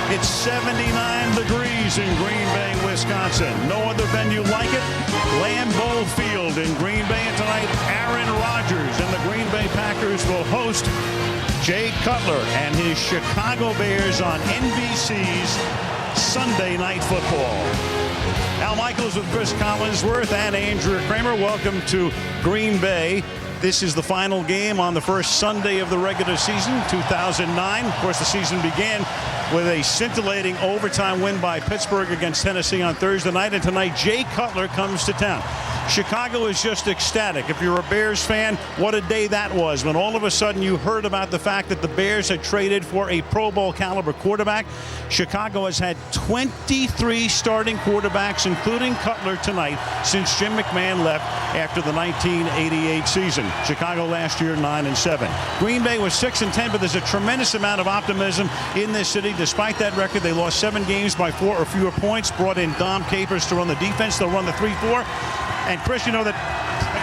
It's 79 degrees in Green Bay, Wisconsin. No other venue like it. Lambeau Field in Green Bay. And tonight, Aaron Rodgers and the Green Bay Packers will host Jay Cutler and his Chicago Bears on NBC's Sunday Night Football. Al Michaels with Chris Collinsworth and Andrew Kramer. Welcome to Green Bay. This is the final game on the first Sunday of the regular season, 2009. Of course, the season began with a scintillating overtime win by Pittsburgh against Tennessee on Thursday night. And tonight, Jay Cutler comes to town. Chicago is just ecstatic. If you're a Bears fan, what a day that was when all of a sudden you heard about the fact that the Bears had traded for a Pro Bowl caliber quarterback. Chicago has had 23 starting quarterbacks, including Cutler tonight, since Jim McMahon left after the 1988 season. Chicago last year 9-7. Green Bay was 6-10, but there's a tremendous amount of optimism in this city. Despite that record, they lost 7 games by 4 or fewer points. Brought in Dom Capers to run the defense. They'll run the 3-4. And Chris, you know that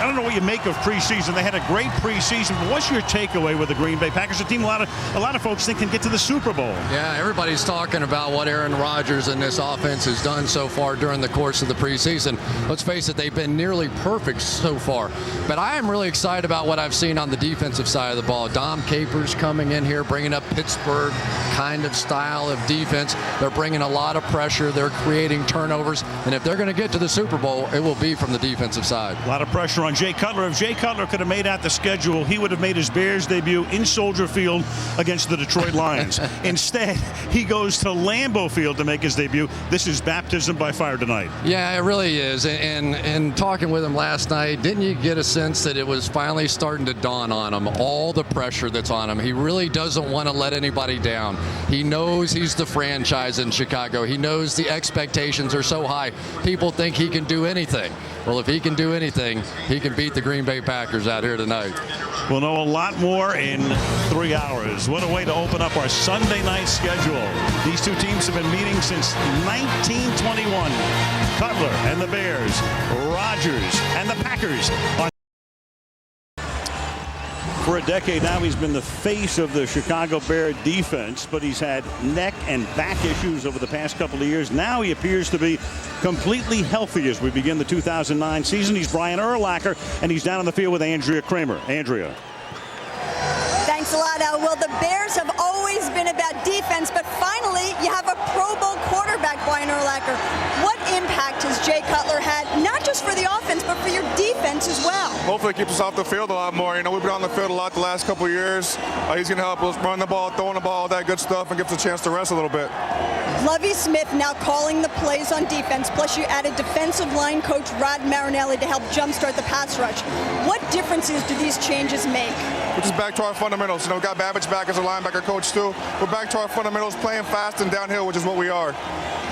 I don't know what you make of preseason. They had a great preseason, but what's your takeaway with the Green Bay Packers? A team a lot of folks think can get to the Super Bowl. Yeah, everybody's talking about what Aaron Rodgers and this offense has done so far during the course of the preseason. Let's face it, they've been nearly perfect so far. But I am really excited about what I've seen on the defensive side of the ball. Dom Capers coming in here, bringing up Pittsburgh kind of style of defense. They're bringing a lot of pressure. They're creating turnovers. And if they're going to get to the Super Bowl, it will be from the defensive side. A lot of pressure on Jay Cutler. If Jay Cutler could have made out the schedule, he would have made his Bears debut in Soldier Field against the Detroit Lions. Instead, he goes to Lambeau Field to make his debut. This is baptism by fire tonight. Yeah, it really is. And talking with him last night, didn't you get a sense that it was finally starting to dawn on him, all the pressure that's on him? He really doesn't want to let anybody down. He knows he's the franchise in Chicago. He knows the expectations are so high. People think he can do anything. Well, if he can do anything, he can beat the Green Bay Packers out here tonight. We'll know a lot more in 3 hours. What a way to open up our Sunday night schedule. These two teams have been meeting since 1921. Cutler and the Bears, Rodgers and the Packers. For a decade now, he's been the face of the Chicago Bear defense, but he's had neck and back issues over the past couple of years. Now he appears to be completely healthy as we begin the 2009 season. He's Brian Urlacher, and he's down on the field with Andrea Kramer. Andrea. Thanks a lot, Al. Well, the Bears have always been about defense, but finally you have a Pro Bowl quarterback, Brian Urlacher. What impact has Jay Cutler had, not just for the offense, but for your defense as well? Hopefully it keeps us off the field a lot more. You know, we've been on the field a lot the last couple of years. He's going to help us run the ball, throwing the ball, all that good stuff, and gives us a chance to rest a little bit. Lovie Smith now calling the plays on defense, plus you added defensive line coach Rod Marinelli to help jumpstart the pass rush. What differences do these changes make? We're just back to our fundamentals. You know, we got Babbage back as a linebacker coach too. We're back to our fundamentals, playing fast and downhill, which is what we are.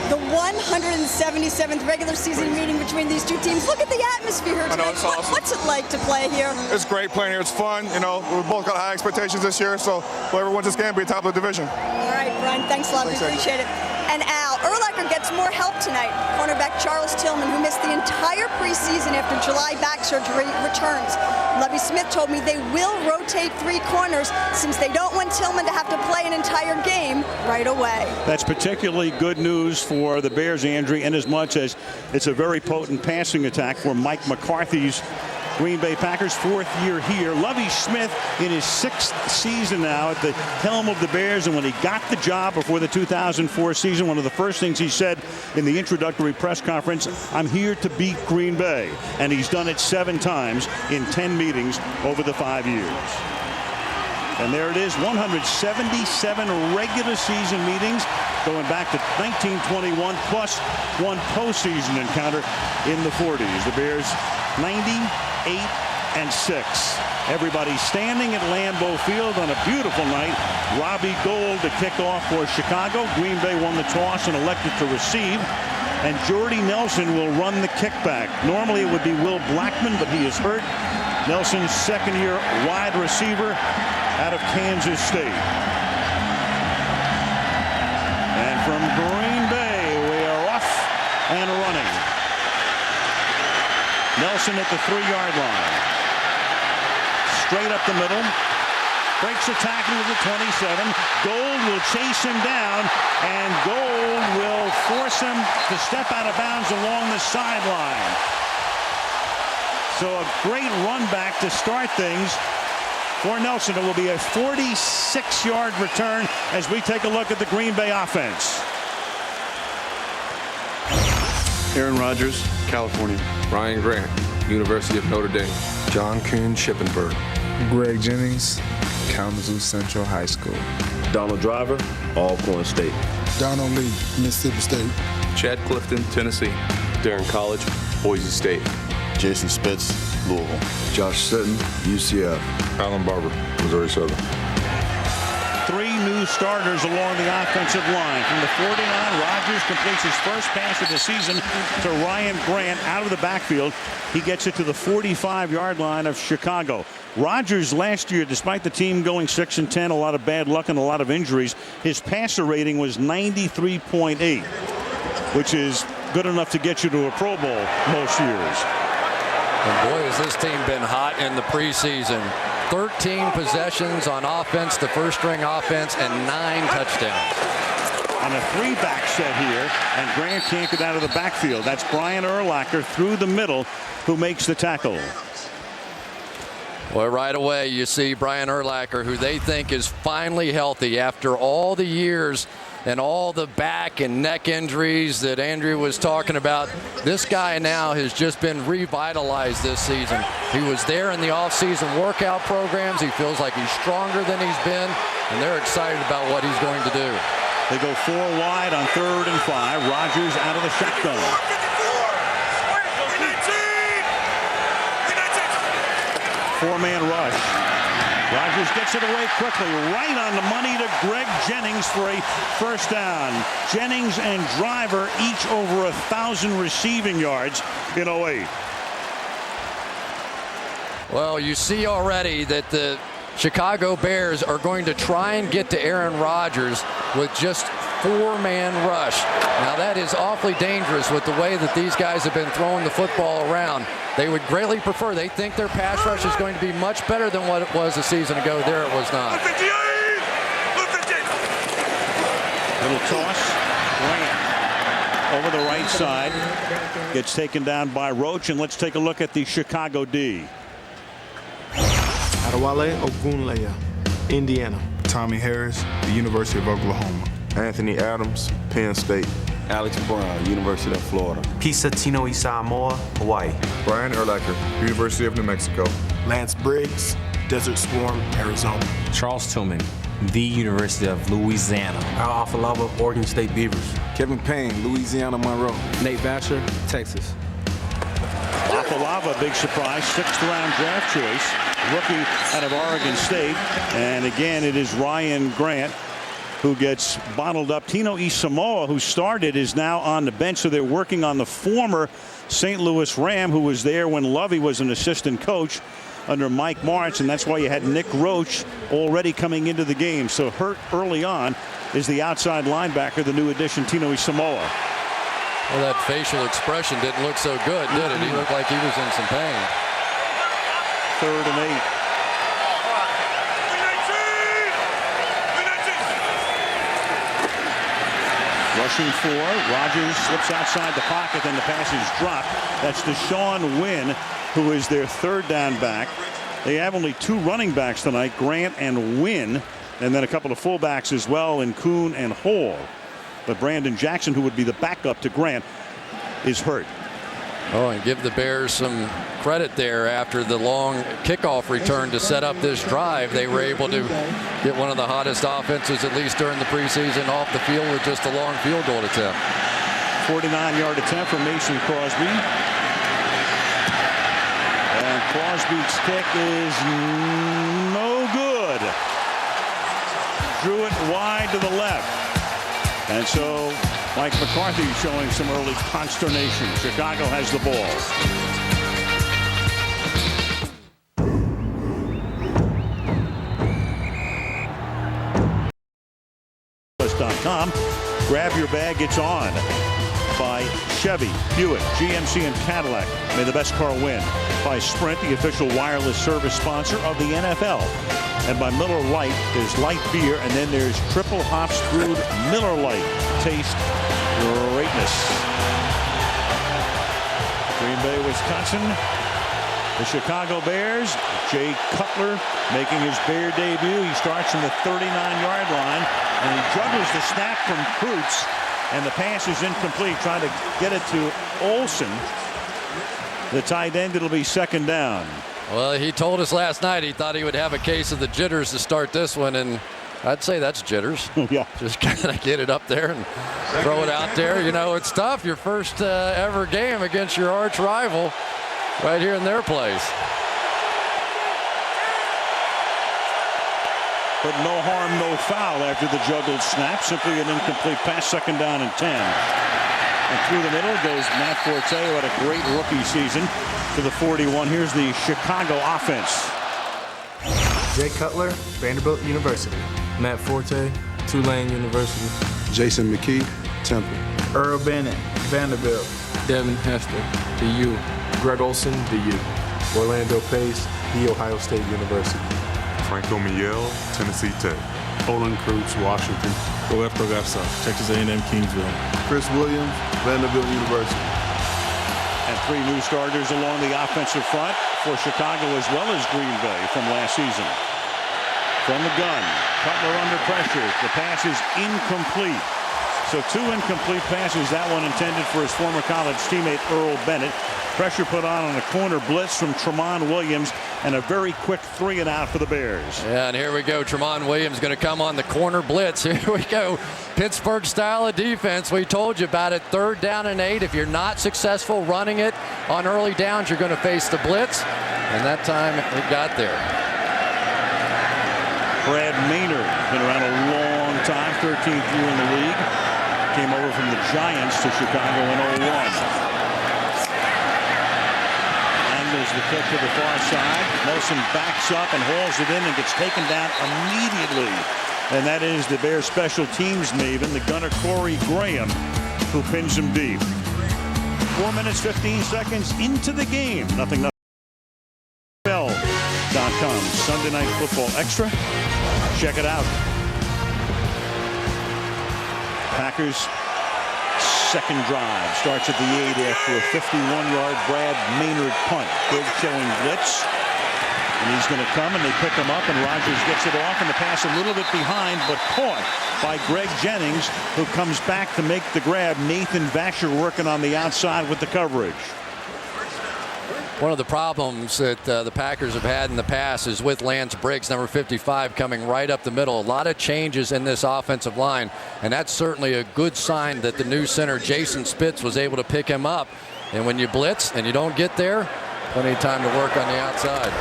The 177th regular season meeting between these two teams. Look at the atmosphere here tonight. I know, it's awesome. What's it like to play here? It's great playing here. It's fun. You know, we both got high expectations this year, so whoever wins this game will be top of the division. All right, Brian, thanks a lot. We appreciate it. And Al, Urlacher gets more help tonight. Cornerback Charles Tillman, who missed the entire preseason after July back surgery, returns. Lovie Smith told me they will rotate 3 corners since they don't want Tillman to have to play an entire game right away. That's particularly good news for the Bears, Andrew, in as much as it's a very potent passing attack for Mike McCarthy's Green Bay Packers, 4th year here. Lovie Smith in his 6th season now at the helm of the Bears, and when he got the job before the 2004 season, one of the first things he said in the introductory press conference, I'm here to beat Green Bay. And he's done it 7 times in 10 meetings over the 5 years. And there it is, 177 regular season meetings going back to 1921, plus 1 postseason encounter in the 40s. The Bears 98-6. Everybody standing at Lambeau Field on a beautiful night. Robbie Gould to kick off for Chicago. Green Bay won the toss and elected to receive. And Jordy Nelson will run the kickback. Normally it would be Will Blackman, but he is hurt. Nelson's 2nd-year wide receiver out of Kansas State. And from Green Bay, we are off and running. Nelson at the 3-yard line. Straight up the middle. breaks the tackle to the 27. Gold will chase him down, and Gold will force him to step out of bounds along the sideline. So a great run back to start things for Nelson. It will be a 46-yard return as we take a look at the Green Bay offense. Aaron Rodgers, California. Ryan Grant, University of Notre Dame. John Kuhn, Shippensburg. Greg Jennings, Kalamazoo Central High School. Donald Driver, Alcorn State. Donald Lee, Mississippi State. Chad Clifton, Tennessee. Darren College, Boise State. Jason Spitz, Louisville. Josh Sutton, UCF. Alan Barber, Missouri Southern. 3 new starters along the offensive line. From the 49, Rodgers completes his first pass of the season to Ryan Grant out of the backfield. He gets it to the 45-yard line of Chicago. Rodgers last year, despite the team going 6-10, a lot of bad luck and a lot of injuries, his passer rating was 93.8, which is good enough to get you to a Pro Bowl most years. And boy, has this team been hot in the preseason. 13 possessions on offense, the first-string offense, and 9 touchdowns. On a 3-back set here, and Grant can't get out of the backfield. That's Brian Urlacher through the middle who makes the tackle. Well, right away you see Brian Urlacher, who they think is finally healthy after all the years and all the back and neck injuries that Andrew was talking about. This guy now has just been revitalized this season. He was there in the offseason workout programs. He feels like he's stronger than he's been, and they're excited about what he's going to do. They go 4 wide on 3rd and 5. Rodgers out of the shotgun. 4-man rush. Rodgers gets it away quickly, right on the money to Greg Jennings for a first down. Jennings and Driver each over 1,000 receiving yards in 08. Well, you see already that the Chicago Bears are going to try and get to Aaron Rodgers with just 4-man rush. Now that is awfully dangerous with the way that these guys have been throwing the football around. They would greatly prefer. They think their pass rush is going to be much better than what it was a season ago. There it was not. Little toss. Grant over the right side. Gets taken down by Roach. And let's take a look at the Chicago D. Adewale Ogunleya, Indiana. Tommy Harris, the University of Oklahoma. Anthony Adams, Penn State. Alex Brown, University of Florida. Pisa Tino Isamoa, Hawaii. Brian Urlacher, University of New Mexico. Lance Briggs, Desert Swarm, Arizona. Charles Tillman, the University of Louisiana. Al Afalava, Oregon State Beavers. Kevin Payne, Louisiana Monroe. Nate Vasher, Texas. Afalava, big surprise, 6th-round draft choice, rookie out of Oregon State. And again, it is Ryan Grant who gets bottled up. Tino Isamoa, who started, is now on the bench, so they're working on the former St. Louis Ram who was there when Lovey was an assistant coach under Mike Martz, and that's why you had Nick Roach already coming into the game. So hurt early on is the outside linebacker, the new addition, Tino Isamoa. Well, that facial expression didn't look so good, did it? He looked like he was in some pain. 3rd and 8. Rushing 4. Rodgers slips outside the pocket, then the pass is dropped. That's Deshaun Wynn, who is their 3rd down back. They have only 2 running backs tonight, Grant and Wynn, and then a couple of fullbacks as well in Kuhn and Hall. But Brandon Jackson, who would be the backup to Grant, is hurt. Oh, and give the Bears some credit there after the long kickoff return to set up this drive. They were able to get one of the hottest offenses, at least during the preseason, off the field with just a long field goal attempt. 49-yard attempt from Mason Crosby. And Crosby's kick is no good. Drew it wide to the left. And so Mike McCarthy showing some early consternation. Chicago has the ball. Grab your bag, it's on. By Chevy, Buick, GMC, and Cadillac. May the best car win. By Sprint, the official wireless service sponsor of the NFL. And by Miller Lite, there's light beer, and then there's triple hops brewed Miller Lite. Taste greatness. Greenbay, Wisconsin. The Chicago Bears, Jay Cutler making his Bear debut. He starts from the 39-yard line, and he juggles the snap from Kreutz, and the pass is incomplete, trying to get it to Olsen. The tight end, it'll be second down. Well, he told us last night he thought he would have a case of the jitters to start this one, and I'd say that's jitters. Yeah. Just kind of get it up there and throw it out there. You know, it's tough. Your first ever game against your arch rival right here in their place. But no harm, no foul after the juggled snap. Simply an incomplete pass, second down and 10. And through the middle goes Matt Forte, who had a great rookie season, to the 41. Here's the Chicago offense. Jay Cutler, Vanderbilt University. Matt Forte, Tulane University. Jason McKee, Temple. Earl Bennett, Vanderbilt. Devin Hester, DU. Greg Olson, DU. Orlando Pace, The Ohio State University. Franco Miel, Tennessee Tech. Olin Kreutz, Washington. Roberto Garza, Texas A&M Kingsville. Chris Williams, Vanderbilt University. And three new starters along the offensive front for Chicago as well as Green Bay from last season. From the gun, Cutler under pressure. The pass is incomplete. So two incomplete passes. That one intended for his former college teammate Earl Bennett. Pressure put on a corner blitz from Tremont Williams, and a very quick 3-and-out for the Bears. Yeah, and here we go. Tremont Williams going to come on the corner blitz. Here we go. Pittsburgh style of defense. We told you about it. 3rd down and 8. If you're not successful running it on early downs, you're going to face the blitz. And that time it got there. Brad Maynard, been around a long time, 13th year in the league. Came over from the Giants to Chicago in 01. There's the kick to the far side. Nelson backs up and hauls it in and gets taken down immediately. And that is the Bears special teams maven, the gunner Corey Graham, who pins him deep. 4 minutes, 15 seconds into the game. Nothing. NFL.com. Sunday Night Football Extra. Check it out. Packers second drive starts at the 8 after a 51-yard Brad Maynard punt. Big killing blitz. And he's going to come, and they pick him up, and Rodgers gets it off, and the pass a little bit behind, but caught by Greg Jennings, who comes back to make the grab. Nathan Vasher working on the outside with the coverage. One of the problems that the Packers have had in the past is with Lance Briggs, number 55, coming right up the middle. A lot of changes in this offensive line, and that's certainly a good sign that the new center, Jason Spitz, was able to pick him up. And when you blitz and you don't get there, plenty of time to work on the outside.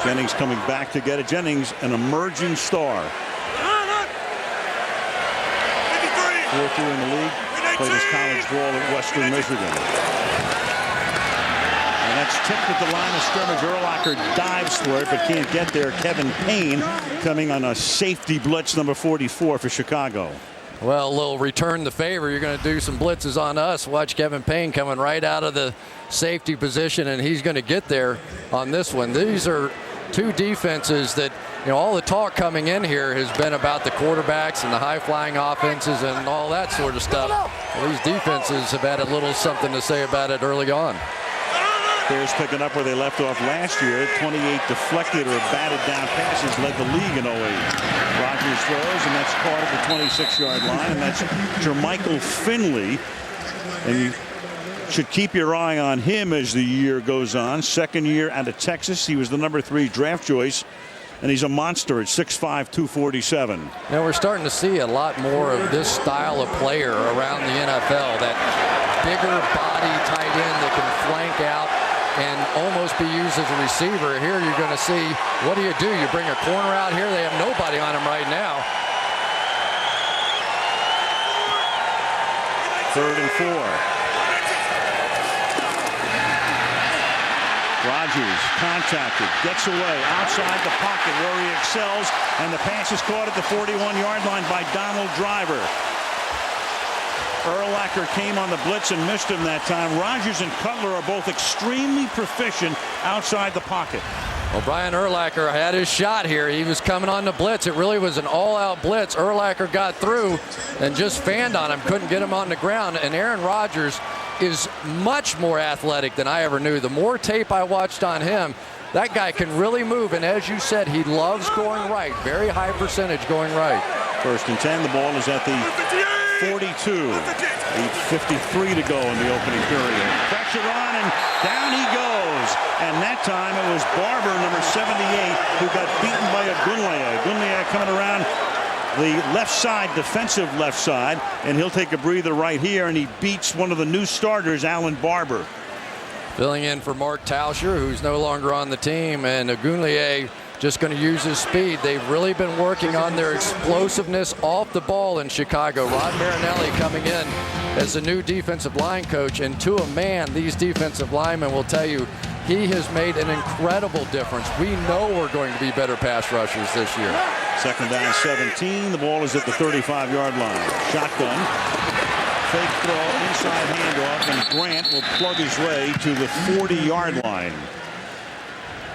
Jennings coming back to get it. Jennings, an emerging star. 4th year in the league. Played his college ball at Western Michigan. And that's tipped at the line of scrimmage. Urlacher dives for it, but can't get there. Kevin Payne coming on a safety blitz, number 44 for Chicago. Well, a little return the favor. You're going to do some blitzes on us. Watch Kevin Payne coming right out of the safety position, and he's going to get there on this one. These are two defenses that, you know, all the talk coming in here has been about the quarterbacks and the high-flying offenses and all that sort of stuff. Well, these defenses have had a little something to say about it early on. Bears picking up where they left off last year. 28 deflected or batted down passes led the league in 08. Rodgers throws, and that's caught at the 26-yard line, and that's Jermichael Finley. And you should keep your eye on him as the year goes on. Second year out of Texas. He was the number 3 draft choice, and he's a monster at 6'5", 247. Now we're starting to see a lot more of this style of player around the NFL. That bigger body tight end that can flank out and almost be used as a receiver. Here you're going to see, what do? You bring a corner out here. They have nobody on him right now. 3rd and 4. Rodgers contacted, gets away outside the pocket where he excels, and the pass is caught at the 41-yard line by Donald Driver. Urlacher came on the blitz and missed him that time. Rodgers and Cutler are both extremely proficient outside the pocket. Well, Brian Urlacher had his shot here. He was coming on the blitz. It really was an all-out blitz. Urlacher got through and just fanned on him, couldn't get him on the ground. And Aaron Rodgers is much more athletic than I ever knew. The more tape I watched on him, that guy can really move. And as you said, he loves going right. Very high percentage going right. 1st and 10. The ball is at the 42. 8:53 to go in the opening period. Pressure on, and down he goes. And that time it was Barber, number 78, who got beaten by Agunleye. Agunleye coming around the left side, defensive left side, and he'll take a breather right here, and he beats one of the new starters, Alan Barber. Filling in for Mark Tauscher, who's no longer on the team, and Agunleye just going to use his speed. They've really been working on their explosiveness off the ball in Chicago. Rod Marinelli coming in as the new defensive line coach, and to a man, these defensive linemen will tell you he has made an incredible difference. We know we're going to be better pass rushers this year. 2nd down 17. The ball is at the 35-yard line. Shotgun. Fake throw, inside handoff, and Grant will plug his way to the 40-yard line.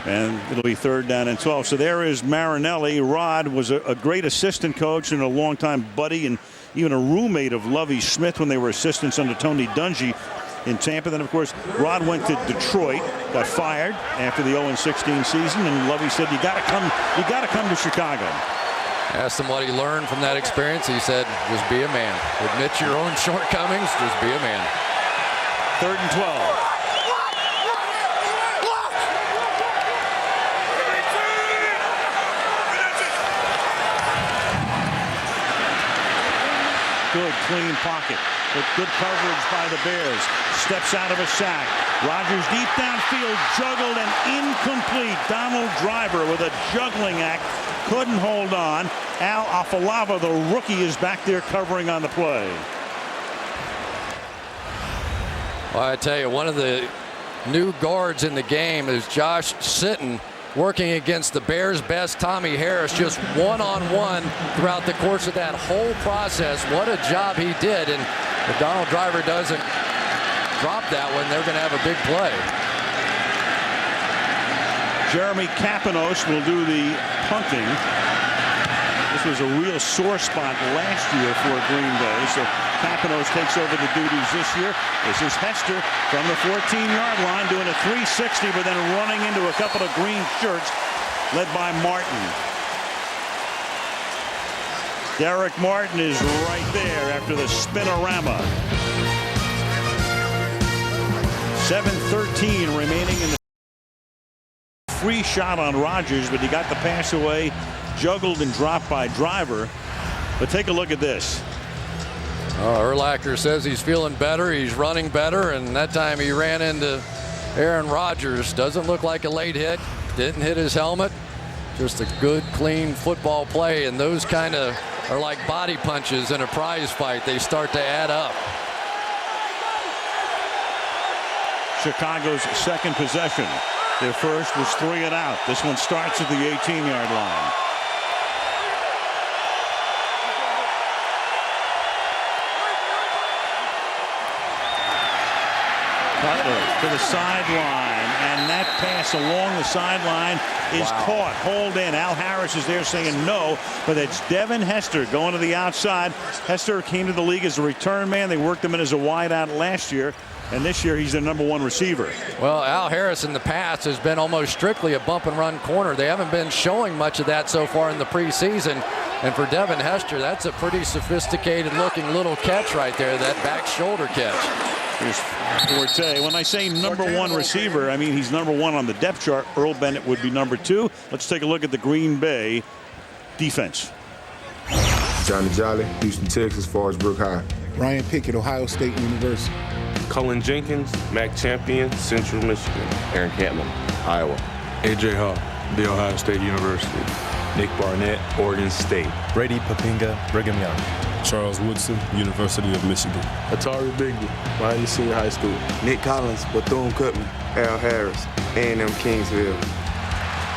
And it'll be 3rd down and 12. So there is Marinelli. Rod was a great assistant coach and a longtime buddy and even a roommate of Lovie Smith when they were assistants under Tony Dungy in Tampa. Then, of course, Rod went to Detroit, got fired after the 0-16 season, and Lovie said, "You got to come to Chicago." Asked him what he learned from that experience. He said, "Just be a man. Admit your own shortcomings. Just be a man." 3rd and 12. Good, clean pocket, but good coverage by the Bears. Steps out of a sack. Rodgers deep downfield, juggled and incomplete. Donald Driver with a juggling act. Couldn't hold on. Al Afalava, the rookie, is back there covering on the play. Well, I tell you, one of the new guards in the game is Josh Sitton, working against the Bears' best Tommy Harris, just one-on-one throughout the course of that whole process. What a job he did. And if Donald Driver doesn't drop that one, they're going to have a big play. Jeremy Kapanos will do the punting. This was a real sore spot last year for Green Bay, so Kapanos takes over the duties this year. This is Hester from the 14-yard line doing a 360, but then running into a couple of green shirts led by Martin. Derek Martin is right there after the spinorama. 7:13 remaining in the free shot on Rodgers, but he got the pass away, juggled and dropped by Driver. But take a look at this. Urlacher says he's feeling better, he's running better, and that time he ran into Aaron Rodgers. Doesn't look like a late hit, didn't hit his helmet. Just a good, clean football play, and those kind of are like body punches in a prize fight. They start to add up. Chicago's second possession. Their first was 3 and out. This one starts at the 18-yard line. Cutler to the sideline, and that pass along the sideline is caught, hauled in. Al Harris is there saying no, but it's Devin Hester going to the outside. Hester came to the league as a return man. They worked him in as a wideout last year, and this year he's their #1 receiver. Well, Al Harris in the past has been almost strictly a bump and run corner. They haven't been showing much of that so far in the preseason. And for Devin Hester, that's a pretty sophisticated looking little catch right there, that back shoulder catch. Here's Forte. When I say #1 receiver, I mean he's #1 on the depth chart. Earl Bennett would be #2. Let's take a look at the Green Bay defense. Johnny Jolly, Houston, Texas, Forestbrook High. Ryan Pickett, Ohio State University. Cullen Jenkins, Mac Champion, Central Michigan. Aaron Campbell, Iowa. A.J. Hall, The Ohio State University. Nick Barnett, Oregon State. Brady Papinga, Brigham Young. Charles Woodson, University of Michigan. Atari Bigby, Miami Senior High School. Nick Collins, Bethune-Cookman. Al Harris, A&M Kingsville.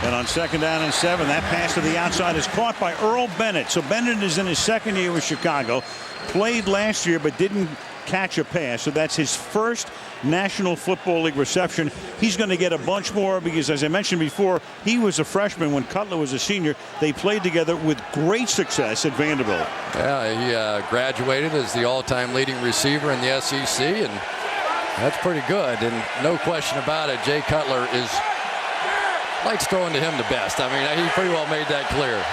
And on 2nd down and 7, that pass to the outside is caught by Earl Bennett. So Bennett is in his second year with Chicago. Played last year, but didn't catch a pass. So that's his first National Football League reception. He's going to get a bunch more because, as I mentioned before, he was a freshman when Cutler was a senior. They played together with great success at Vanderbilt. Yeah, he graduated as the all-time leading receiver in the SEC, and that's pretty good. And no question about it, Jay Cutler likes throwing to him the best. I mean, he pretty well made that clear.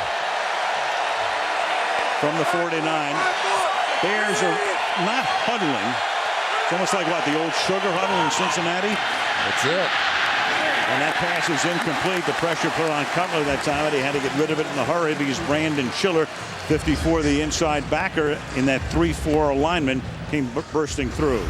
From the 49, Bears are not huddling. It's almost like the old sugar huddle in Cincinnati. That's it. And that pass is incomplete. The pressure put on Cutler that time, but he had to get rid of it in a hurry because Brandon Schiller, 54, the inside backer in that 3-4 alignment, came bursting through.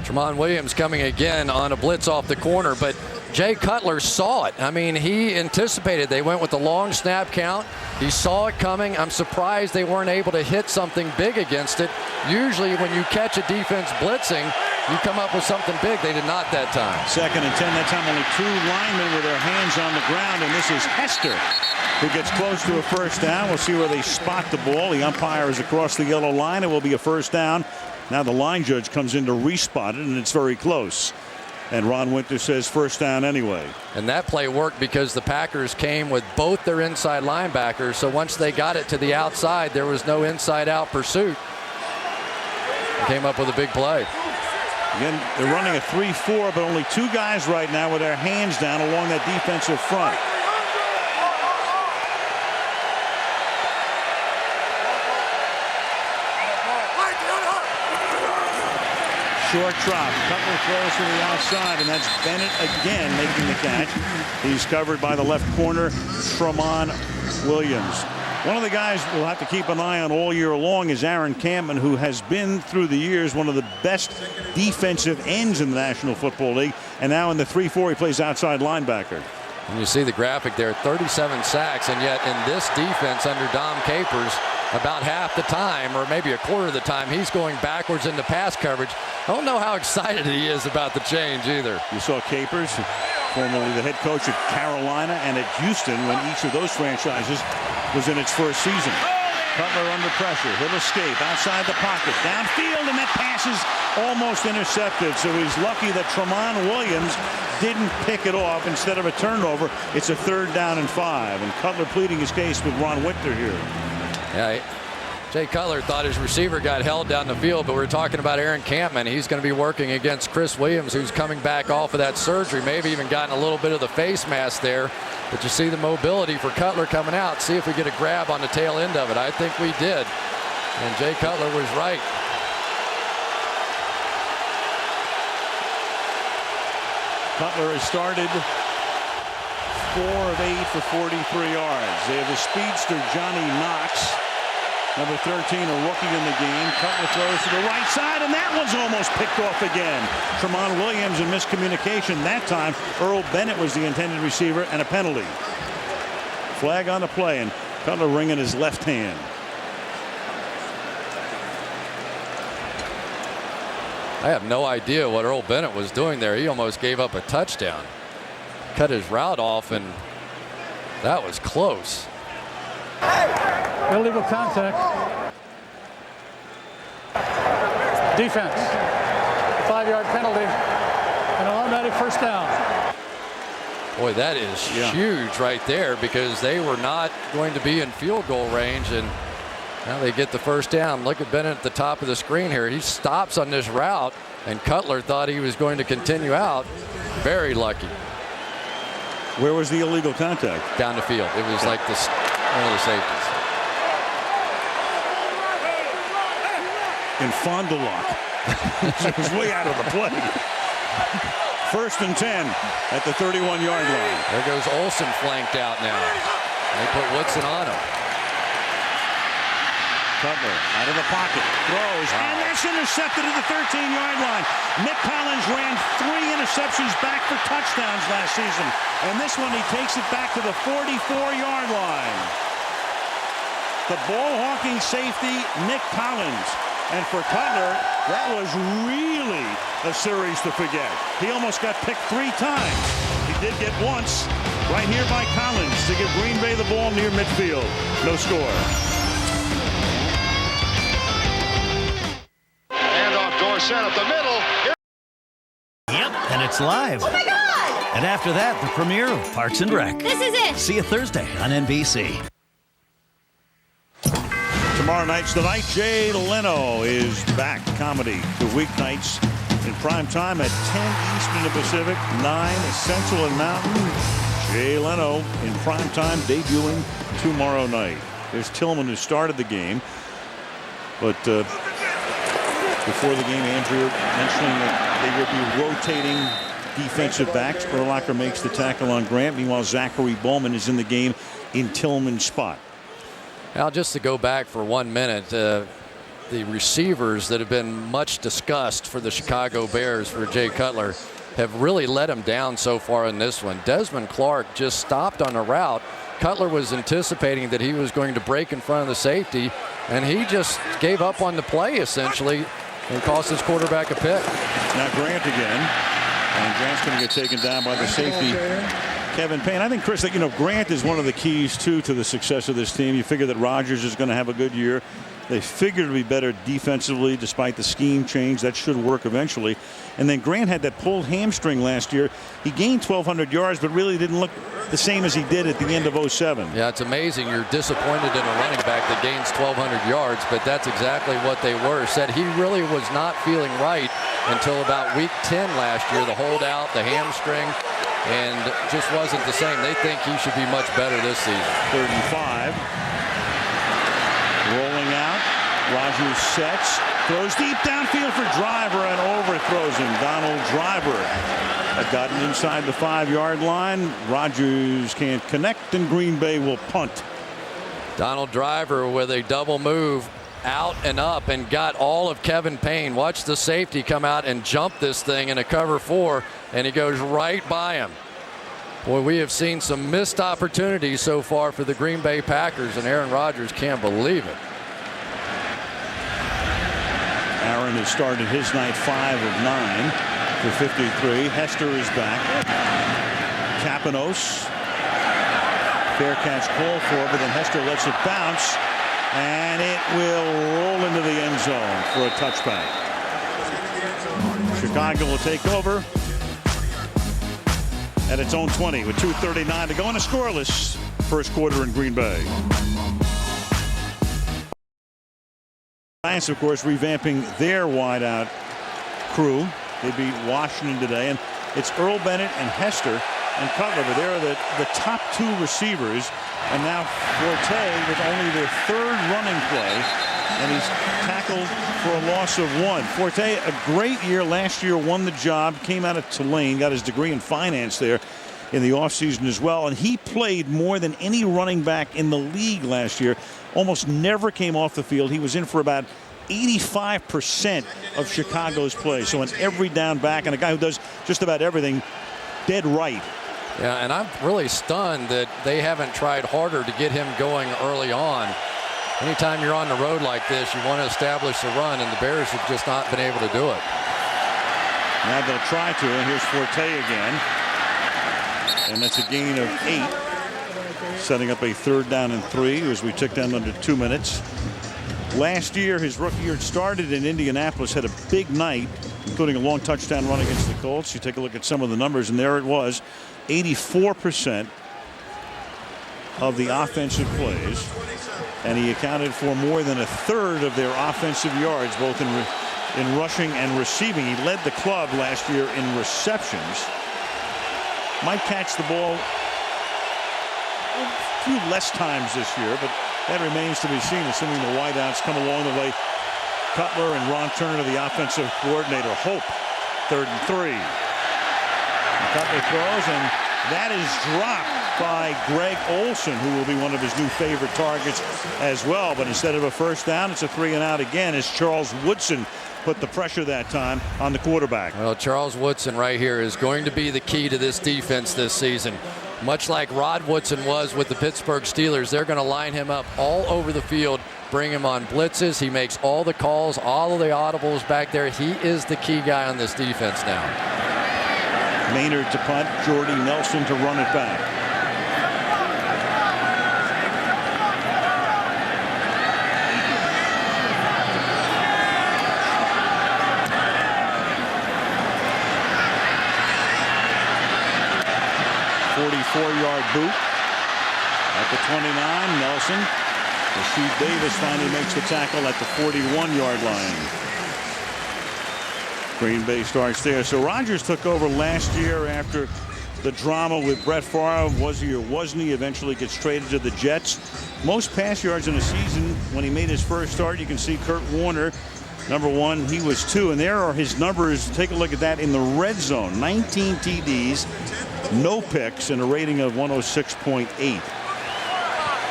Tramon Williams coming again on a blitz off the corner, but Jay Cutler saw it. I mean, he anticipated. They went with the long snap count. He saw it coming. I'm surprised they weren't able to hit something big against it. Usually when you catch a defense blitzing, you come up with something big. They did not that time. 2nd and 10. That time only 2 linemen with their hands on the ground, and this is Hester who gets close to a first down. We'll see where they spot the ball. The umpire is across the yellow line. It will be a first down. Now the line judge comes in to respot it, and it's very close. And Ron Winter says first down anyway. And that play worked because the Packers came with both their inside linebackers. So once they got it to the outside, there was no inside-out pursuit. Came up with a big play. Again, they're running a 3-4, but only 2 guys right now with their hands down along that defensive front. Short drop. Cutler throws to the outside, and that's Bennett again making the catch. He's covered by the left corner, Tramon Williams. One of the guys we'll have to keep an eye on all year long is Aaron Campman, who has been through the years one of the best defensive ends in the National Football League, and now in the 3-4 he plays outside linebacker. And you see the graphic there, 37 sacks, and yet in this defense under Dom Capers, about half the time, or maybe a quarter of the time, he's going backwards into pass coverage. I don't know how excited he is about the change either. You saw Capers, formerly the head coach at Carolina and at Houston, when each of those franchises was in its first season. Cutler under pressure. He'll escape outside the pocket. Downfield, and that pass is almost intercepted. So he's lucky that Tramon Williams didn't pick it off. Instead of a turnover, it's a 3rd down and 5. And Cutler pleading his case with Ron Winter here. Yeah, Jay Cutler thought his receiver got held down the field, but we're talking about Aaron Campman. He's going to be working against Chris Williams, who's coming back off of that surgery, maybe even gotten a little bit of the face mask there. But you see the mobility for Cutler coming out. See if we get a grab on the tail end of it. I think we did. And Jay Cutler was right. Cutler has started 4 of 8 for 43 yards. They have the speedster Johnny Knox, number 13, a rookie in the game. Cutler throws to the right side, and that one's almost picked off again. Tramon Williams, in miscommunication that time. Earl Bennett was the intended receiver, and a penalty. Flag on the play, and Cutler wringing his left hand. I have no idea what Earl Bennett was doing there. He almost gave up a touchdown. Cut his route off, and that was close. Illegal contact. Defense. 5-yard penalty. And an automatic first down. Boy, that is huge right there, because they were not going to be in field goal range, and now they get the first down. Look at Bennett at the top of the screen here. He stops on this route, and Cutler thought he was going to continue out. Very lucky. Where was the illegal contact? Down the field. It was like one of the safeties. In Fond du Lac. It was way out of the play. 1st and 10 at the 31-yard line. There goes Olsen flanked out now. They put Woodson on him. Cutler out of the pocket, throws, and that's intercepted at the 13-yard line. Nick Collins ran 3 interceptions back for touchdowns last season, and this one he takes it back to the 44-yard line. The ball-hawking safety, Nick Collins. And for Cutler, that was really a series to forget. He almost got picked 3 times. He did get once right here by Collins to give Greenbay the ball near midfield. No score. sent up the middle. Yep, and it's live. Oh my God! And after that, the premiere of Parks and Rec. This is it. See you Thursday on NBC. Tomorrow night's the night. Jay Leno is back. Comedy the weeknights in prime time at 10 Eastern and Pacific, 9 Central and Mountain. Jay Leno in prime time debuting tomorrow night. There's Tillman, who started the game, but before the game, Andrew mentioning that they will be rotating defensive backs. Urlacher makes the tackle on Grant. Meanwhile, Zachary Bowman is in the game in Tillman's spot. Now, just to go back for 1 minute, the receivers that have been much discussed for the Chicago Bears for Jay Cutler have really let him down so far in this one. Desmond Clark just stopped on a route. Cutler was anticipating that he was going to break in front of the safety, and he just gave up on the play essentially and cost his quarterback a pick. Now Grant again, and Grant's going to get taken down by the safety, Kevin Payne. I think, Chris, that Grant is one of the keys too to the success of this team. You figure that Rodgers is going to have a good year. They figured to be better defensively despite the scheme change. That should work eventually. And then Grant had that pulled hamstring last year. He gained 1,200 yards, but really didn't look the same as he did at the end of 2007. Yeah, it's amazing. You're disappointed in a running back that gains 1,200 yards, but that's exactly what they were. Said he really was not feeling right until about week 10 last year. The holdout, the hamstring, and just wasn't the same. They think he should be much better this season. 3rd and 5. Rolling out. Rodgers sets. Throws deep downfield for Driver and overthrows him. Donald Driver had gotten inside the 5-yard line. Rodgers can't connect, and Green Bay will punt. Donald Driver with a double move out and up and got all of Kevin Payne. Watch the safety come out and jump this thing in a cover 4, and he goes right by him. Boy, we have seen some missed opportunities so far for the Green Bay Packers, and Aaron Rodgers can't believe it. Aaron has started his night 5 of 9 for 53. Hester is back. Kapanos. Fair catch call for, but then Hester lets it bounce, and it will roll into the end zone for a touchback. Chicago will take over at its own 20 with 2:39 to go in a scoreless first quarter in Green Bay. Giants, of course, revamping their wideout crew. They beat Washington today, and it's Earl Bennett and Hester and Cutler. But they're the top 2 receivers, and now Forte with only their 3rd running play, and he's tackled for a loss of 1. Forte, a great year last year, won the job, came out of Tulane, got his degree in finance there in the offseason as well, and he played more than any running back in the league last year. Almost never came off the field. He was in for about 85% of Chicago's play. So an every down back, and a guy who does just about everything dead right. Yeah, and I'm really stunned that they haven't tried harder to get him going early on. Anytime you're on the road like this, you want to establish the run, and the Bears have just not been able to do it. Now they'll try to, and here's Forte again. And that's a gain of 8. Setting up a 3rd down and 3 as we tick down under 2 minutes. Last year, his rookie year started in Indianapolis, had a big night, including a long touchdown run against the Colts. You take a look at some of the numbers, and there it was, 84% of the offensive plays, and he accounted for more than 1/3 of their offensive yards, both in rushing and receiving. He led the club last year in receptions. Might catch the ball a few less times this year, but that remains to be seen, assuming the wideouts come along the way. Cutler and Ron Turner, the offensive coordinator. Hope, 3rd and 3. And Cutler throws, and that is dropped by Greg Olson, who will be one of his new favorite targets as well. But instead of a 1st down, it's a 3 and out again as Charles Woodson put the pressure that time on the quarterback. Well, Charles Woodson right here is going to be the key to this defense this season. Much like Rod Woodson was with the Pittsburgh Steelers, they're going to line him up all over the field, bring him on blitzes. He makes all the calls, all of the audibles back there. He is the key guy on this defense now. Maynard to punt, Jordy Nelson to run it back. 4-yard boot. At the 29, Nelson. Rasheed Davis finally makes the tackle at the 41-yard line. Green Bay starts there. So Rodgers took over last year after the drama with Brett Favre. Was he or wasn't he? Eventually gets traded to the Jets. Most pass yards in a season when he made his first start. You can see Kurt Warner, number 1. He was 2. And there are his numbers. Take a look at that in the red zone. 19 TDs, no picks, and a rating of 106.8.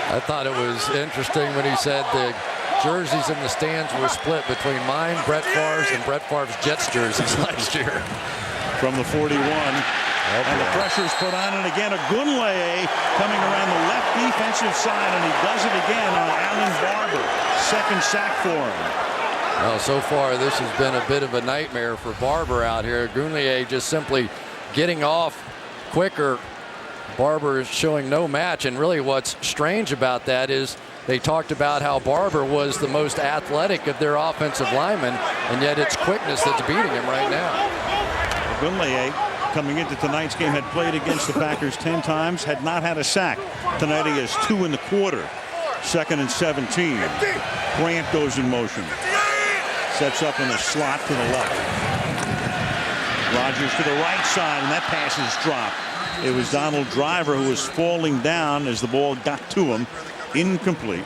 I thought it was interesting when he said the jerseys in the stands were split between mine, Brett Favre's, and Brett Favre's Jets jerseys last year. From the 41. And the pressure's put on, and again, Ogunleye coming around the left defensive side, and he does it again on Alan Barber. Second sack for him. Well, so far, this has been a bit of a nightmare for Barber out here. Ogunleye just simply getting off quicker. Barber is showing no match, and really what's strange about that is they talked about how Barber was the most athletic of their offensive linemen, and yet it's quickness that's beating him right now. Ogunleye, coming into tonight's game, had played against the Packers 10 times, had not had a sack. Tonight he has 2 in the quarter. 2nd and 17. Grant goes in motion. Sets up in the slot to the left. Rodgers to the right side, and that pass is dropped. It was Donald Driver who was falling down as the ball got to him. Incomplete.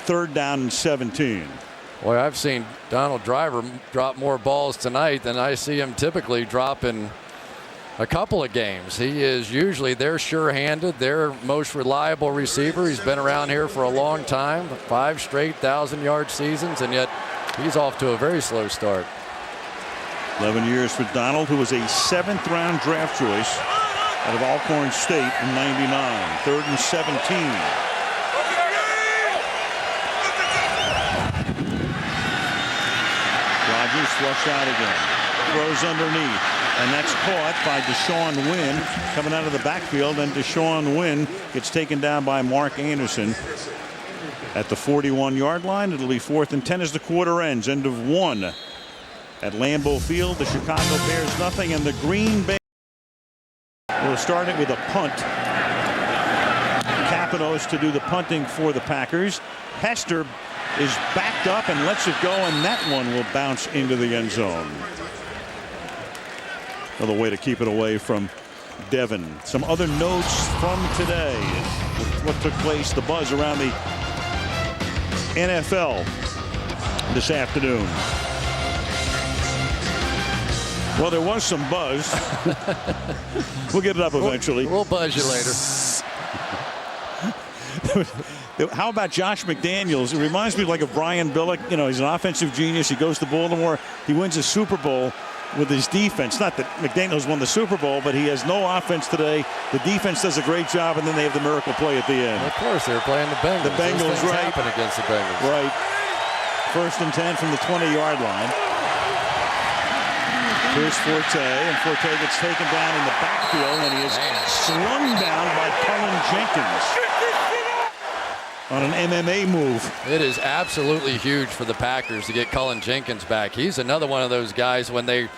3rd down and 17. Boy, I've seen Donald Driver drop more balls tonight than I see him typically drop in a couple of games. He is usually their sure-handed, their most reliable receiver. He's been around here for a long time, 5 straight 1,000-yard seasons, and yet he's off to a very slow start. 11 years for Donald, who was a 7th-round draft choice out of Alcorn State in '99. 3rd and 17. Rodgers flushed out again. Throws underneath. And that's caught by Deshaun Wynn coming out of the backfield. And Deshaun Wynn gets taken down by Mark Anderson at the 41-yard line. It'll be 4th and 10 as the quarter ends. End of 1 at Lambeau Field. The Chicago Bears nothing, and the Green Bay will start it with a punt. Capitos to do the punting for the Packers. Hester is backed up and lets it go, and that one will bounce into the end zone. Another way to keep it away from Devin. Some other notes from today. What took place, the buzz around the NFL this afternoon. Well, there was some buzz. We'll get it up eventually. We'll buzz you later. How about Josh McDaniels? It reminds me like of Brian Billick. You know, he's an offensive genius. He goes to Baltimore. He wins a Super Bowl with his defense. Not that McDaniels won the Super Bowl, but he has no offense today. The defense does a great job, and then they have the miracle play at the end. Of course, they're playing the Bengals. The Bengals, right? Happen against the Bengals. Right. 1st and 10 from the 20-yard line. Here's Forte, and Forte gets taken down in the backfield, and he is slung down by Cullen Jenkins on an MMA move. It is absolutely huge for the Packers to get Cullen Jenkins back. He's another one of those guys, when they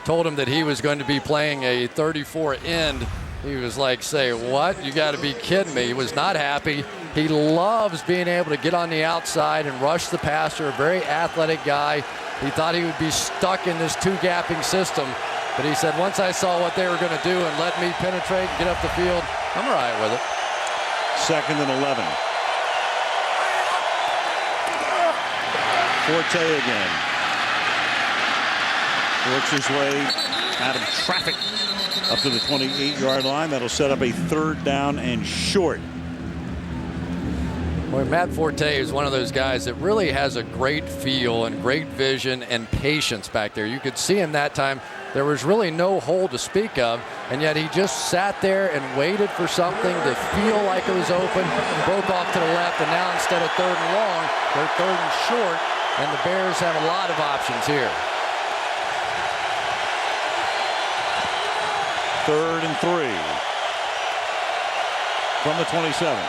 told him that he was going to be playing a 34 end, he was like, say what? You got to be kidding me. He was not happy. He loves being able to get on the outside and rush the passer, a very athletic guy. He thought he would be stuck in this 2-gapping system, but he said, once I saw what they were going to do and let me penetrate and get up the field, I'm all right with it. 2nd and 11. Forte again. Works his way out of traffic up to the 28-yard line. That'll set up a 3rd down and short. Well, Matt Forte is one of those guys that really has a great feel and great vision and patience back there. You could see him that time. There was really no hole to speak of, and yet he just sat there and waited for something to feel like it was open, broke off to the left, and now instead of 3rd and long, they're 3rd and short, and the Bears have a lot of options here. 3rd and 3 from the 27.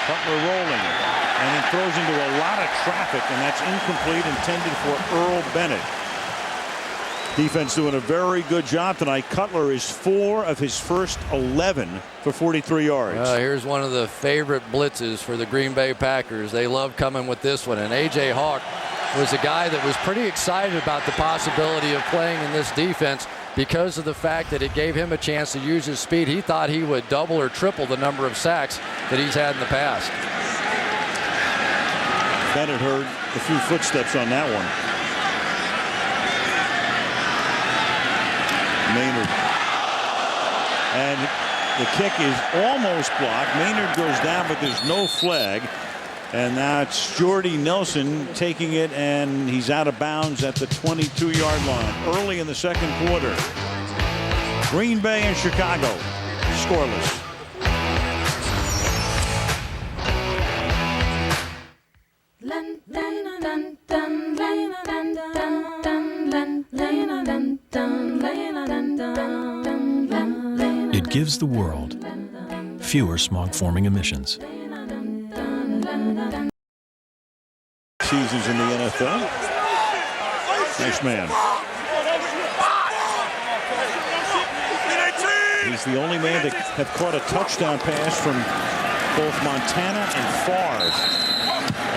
Cutler rolling, and then throws into a lot of traffic, and that's incomplete, intended for Earl Bennett. Defense doing a very good job tonight. Cutler is 4 of his first 11 for 43 yards. Here's one of the favorite blitzes for the Green Bay Packers. They love coming with this one. And A.J. Hawk was a guy that was pretty excited about the possibility of playing in this defense because of the fact that it gave him a chance to use his speed. He thought he would double or triple the number of sacks that he's had in the past. Bennett heard a few footsteps on that one. Maynard. And the kick is almost blocked. Maynard goes down, but there's no flag. And now it's Jordy Nelson taking it, and he's out of bounds at the 22-yard line early in the second quarter. Green Bay and Chicago scoreless. It gives the world fewer smog-forming emissions. Seasons in the NFL. Nice man. He's the only man to have caught a touchdown pass from both Montana and Favre,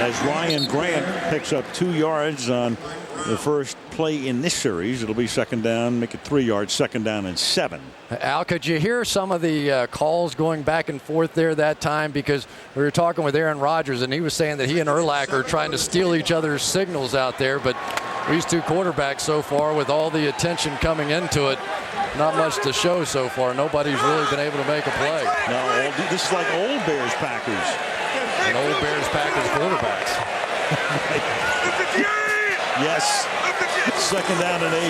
as Ryan Grant picks up 2 yards on the first play in this series. It'll be second down, make it 3 yards, second down and 7. Al, could you hear some of the calls going back and forth there that time? Because we were talking with Aaron Rodgers, and he was saying that he and Urlacher are trying to steal each other's signals out there. But these two quarterbacks so far, with all the attention coming into it, not much to show so far. Nobody's really been able to make a play. No, this is like old Bears Packers. And old Bears Packers quarterbacks. Yes. Second down and 8.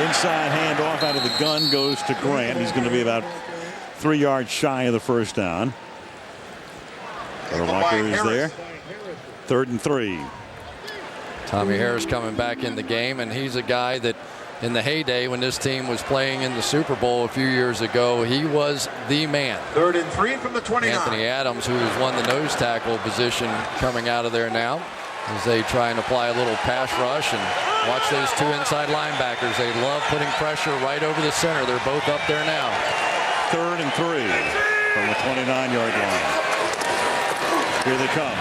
Inside handoff out of the gun goes to Grant. He's going to be about 3 yards shy of the first down. Walker is there. 3rd and 3. Tommy Harris coming back in the game, and he's a guy that in the heyday when this team was playing in the Super Bowl a few years ago, he was the man. 3rd and 3 from the 29. Anthony Adams, who has won the nose tackle position, coming out of there now as they try and apply a little pass rush. And watch those 2 inside linebackers. They love putting pressure right over the center. They're both up there now. 3rd and 3 from the 29-yard line. Here they come.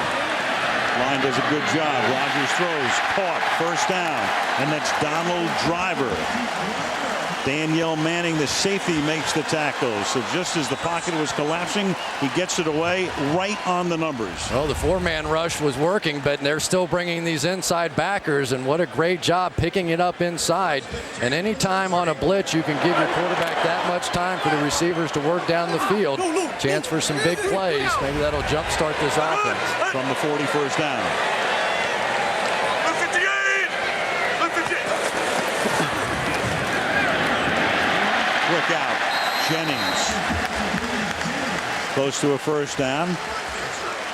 Line does a good job. Rodgers throws, caught, first down, and that's Donald Driver. Danielle Manning, the safety, makes the tackle. So just as the pocket was collapsing, he gets it away right on the numbers. Well, the 4-man rush was working, but they're still bringing these inside backers, and what a great job picking it up inside. And any time on a blitz, you can give your quarterback that much time for the receivers to work down the field. Chance for some big plays. Maybe that'll jumpstart this offense. From the 41st down. Look out. Jennings. Close to a first down.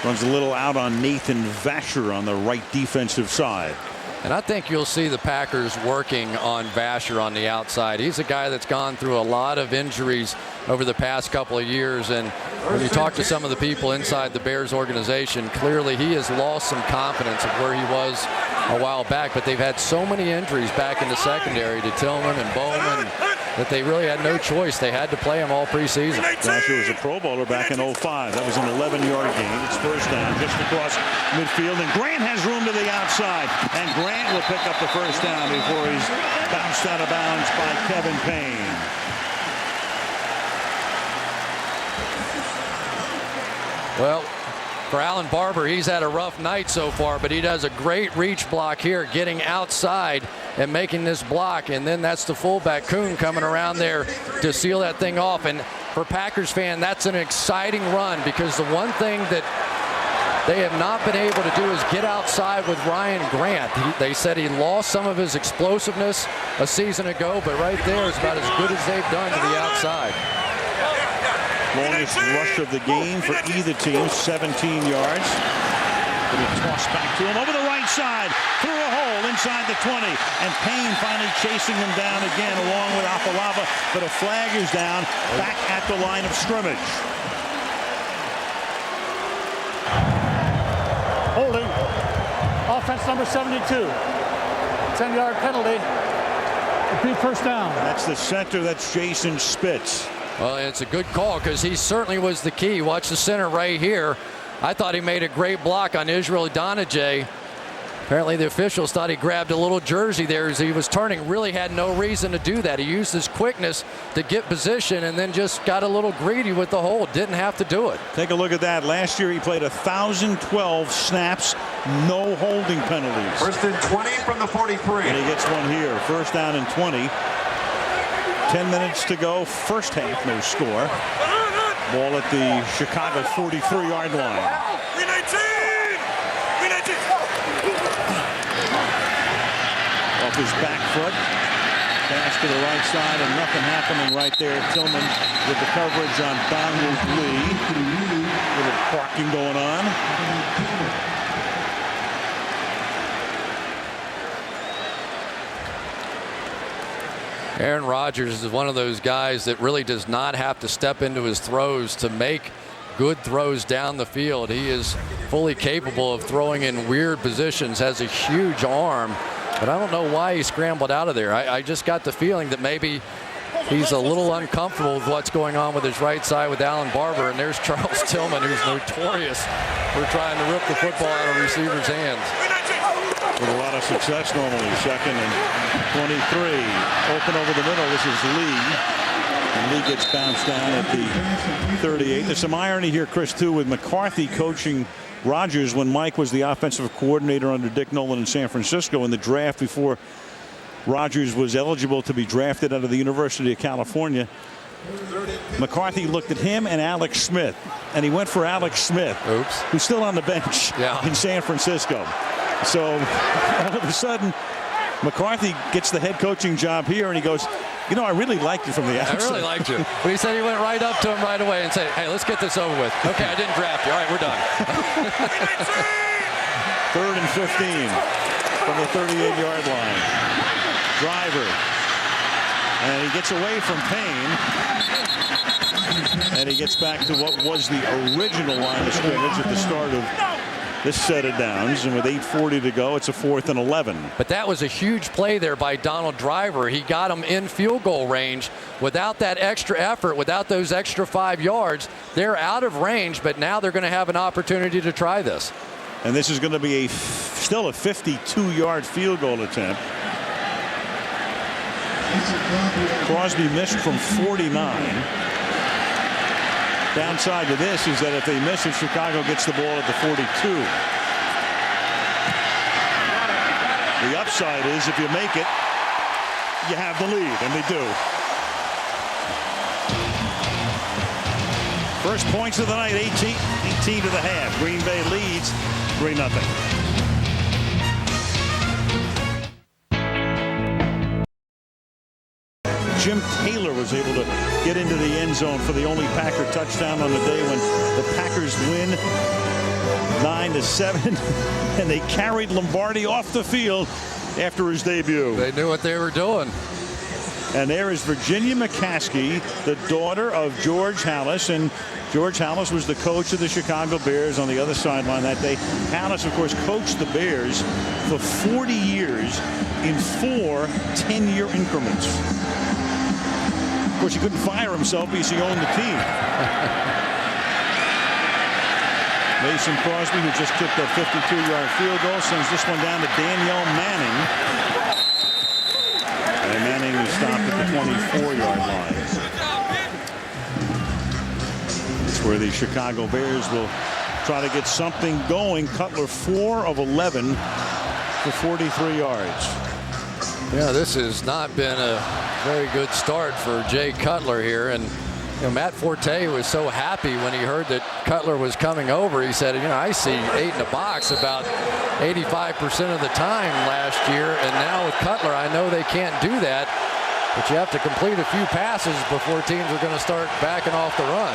Runs a little out on Nathan Vasher on the right defensive side. And I think you'll see the Packers working on Vasher on the outside. He's a guy that's gone through a lot of injuries over the past couple of years. And when you talk to some of the people inside the Bears organization, clearly he has lost some confidence of where he was a while back. But they've had so many injuries back in the secondary to Tillman and Bowman that they really had no choice. They had to play him all preseason. Vasher was a Pro Bowler back in 05. That was an 11-yard gain. It's first down just across midfield. And Grant has room to the outside. And Grant will pick up the first down before he's bounced out of bounds by Kevin Payne. Well, for Alan Barber, he's had a rough night so far, but he does a great reach block here, getting outside and making this block. And then that's the fullback, Kuhn, coming around there to seal that thing off. And for Packers fan, that's an exciting run, because the one thing that they have not been able to do is get outside with Ryan Grant. They said he lost some of his explosiveness a season ago, but right there is about as good as they've done to the outside. Longest rush of the game for either team, 17 yards. It'll toss back to him over the right side, through a hole inside the 20. And Payne finally chasing him down again along with Afalava, but a flag is down back at the line of scrimmage. Holding. Offense number 72. 10-yard penalty. Repeat first down. That's the center. That's Jason Spitz. Well, it's a good call because he certainly was the key. Watch the center right here. I thought he made a great block on Israel Donijay. Apparently the officials thought he grabbed a little jersey there as he was turning. Really had no reason to do that. He used his quickness to get position and then just got a little greedy with the hold. Didn't have to do it. Take a look at that. Last year he played 1,012 snaps, no holding penalties. First and 20 from the 43. And he gets one here. First down and 20. 10 minutes to go. First half, no score. Ball at the Chicago 43-yard line. Off his back foot. Pass to the right side and nothing happening right there. Tillman with the coverage on Donald Lee. Little parking going on. Aaron Rodgers is one of those guys that really does not have to step into his throws to make good throws down the field. He is fully capable of throwing in weird positions, has a huge arm, but I don't know why he scrambled out of there. I just got the feeling that maybe he's a little uncomfortable with what's going on with his right side with Alan Barber, and there's Charles Tillman, who's notorious for trying to rip the football out of receivers' hands. With a lot of success normally. Second and 23. Open over the middle. This is Lee. And Lee gets bounced down at the 38. There's some irony here, Chris, too, with McCarthy coaching Rodgers when Mike was the offensive coordinator under Dick Nolan in San Francisco in the draft before Rodgers was eligible to be drafted out of the University of California. McCarthy looked at him and Alex Smith, and he went for Alex Smith, who's still on the bench in San Francisco. So all of a sudden, McCarthy gets the head coaching job here, and he goes, you know, I really liked you from the outside. I really liked you. But he said he went right up to him right away and said, hey, let's get this over with. Okay, I didn't draft you. All right, we're done. 3rd and 15 from the 38-yard line. Driver. And he gets away from Payne. And he gets back to what was the original line of scrimmage at the start of this set of downs, and with 8:40 to go, it's a 4th and 11. But that was a huge play there by Donald Driver. He got him in field goal range. Without that extra effort, without those extra 5 yards, they're out of range, but now they're going to have an opportunity to try this. And this is going to be still a 52-yard field goal attempt. Crosby missed from 49. Downside to this is that if they miss it, Chicago gets the ball at the 42. The upside is if you make it, you have the lead, and they do. First points of the night, 18 to the half. Green Bay leads 3-0. Jim Taylor was able to get into the end zone for the only Packer touchdown on the day when the Packers win 9-7, and they carried Lombardi off the field after his debut. They knew what they were doing. And there is Virginia McCaskey, the daughter of George Halas, and George Halas was the coach of the Chicago Bears on the other sideline that day. Halas, of course, coached the Bears for 40 years in 4 10-year increments. Of course, he couldn't fire himself because he owned the team. Mason Crosby, who just kicked that 52-yard field goal, sends this one down to Danielle Manning. And Manning is stopped at the 24-yard line. It's where the Chicago Bears will try to get something going. Cutler 4 of 11 for 43 yards. Yeah, this has not been a very good start for Jay Cutler here. And you know, Matt Forte was so happy when he heard that Cutler was coming over. He said, you know, I see 8 in the box about 85% of the time last year. And now with Cutler, I know they can't do that. But you have to complete a few passes before teams are going to start backing off the run.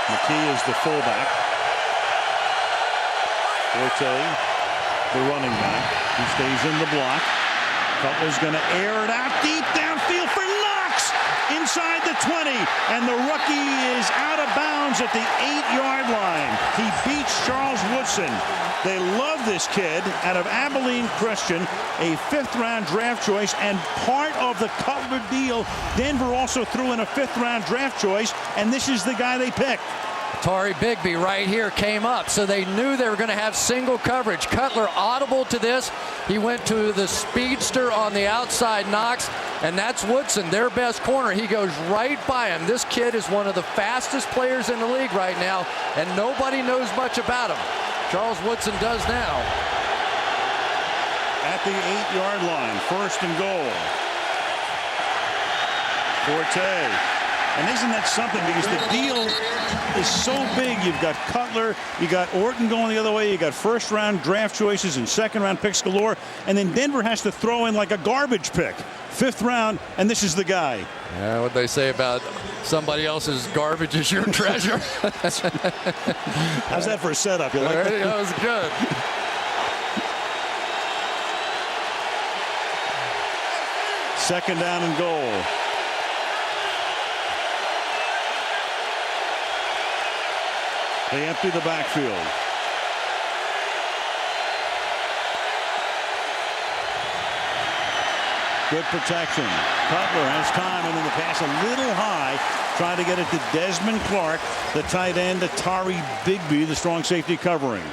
McKee is the fullback. Forte, the running back. He stays in the block. Cutler's going to air it out deep downfield for Knox inside the the 20, and the rookie is out of bounds at the 8-yard line. He beats Charles Woodson. They love this kid out of Abilene Christian, a 5th-round draft choice, and part of the Cutler deal, Denver also threw in a 5th-round draft choice, and this is the guy they picked. Tari Bigby right here came up, so they knew they were going to have single coverage. Cutler audible to this. He went to the speedster on the outside, Knox, and that's Woodson, their best corner. He goes right by him. This kid is one of the fastest players in the league right now, and nobody knows much about him. Charles Woodson does now. At the 8-yard line, 1st and goal. Forte. And isn't that something? Because the deal is so big. You've got Cutler, you got Orton going the other way, you got 1st-round draft choices and 2nd-round picks galore, and then Denver has to throw in like a garbage pick. 5th round, and this is the guy. Yeah, what they say about somebody else's garbage is your treasure. How's that for a setup? You like that? That was good. Second down and goal. They empty the backfield. Good protection. Cutler has time, and then the pass a little high, trying to get it to Desmond Clark, the tight end, to Tari Bigby, the strong safety covering.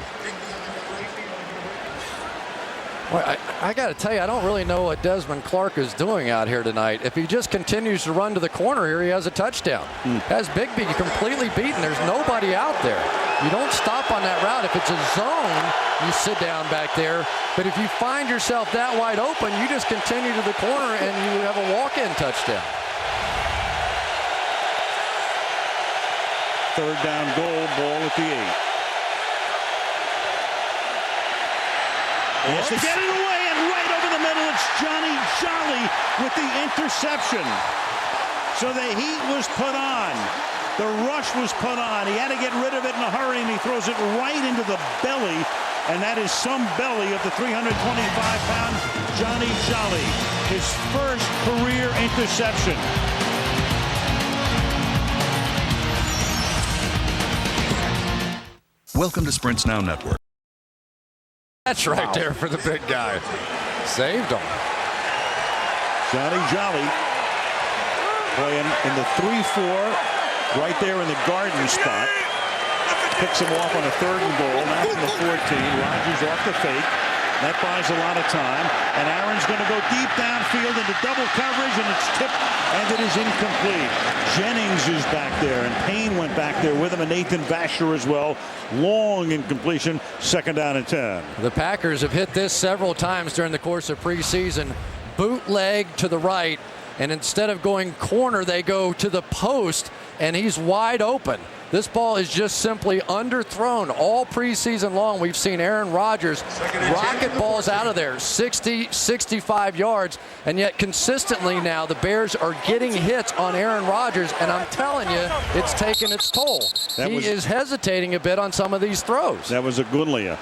Well, I got to tell you, I don't really know what Desmond Clark is doing out here tonight. If he just continues to run to the corner here, he has a touchdown. Has Bigby completely beaten. There's nobody out there. You don't stop on that route. If it's a zone, you sit down back there. But if you find yourself that wide open, you just continue to the corner and you have a walk-in touchdown. 3rd down goal, ball at the 8. Yes, to get it away, and right over the middle, it's Johnny Jolly with the interception. So the heat was put on. The rush was put on. He had to get rid of it in a hurry, and he throws it right into the belly. And that is some belly of the 325-pound Johnny Jolly. His first career interception. Welcome to Sprint's Now Network. That's right there for the big guy. Saved him. Johnny Jolly playing in the 3-4, right there in the garden spot. Picks him off on a 3rd and goal. Now from the 14. Rodgers off the fake. That buys a lot of time. And Aaron's going to go deep downfield into double coverage, and it's tipped, and it is incomplete. Jennings is back there, and Payne went back there with him, and Nathan Vasher as well. Long incompletion, 2nd down and 10. The Packers have hit this several times during the course of preseason. Bootleg to the right, and instead of going corner, they go to the post, and he's wide open. This ball is just simply underthrown all preseason long. We've seen Aaron Rodgers rocket balls out of there, 60, 65 yards, and yet consistently now the Bears are getting hits on Aaron Rodgers, and I'm telling you, it's taken its toll. He is hesitating a bit on some of these throws. That was a Gunlia.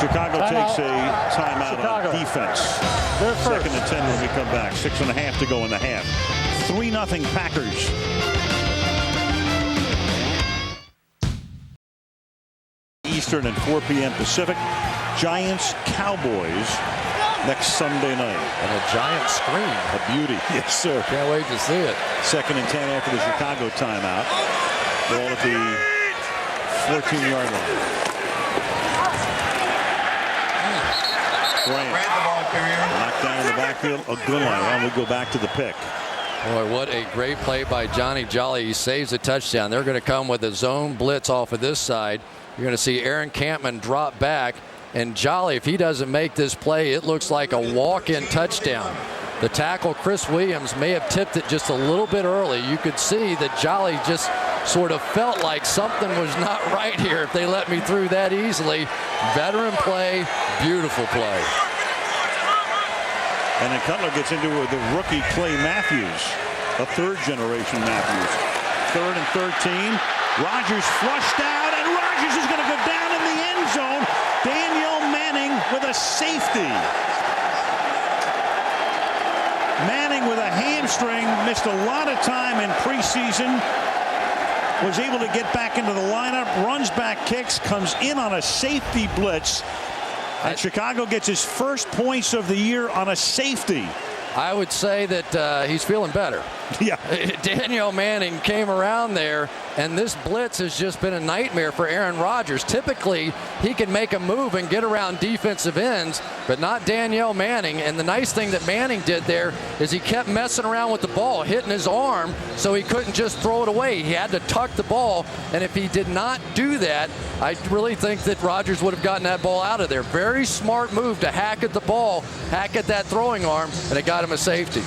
Chicago takes a timeout on defense. 2nd and 10 when we come back. 6.5 to go in the half. 3-0 Packers. Eastern and 4 p.m. Pacific. Giants Cowboys next Sunday night. And a giant screen. A beauty. Yes, sir. Can't wait to see it. 2nd and 10 after the Chicago timeout. Ball at the 14-yard line. Bryant knocked down in the backfield. A good line. And we go back to the pick. Boy, what a great play by Johnny Jolly. He saves a touchdown. They're going to come with a zone blitz off of this side. You're going to see Aaron Campman drop back. And Jolly, if he doesn't make this play, it looks like a walk-in touchdown. The tackle, Chris Williams, may have tipped it just a little bit early. You could see that Jolly just sort of felt like something was not right here if they let me through that easily. Veteran play, beautiful play. And then Cutler gets into the rookie Clay Matthews, a 3rd-generation Matthews. 3rd and 13. Rodgers flushed out, and Rodgers is going to go down in the end zone. Daniel Manning with a safety. Manning dealing with a hamstring, missed a lot of time in preseason. Was able to get back into the lineup, runs back, kicks, comes in on a safety blitz. And Chicago gets his first points of the year on a safety. I would say that he's feeling better. Yeah. Danielle Manning came around there, and this blitz has just been a nightmare for Aaron Rodgers. Typically, he can make a move and get around defensive ends, but not Danielle Manning. And the nice thing that Manning did there is he kept messing around with the ball, hitting his arm, so he couldn't just throw it away. He had to tuck the ball, and if he did not do that, I really think that Rodgers would have gotten that ball out of there. Very smart move to hack at the ball, hack at that throwing arm, and it got him a safety.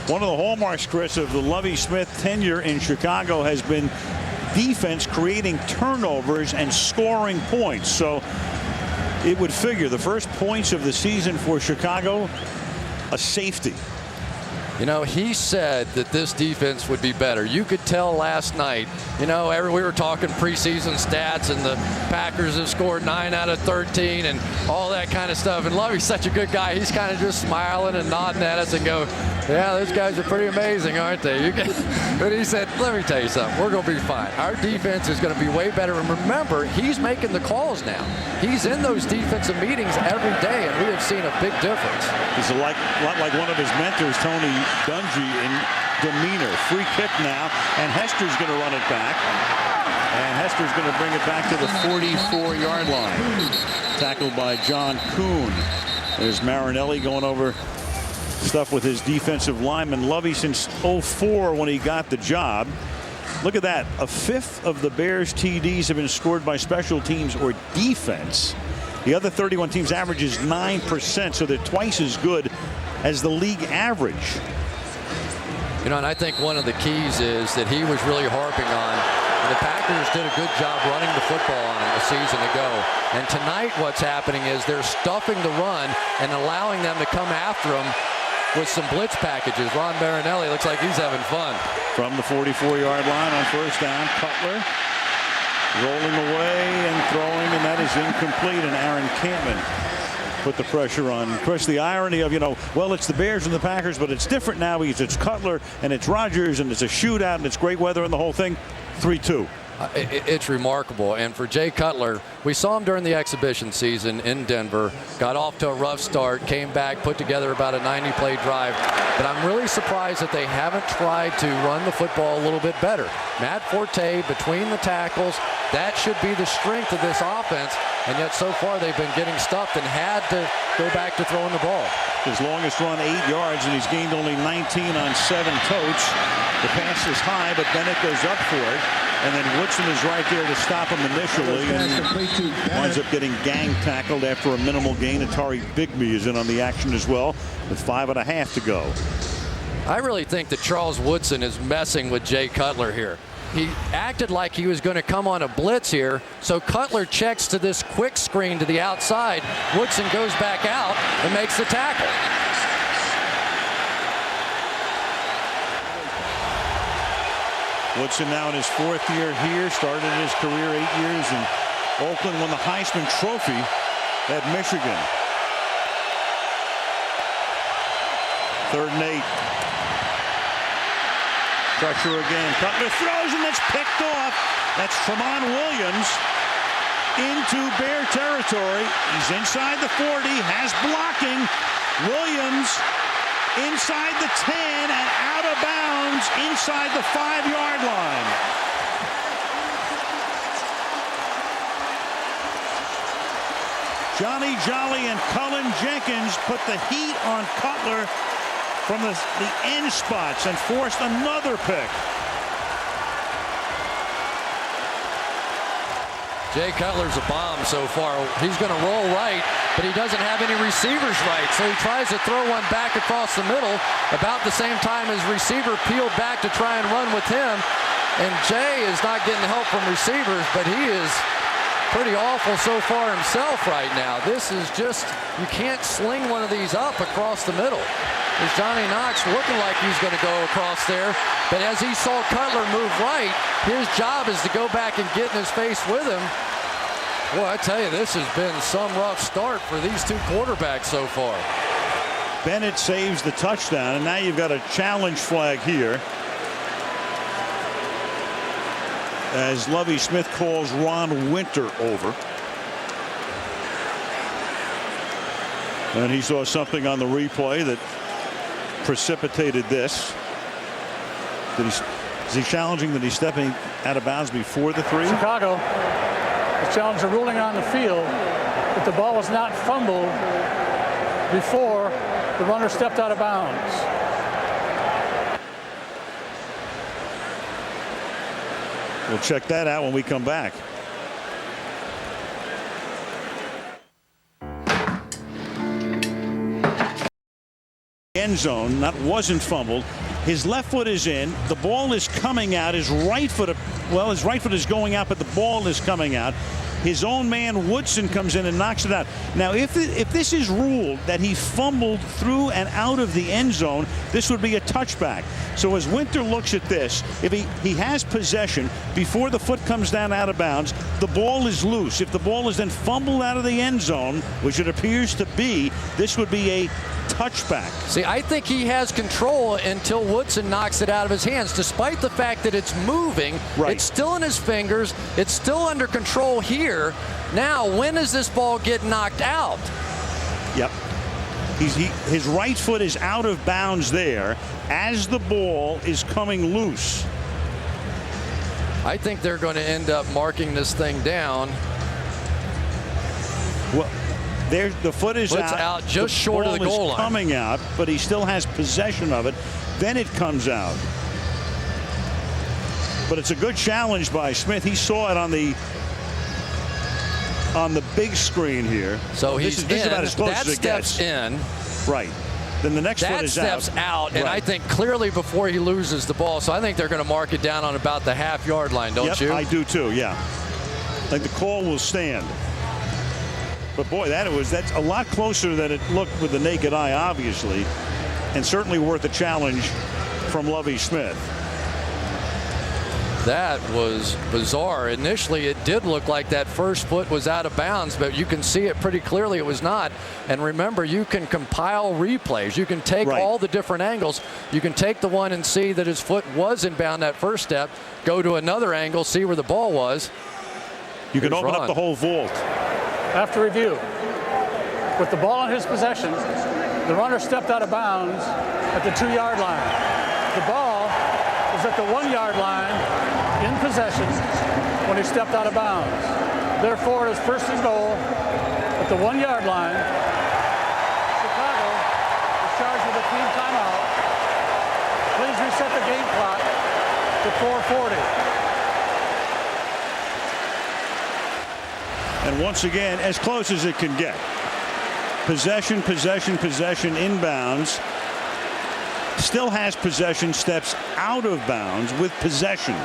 One of the hallmarks, Chris, of the Lovie Smith tenure in Chicago has been defense creating turnovers and scoring points. So it would figure the first points of the season for Chicago, a safety. You know, he said that this defense would be better. You could tell last night, you know, we were talking preseason stats, and the Packers have scored 9 out of 13 and all that kind of stuff. And Lovey's such a good guy. He's kind of just smiling and nodding at us and go, yeah, those guys are pretty amazing, aren't they? But he said, let me tell you something. We're going to be fine. Our defense is going to be way better. And remember, he's making the calls now. He's in those defensive meetings every day, and we have seen a big difference. He's a lot like one of his mentors, Tony Dungy, in demeanor. Free kick now, and Hester's going to run it back. And Hester's going to bring it back to the 44-yard line. Tackled by John Kuhn. There's Marinelli going over stuff with his defensive lineman. Lovey since 04 when he got the job. Look at that. A fifth of the Bears' TDs have been scored by special teams or defense. The other 31 teams average is 9%, so they're twice as good as the league average. You know, and I think one of the keys is that he was really harping on. The Packers did a good job running the football on him a season ago. And tonight what's happening is they're stuffing the run and allowing them to come after him with some blitz packages. Ron Marinelli looks like he's having fun. From the 44-yard line on first down, Cutler rolling away and throwing, and that is incomplete. And Aaron Campman put the pressure on. Of course, the irony of, you know, well, it's the Bears and the Packers, but it's different now because it's Cutler and it's Rodgers and it's a shootout and it's great weather and the whole thing. 3-2. It's remarkable. And for Jay Cutler, we saw him during the exhibition season in Denver, got off to a rough start, came back, put together about a 90-play drive. But I'm really surprised that they haven't tried to run the football a little bit better. Matt Forte between the tackles, that should be the strength of this offense. And yet so far they've been getting stuffed and had to go back to throwing the ball. His longest run 8 yards, and he's gained only 19 on 7 totes. The pass is high, but Bennett goes up for it. And then Woodson is right there to stop him initially. And winds up getting gang tackled after a minimal gain. Atari Bigby is in on the action as well with 5.5 to go. I really think that Charles Woodson is messing with Jay Cutler here. He acted like he was going to come on a blitz here, so Cutler checks to this quick screen to the outside. Woodson goes back out and makes the tackle. Woodson now in his 4th year here, started his career 8 years in Oakland, won the Heisman Trophy at Michigan. 3rd and 8. Pressure again. Cutler throws, and that's picked off. That's Tramon Williams into Bear territory. He's inside the 40, has blocking. Williams inside the 10 and out of bounds inside the 5-yard line. Johnny Jolly and Cullen Jenkins put the heat on Cutler from the end spots and forced another pick. Jay Cutler's a bomb so far. He's going to roll right, but he doesn't have any receivers right. So he tries to throw one back across the middle about the same time as receiver peeled back to try and run with him. And Jay is not getting help from receivers, but he is pretty awful so far himself right now. This is just, you can't sling one of these up across the middle. There's Johnny Knox looking like he's going to go across there. But as he saw Cutler move right, his job is to go back and get in his face with him. Boy, I tell you, this has been some rough start for these two quarterbacks so far. Bennett saves the touchdown, and now you've got a challenge flag here as Lovie Smith calls Ron Winter over. And he saw something on the replay that precipitated this. Is he challenging that he's stepping out of bounds before the 3? Chicago is challenging a ruling on the field that the ball was not fumbled before the runner stepped out of bounds. We'll check that out when we come back. End zone, that wasn't fumbled. His left foot is in. The ball is coming out. His right foot is going out, but the ball is coming out. His own man Woodson comes in and knocks it out. Now, if this is ruled that he fumbled through and out of the end zone, this would be a touchback. So as Winter looks at this, if he has possession before the foot comes down out of bounds, the ball is loose. If the ball is then fumbled out of the end zone, which it appears to be, this would be a touchback. See, I think he has control until Woodson knocks it out of his hands. Despite the fact that it's moving, it's still in his fingers. It's still under control here. Now, when does this ball get knocked out? Yep. His right foot is out of bounds there as the ball is coming loose. I think they're going to end up marking this thing down. Well, the foot is out just short of the goal line. Coming out, but he still has possession of it. Then it comes out. But it's a good challenge by Smith. He saw it on the big screen here. So he's this is about as close as it gets. In. Right. Then the next foot is out. That steps out, and I think clearly before he loses the ball. So I think they're going to mark it down on about the half-yard line, don't you? I do too, yeah. Like the call will stand. But boy, that's a lot closer than it looked with the naked eye, obviously, and certainly worth a challenge from Lovie Smith. That was bizarre. Initially, it did look like that first foot was out of bounds, but you can see it pretty clearly it was not. And remember, you can compile replays. You can take all the different angles. You can take the one and see that his foot was inbound that first step, go to another angle, see where the ball was. You can open up the whole vault. After review, with the ball in his possession, the runner stepped out of bounds at the 2-yard line. The ball was at the 1-yard line in possession when he stepped out of bounds. Therefore, it is first and goal at the 1-yard line. Chicago is charged with a team timeout. Please reset the game clock to 4:40. And once again, as close as it can get. Possession, possession, possession, inbounds. Still has possession, steps out of bounds with possession,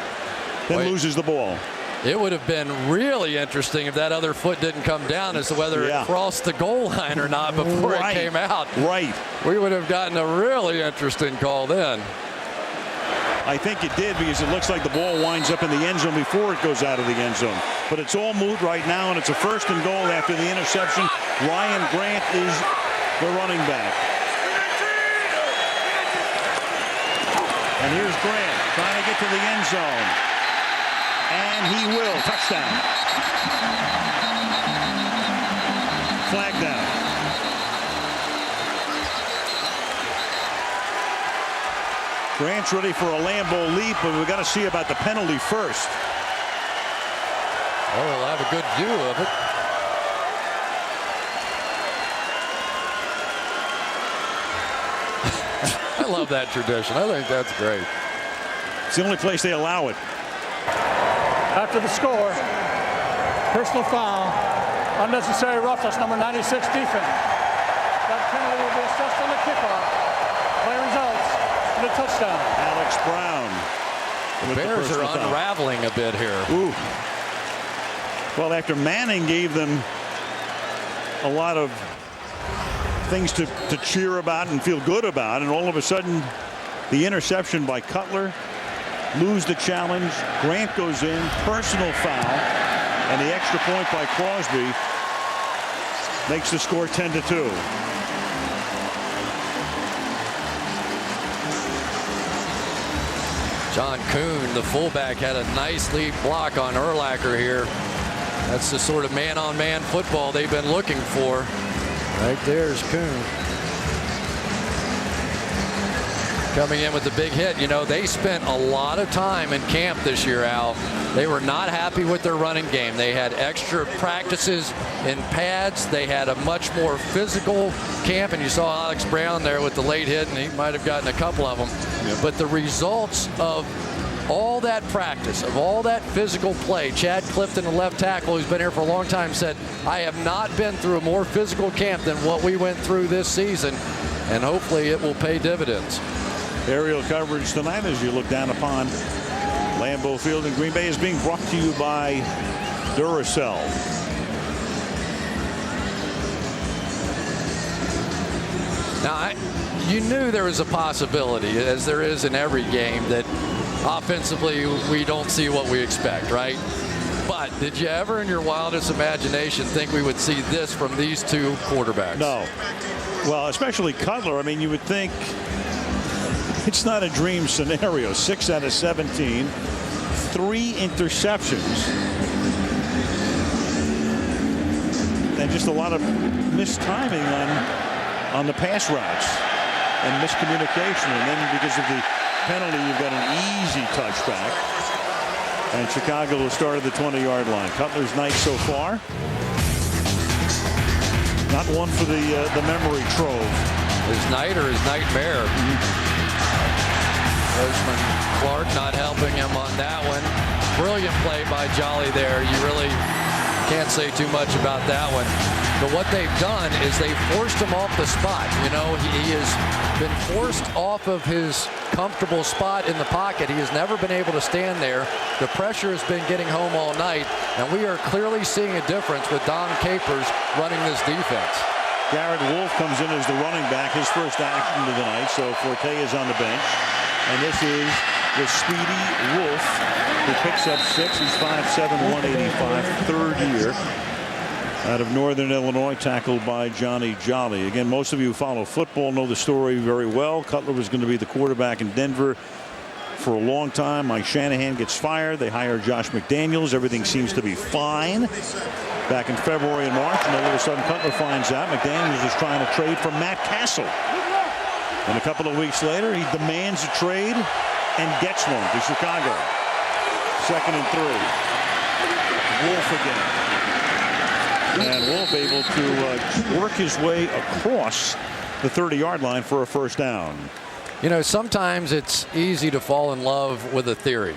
then loses the ball. It would have been really interesting if that other foot didn't come down as to whether it crossed the goal line or not before it came out. Right. We would have gotten a really interesting call then. I think it did because it looks like the ball winds up in the end zone before it goes out of the end zone. But it's all moved right now, and it's a first and goal after the interception. Ryan Grant is the running back. And here's Grant trying to get to the end zone. And he will. Touchdown. Flag down. Grant's ready for a Lambeau leap, but we've got to see about the penalty first. Oh, we'll have a good view of it. I love that tradition. I think that's great. It's the only place they allow it. After the score, personal foul, unnecessary roughness, number 96 defense. That penalty will be assessed on the kickoff. Play results in a touchdown. Alex Brown. The Bears are unraveling a bit here. Ooh. Well, after Manning gave them a lot of things to cheer about and feel good about, and all of a sudden the interception by Cutler, lose the challenge. Grant goes in, personal foul, and the extra point by Crosby makes the score 10-2. John Kuhn, the fullback, had a nice lead block on Urlacher here. That's the sort of man-on-man football they've been looking for. Right there's Kuhn. Coming in with the big hit. You know, they spent a lot of time in camp this year, Al. They were not happy with their running game. They had extra practices in pads. They had a much more physical camp, and you saw Alex Brown there with the late hit, and he might have gotten a couple of them. Yep. But the results of all that practice, of all that physical play, Chad Clifton, the left tackle, who's been here for a long time, said, I have not been through a more physical camp than what we went through this season, and hopefully it will pay dividends. Aerial coverage tonight as you look down upon Lambeau Field in Green Bay is being brought to you by Duracell. Now, you knew there was a possibility, as there is in every game, that offensively we don't see what we expect, right? But did you ever in your wildest imagination think we would see this from these two quarterbacks? No. Well, especially Cutler. I mean, you would think it's not a dream scenario. 6 out of 17, 3 interceptions, and just a lot of mistiming on the pass routes and miscommunication. And then because of the penalty, you've got an easy touchback. And Chicago will start at the 20-yard line. Cutler's night so far. Not one for the memory trove. His night or his nightmare. Roseman Clark not helping him on that one. Brilliant play by Jolly there. You really can't say too much about that one. But what they've done is they've forced him off the spot. You know, he has been forced off of his comfortable spot in the pocket. He has never been able to stand there. The pressure has been getting home all night, and we are clearly seeing a difference with Dom Capers running this defense. Garrett Wolf comes in as the running back, his first action of the night, so Forte is on the bench. And this is the speedy Wolf, who picks up 6. He's 5'7", 185, third year out of Northern Illinois, tackled by Johnny Jolly. Again, most of you who follow football know the story very well. Cutler was going to be the quarterback in Denver for a long time. Mike Shanahan gets fired. They hire Josh McDaniels. Everything seems to be fine back in February and March, and then all of a sudden Cutler finds out McDaniels is trying to trade for Matt Castle. And a couple of weeks later, he demands a trade and gets one to Chicago. 2nd and 3. Wolf again. And Wolf able to work his way across the 30-yard line for a first down. You know, sometimes it's easy to fall in love with a theory.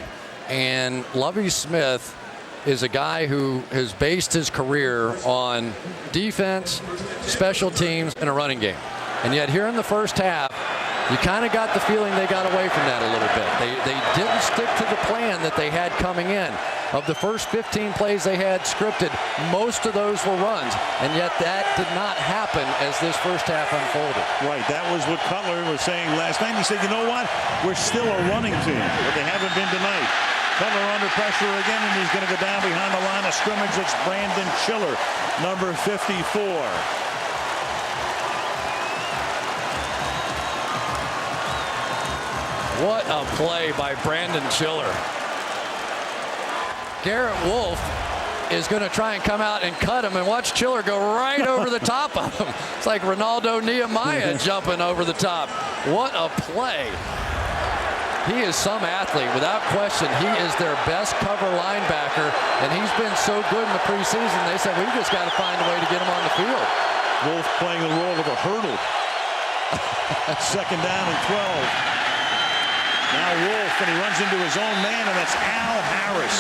And Lovie Smith is a guy who has based his career on defense, special teams, and a running game. And yet here in the first half, you kind of got the feeling they got away from that a little bit. They didn't stick to the plan that they had coming in. Of the first 15 plays they had scripted, most of those were runs, and yet that did not happen as this first half unfolded. Right, that was what Cutler was saying last night. He said, you know what, we're still a running team, but they haven't been tonight. Cutler under pressure again, and he's going to go down behind the line of scrimmage. It's Brandon Chiller, number 54. What a play by Brandon Chiller. Garrett Wolf is going to try and come out and cut him, and watch Chiller go right over the top of him. It's like Ronaldo Nehemiah jumping over the top. What a play. He is some athlete, without question. He is their best cover linebacker, and he's been so good in the preseason. They said, we just got to find a way to get him on the field. Wolf playing the role of a hurdle. 2nd down and 12. Now Wolf, and he runs into his own man, and that's Al Harris,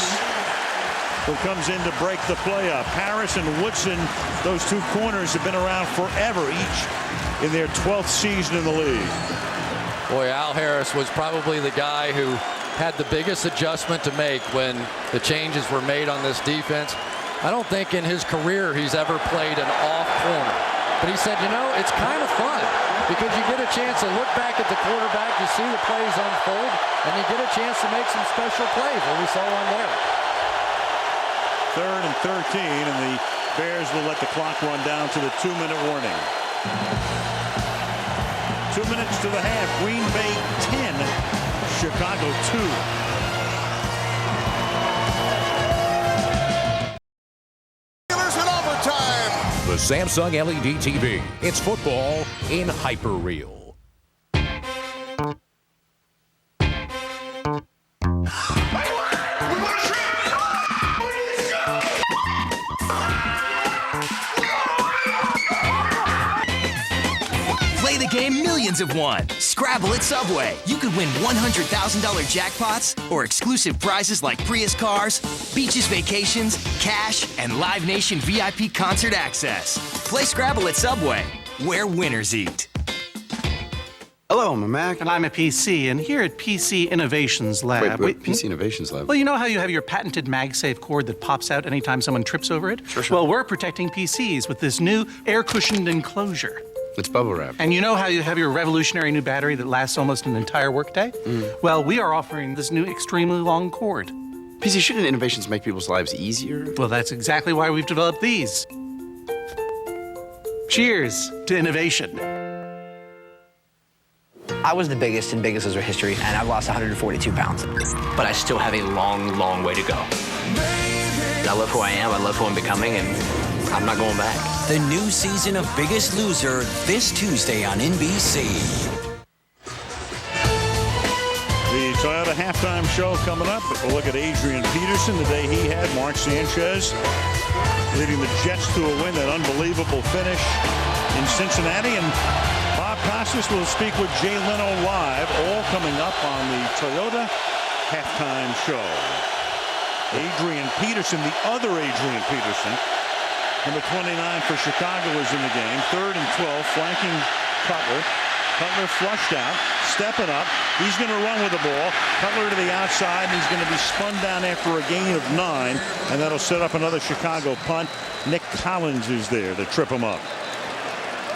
who comes in to break the play up. Harris and Woodson, those two corners, have been around forever, each in their 12th season in the league. Boy, Al Harris was probably the guy who had the biggest adjustment to make when the changes were made on this defense. I don't think in his career he's ever played an off corner. But he said, you know, it's kind of fun because you get a chance to look back at the quarterback, you see the plays unfold, and you get a chance to make some special plays. Well, we saw one there. 3rd and 13, and the Bears will let the clock run down to the 2-minute warning. 2 minutes to the half. Green Bay 10, Chicago 2. In overtime. The Samsung LED TV. It's football in hyper-real. Play the game millions have won. Scrabble at Subway. You could win $100,000 jackpots or exclusive prizes like Prius cars, beaches vacations, cash, and Live Nation VIP concert access. Play Scrabble at Subway, where winners eat. Hello, I'm a Mac. And I'm a PC, and here at PC Innovations Lab... Wait, PC Innovations Lab? Well, you know how you have your patented MagSafe cord that pops out anytime someone trips over it? Sure. Well, we're protecting PCs with this new air-cushioned enclosure. It's bubble wrap. And you know how you have your revolutionary new battery that lasts almost an entire workday? Well, we are offering this new extremely long cord. PC, shouldn't innovations make people's lives easier? Well, that's exactly why we've developed these. Cheers to innovation. I was the biggest in Biggest Loser history, and I've lost 142 pounds. But I still have a long, long way to go. I love who I am, I love who I'm becoming, and I'm not going back. The new season of Biggest Loser this Tuesday on NBC. The Toyota halftime show coming up. We'll look at Adrian Peterson, the day he had. Mark Sanchez leading the Jets to a win, that unbelievable finish in Cincinnati. And Bob Costas will speak with Jay Leno live, all coming up on the Toyota halftime show. Adrian Peterson, the other Adrian Peterson, number 29 for Chicago, is in the game. 3rd and 12, flanking Cutler. Cutler flushed out, stepping up. He's going to run with the ball. Cutler to the outside, and he's going to be spun down after a gain of 9, and that'll set up another Chicago punt. Nick Collins is there to trip him up.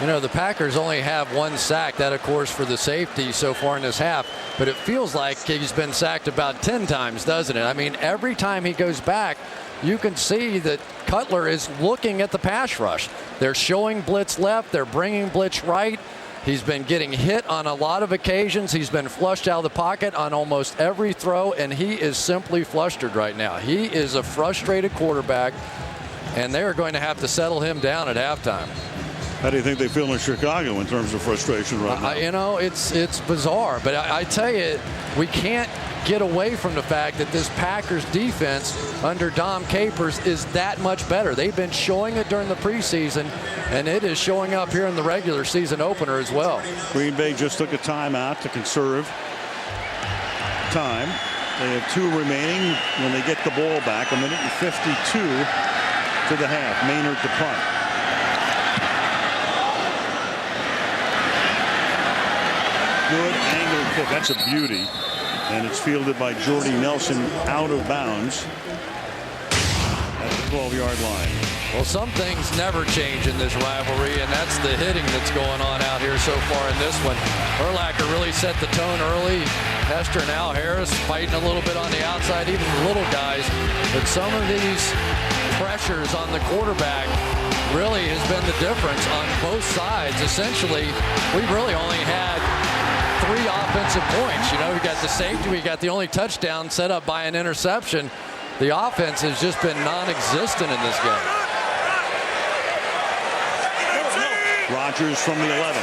You know, the Packers only have 1 sack, that of course for the safety so far in this half, but it feels like he's been sacked about 10 times, doesn't it? I mean, every time he goes back, you can see that Cutler is looking at the pass rush. They're showing blitz left, they're bringing blitz right. He's been getting hit on a lot of occasions. He's been flushed out of the pocket on almost every throw, and he is simply flustered right now. He is a frustrated quarterback, and they are going to have to settle him down at halftime. How do you think they feel in Chicago in terms of frustration right now? You know, it's bizarre, but I tell you, we can't get away from the fact that this Packers defense under Dom Capers is that much better. They've been showing it during the preseason, and it is showing up here in the regular season opener as well. Green Bay just took a timeout to conserve time. They have 2 remaining when they get the ball back. 1:52 to the half. Maynard to punt. Good angle kick. That's a beauty. And it's fielded by Jordy Nelson out of bounds at the 12-yard line. Well, some things never change in this rivalry, and that's the hitting that's going on out here so far in this one. Urlacher really set the tone early. Hester and Al Harris fighting a little bit on the outside, even the little guys. But some of these pressures on the quarterback really has been the difference on both sides. Essentially, we really only had 3 offensive points. You know, we got the safety, we got the only touchdown set up by an interception. The offense has just been non-existent in this game. Rodgers from the 11.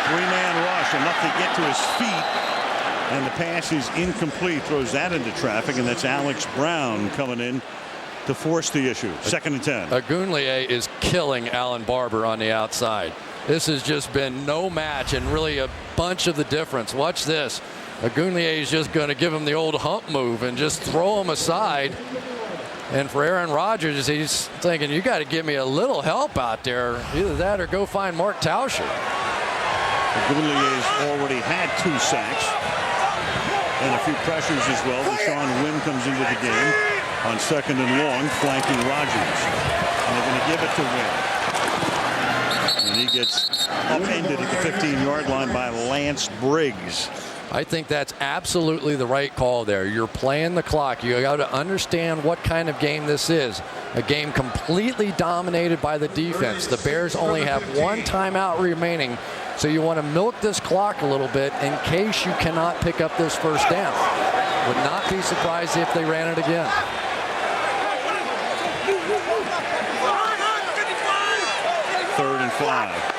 3-man rush, enough to get to his feet. And the pass is incomplete, throws that into traffic, and that's Alex Brown coming in to force the issue. 2nd and 10. Agunlie is killing Alan Barber on the outside. This has just been no match and really a bunch of the difference. Watch this. Agunlie is just going to give him the old hump move and just throw him aside. And for Aaron Rodgers, he's thinking, you got to give me a little help out there. Either that or go find Mark Tauscher. Agunlie has already had 2 sacks and a few pressures as well. Deshaun Wynn comes into the game on 2nd and long, flanking Rodgers. And they're going to give it to Wynn. And he gets upended at the 15-yard line by Lance Briggs. I think that's absolutely the right call there. You're playing the clock. You got to understand what kind of game this is. A game completely dominated by the defense. The Bears only have one timeout remaining, so you want to milk this clock a little bit in case you cannot pick up this first down. Would not be surprised if they ran it again. Third and 5.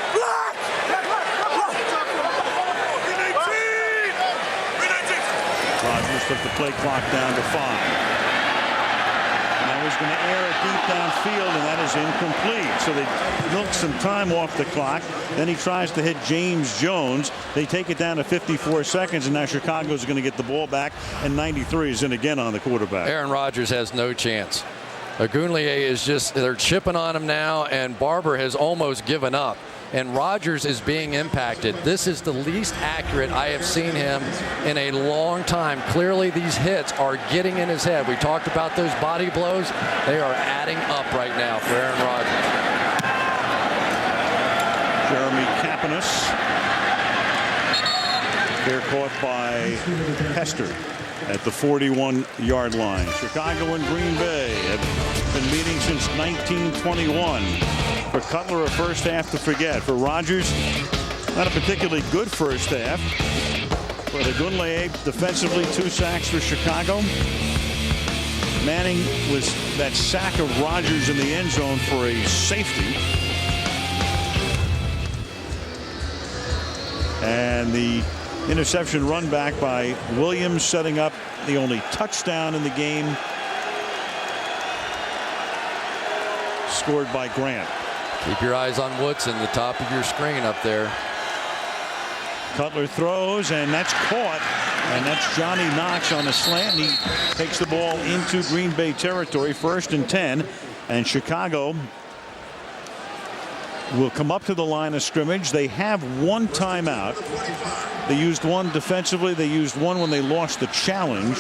Rodgers took the play clock down to 5. Now he's going to air it deep downfield, and that is incomplete. So they milk some time off the clock. Then he tries to hit James Jones. They take it down to 54 seconds, and now Chicago's going to get the ball back, and 93 is in again on the quarterback. Aaron Rodgers has no chance. Agunlier is just, they're chipping on him now, and Barber has almost given up. And Rodgers is being impacted. This is the least accurate I have seen him in a long time. Clearly, these hits are getting in his head. We talked about those body blows. They are adding up right now for Aaron Rodgers. Jeremy Kapanis. They're caught by Hester at the 41-yard line. Chicago and Green Bay have been meeting since 1921. For Cutler, a first half to forget. For Rodgers, not a particularly good first half. For the Agunlier, defensively, 2 sacks for Chicago. Manning was that sack of Rodgers in the end zone for a safety. And the interception run back by Williams, setting up the only touchdown in the game, scored by Grant. Keep your eyes on Woodson, the top of your screen up there. Cutler throws, and that's caught, and that's Johnny Knox on a slant. He takes the ball into Green Bay territory, 1st and 10, and Chicago will come up to the line of scrimmage. They have 1 timeout. They used 1 defensively. They used 1 when they lost the challenge.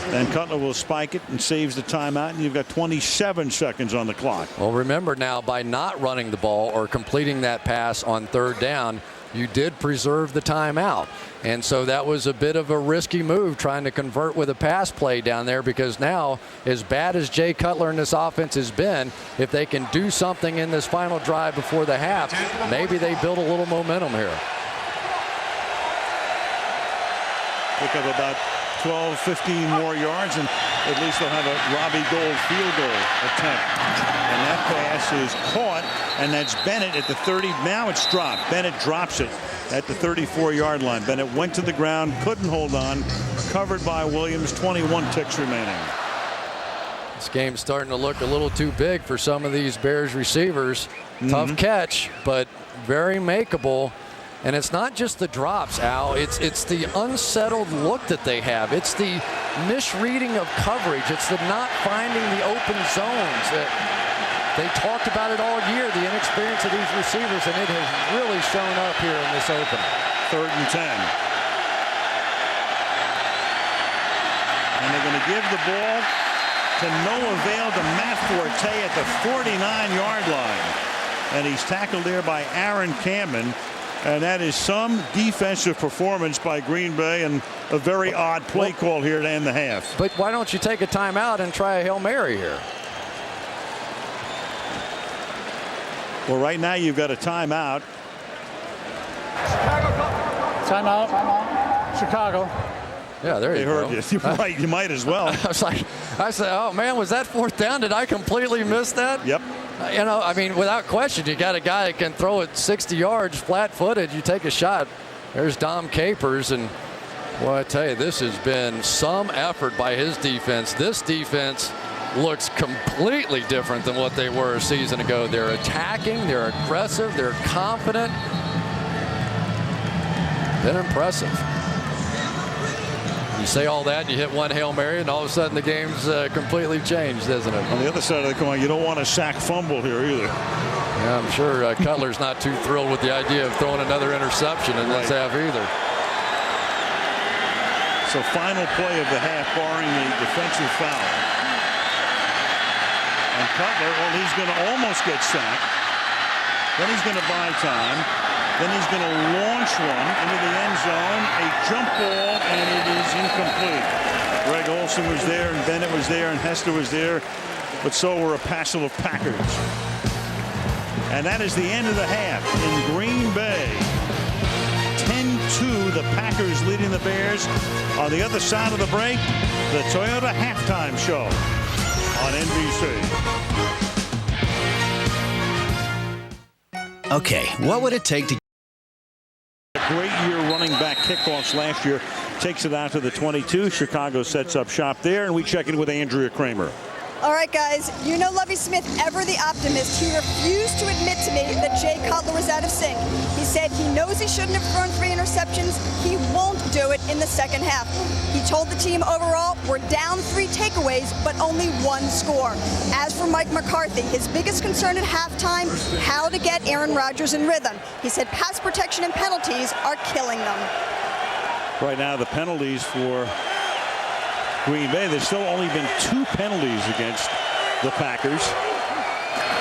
And Cutler will spike it and saves the timeout. And you've got 27 seconds on the clock. Well, remember now, by not running the ball or completing that pass on 3rd down, you did preserve the timeout. And so that was a bit of a risky move, trying to convert with a pass play down there, because now, as bad as Jay Cutler in this offense has been, if they can do something in this final drive before the half, maybe they build a little momentum here. Pick up about 12, 15 more yards, and at least they'll have a Robbie Gould field goal attempt. And that pass is caught, and that's Bennett at the 30. Now it's dropped. Bennett drops it at the 34-yard line. Bennett went to the ground, couldn't hold on, covered by Williams. 21 ticks remaining. This game's starting to look a little too big for some of these Bears receivers. Tough catch, but very makeable. And it's not just the drops, Al. It's the unsettled look that they have. It's the misreading of coverage. It's the not finding the open zones. They talked about it all year, the inexperience of these receivers, and it has really shown up here in this opener. 3rd and 10. And they're going to give the ball to no avail to Matt Forte at the 49-yard line. And he's tackled there by Aaron Cameron. And that is some defensive performance by Green Bay, and a very odd play call here to end the half. But why don't you take a timeout and try a Hail Mary here? Well, right now you've got a timeout. Timeout. Chicago. Yeah, there you go. They heard you. Right, you might as well. I said, oh man, was that 4th down? Did I completely miss that? Yep. You know, I mean, without question, you got a guy that can throw it 60 yards flat-footed. You take a shot. There's Dom Capers, and well, I tell you, this has been some effort by his defense. This defense looks completely different than what they were a season ago. They're attacking, they're aggressive, they're confident. Been impressive. You say all that, you hit one Hail Mary, and all of a sudden the game's completely changed, doesn't it? On the other side of the coin, you don't want a sack fumble here either. Yeah, I'm sure Cutler's not too thrilled with the idea of throwing another interception in this half either. So final play of the half, barring the defensive foul. And Cutler, well, he's going to almost get sacked. Then he's going to buy time. Then he's going to launch one into the end zone. A jump ball, and it is incomplete. Greg Olsen was there, and Bennett was there, and Hester was there. But so were a passel of Packers. And that is the end of the half in Green Bay. 10-2, the Packers leading the Bears. On the other side of the break, the Toyota halftime show on NBC. Okay, what would it take to... A great year running back kickoffs last year. Takes it out to the 22. Chicago sets up shop there, and we check in with Andrea Kramer. All right, guys, you know Lovie Smith, ever the optimist. He refused to admit to me that Jay Cutler was out of sync. He said he knows he shouldn't have thrown 3 interceptions. He won't do it in the second half. He told the team overall, we're down 3 takeaways, but only 1 score. As for Mike McCarthy, his biggest concern at halftime, how to get Aaron Rodgers in rhythm. He said pass protection and penalties are killing them. Right now, the penalties for Green Bay, there's still only been 2 penalties against the Packers.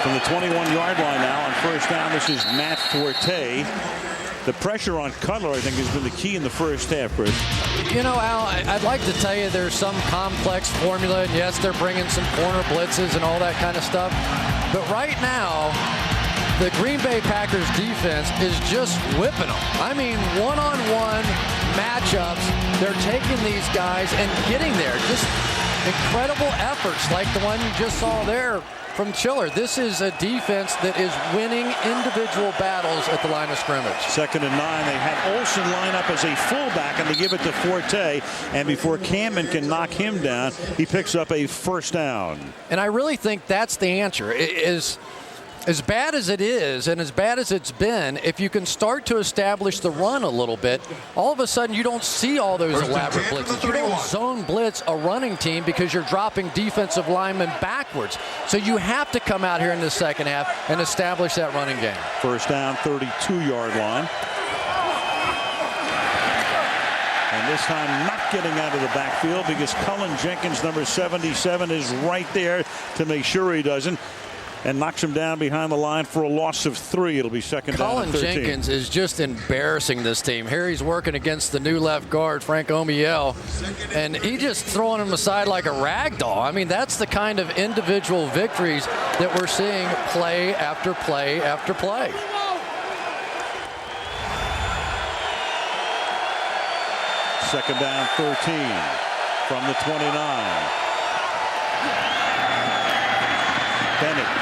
From the 21-yard line now on first down, this is Matt Forte. The pressure on Cutler, I think, has been the key in the first half, Chris. You know, Al, I'd like to tell you there's some complex formula, and yes, they're bringing some corner blitzes and all that kind of stuff. But right now, the Green Bay Packers defense is just whipping them. I mean, one-on-one matchups, they're taking these guys and getting there. Just incredible efforts like the one you just saw there from Chiller. This is a defense that is winning individual battles at the line of scrimmage. 2nd and 9. They had Olsen line up as a fullback, and they give it to Forte. And before Camden can knock him down, he picks up a first down. And I really think that's the answer. As bad as it is and as bad as it's been, if you can start to establish the run a little bit, all of a sudden you don't see all those elaborate blitzes. You don't zone blitz a running team because you're dropping defensive linemen backwards. So you have to come out here in the second half and establish that running game. First down, 32-yard line. And this time not getting out of the backfield because Cullen Jenkins, number 77, is right there to make sure he doesn't. And knocks him down behind the line for a loss of 3. It'll be second down and 13. Cullen Jenkins is just embarrassing this team. Here he's working against the new left guard, Frank Omiel, and he just throwing him aside like a rag doll. I mean, that's the kind of individual victories that we're seeing play after play after play. Second down, 13 from the 29. Bennett.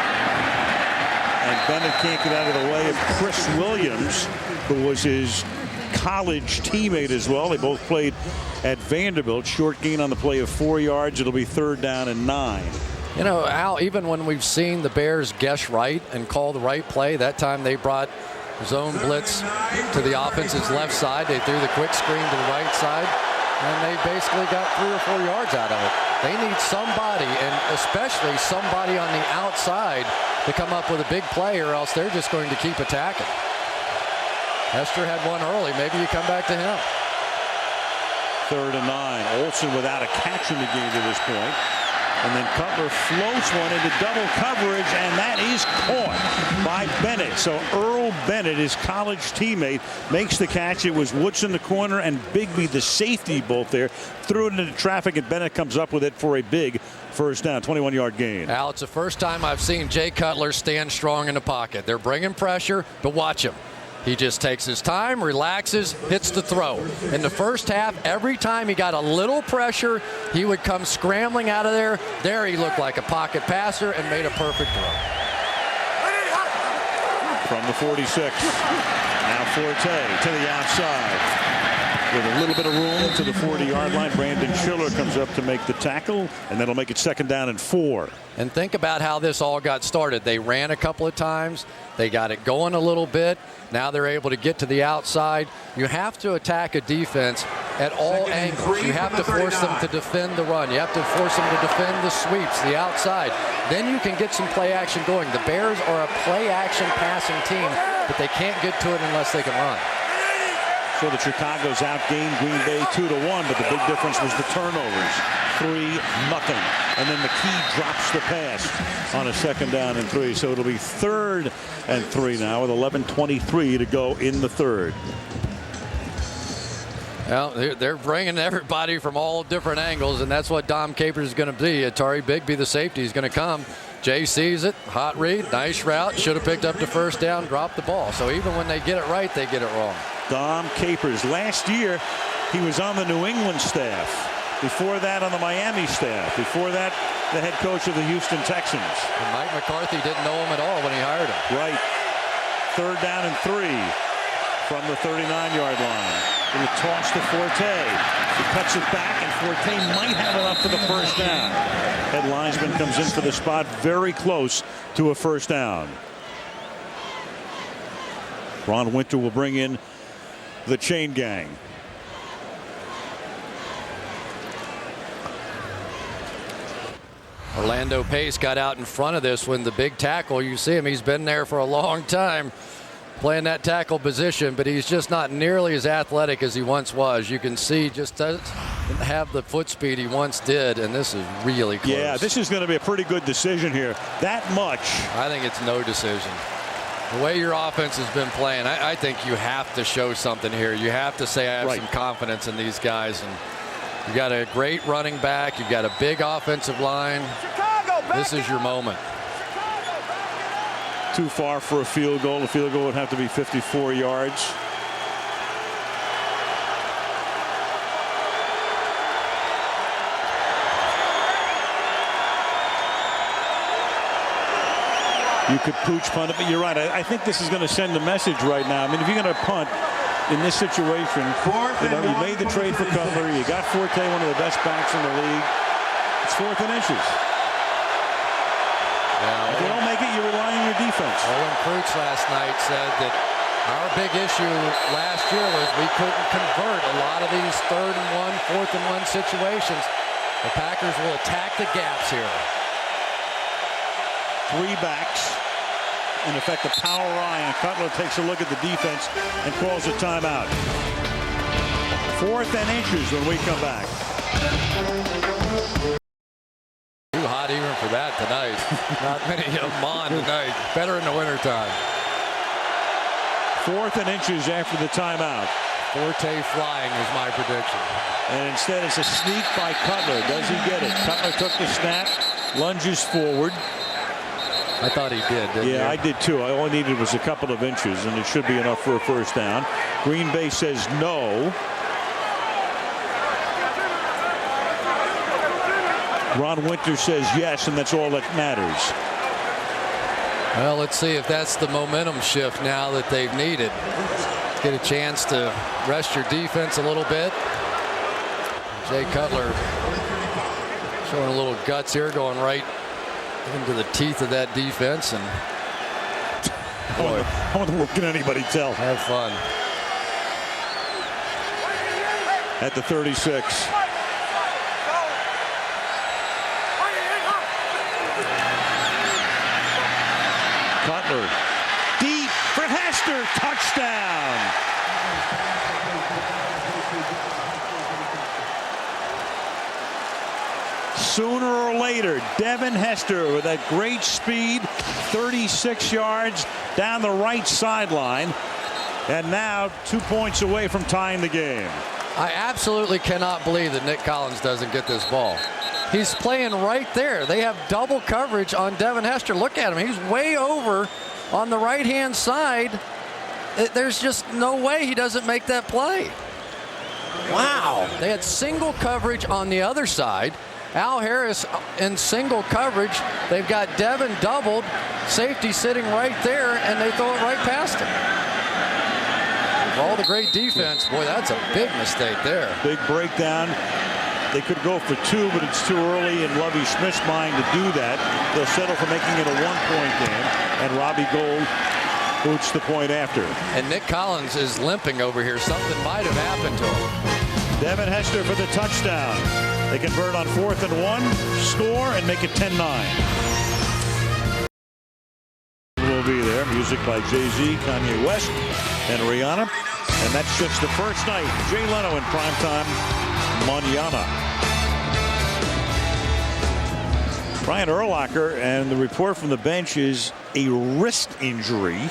And Bennett can't get out of the way of Chris Williams, who was his college teammate as well. They both played at Vanderbilt. Short gain on the play of 4 yards. It'll be 3rd down and 9. You know, Al, even when we've seen the Bears guess right and call the right play, that time they brought zone blitz to the offense's left side. They threw the quick screen to the right side, and they basically got 3 or 4 yards out of it. They need somebody, and especially somebody on the outside, to come up with a big play, or else they're just going to keep attacking. Hester had one early. Maybe you come back to him. 3rd and 9. Olsen without a catch in the game to this point. And then Cutler floats one into double coverage, and that is caught by Bennett. So Earl Bennett, his college teammate, makes the catch. It was Woods in the corner and Bigby, the safety, both there. Threw it into traffic, and Bennett comes up with it for a big first down, 21-yard gain. Al, it's the first time I've seen Jay Cutler stand strong in the pocket. They're bringing pressure, but watch him. He just takes his time, relaxes, hits the throw. In the first half, every time he got a little pressure, he would come scrambling out of there. There he looked like a pocket passer and made a perfect throw. From the 46, now Forte to the outside. With a little bit of room to the 40-yard line, Brandon Schiller comes up to make the tackle, and that'll make it 2nd down and 4. And think about how this all got started. They ran a couple of times. They got it going a little bit. Now they're able to get to the outside. You have to attack a defense at all angles. You have to force them to defend the run. You have to force them to defend the sweeps, the outside. Then you can get some play action going. The Bears are a play action passing team, but they can't get to it unless they can run. So the Chicago's outgained Green Bay 2-1, but the big difference was the turnovers. 3-0. And then McKee drops the pass on a 2nd down and 3. So it'll be 3rd 3 now with 11:23 to go in the third. Well, they're bringing everybody from all different angles, and that's what Dom Capers is going to be. Atari Bigby, the safety, is going to come. Jay sees it. Hot read. Nice route. Should have picked up the first down, dropped the ball. So even when they get it right, they get it wrong. Dom Capers. Last year, he was on the New England staff. Before that, on the Miami staff. Before that, the head coach of the Houston Texans. And Mike McCarthy didn't know him at all when he hired him. Right. 3rd down and 3 from the 39-yard line. And a toss to Forte. He cuts it back, and Forte might have it up to the first down. Head linesman comes in for the spot, very close to a first down. Ron Winter will bring in the chain gang. Orlando Pace got out in front of this when the big tackle. You see him, he's been there for a long time playing that tackle position, but he's just not nearly as athletic as he once was. You can see just doesn't have the foot speed he once did, and this is really close. Yeah, this is going to be a pretty good decision here. That much. I think it's no decision. The way your offense has been playing, I think you have to show something here. You have to say I have some confidence in these guys. And you got a great running back. You've got a big offensive line. This is your moment. Too far for a field goal. The field goal would have to be 54 yards. You could pooch punt it, but you're right. I think this is going to send a message right now. I mean, if you're going to punt in this situation, you made the trade for Cutler. You got Forte, one of the best backs in the league. It's 4th and inches. If you don't make it, you rely on your defense. Owen Kreutz last night said that our big issue last year was we couldn't convert a lot of these 3rd and 1, 4th and 1 situations. The Packers will attack the gaps here. 3 backs. In effect, a power eye, and Cutler takes a look at the defense and calls a timeout. 4th and inches when we come back. Too hot even for that tonight. Not many of them on tonight. Better in the wintertime. 4th and inches after the timeout. Forte flying was my prediction. And instead it's a sneak by Cutler. Does he get it? Cutler took the snap, lunges forward. I thought he did, didn't you? Yeah, I did too. All I needed was a couple of inches, and it should be enough for a first down. Greenbay says no. Ron Winter says yes, and that's all that matters. Well, let's see if that's the momentum shift now that they've needed. Get a chance to rest your defense a little bit. Jay Cutler showing a little guts here, going right into the teeth of that defense. And boy, I wonder what can anybody tell. Have fun. At the 36. Cutler deep for Hester, touchdown. Sooner or later, Devin Hester with that great speed, 36 yards down the right sideline, and now 2 points away from tying the game. I absolutely cannot believe that Nick Collins doesn't get this ball. He's playing right there. They have double coverage on Devin Hester. Look at him. He's way over on the right-hand side. There's just no way he doesn't make that play. Wow. They had single coverage on the other side. Al Harris in single coverage. They've got Devin doubled. Safety sitting right there, and they throw it right past him. For all the great defense, boy, that's a big mistake there. Big breakdown. They could go for 2, but it's too early in Lovie Smith's mind to do that. They'll settle for making it a 1-point game, and Robbie Gould boots the point after. And Nick Collins is limping over here. Something might have happened to him. Devin Hester for the touchdown. They convert on 4th and 1, score, and make it 10-9. Will be there. Music by Jay-Z, Kanye West, and Rihanna. And that's just the first night. Jay Leno in primetime. Manana. Brian Urlacher, and the report from the bench is a wrist injury. And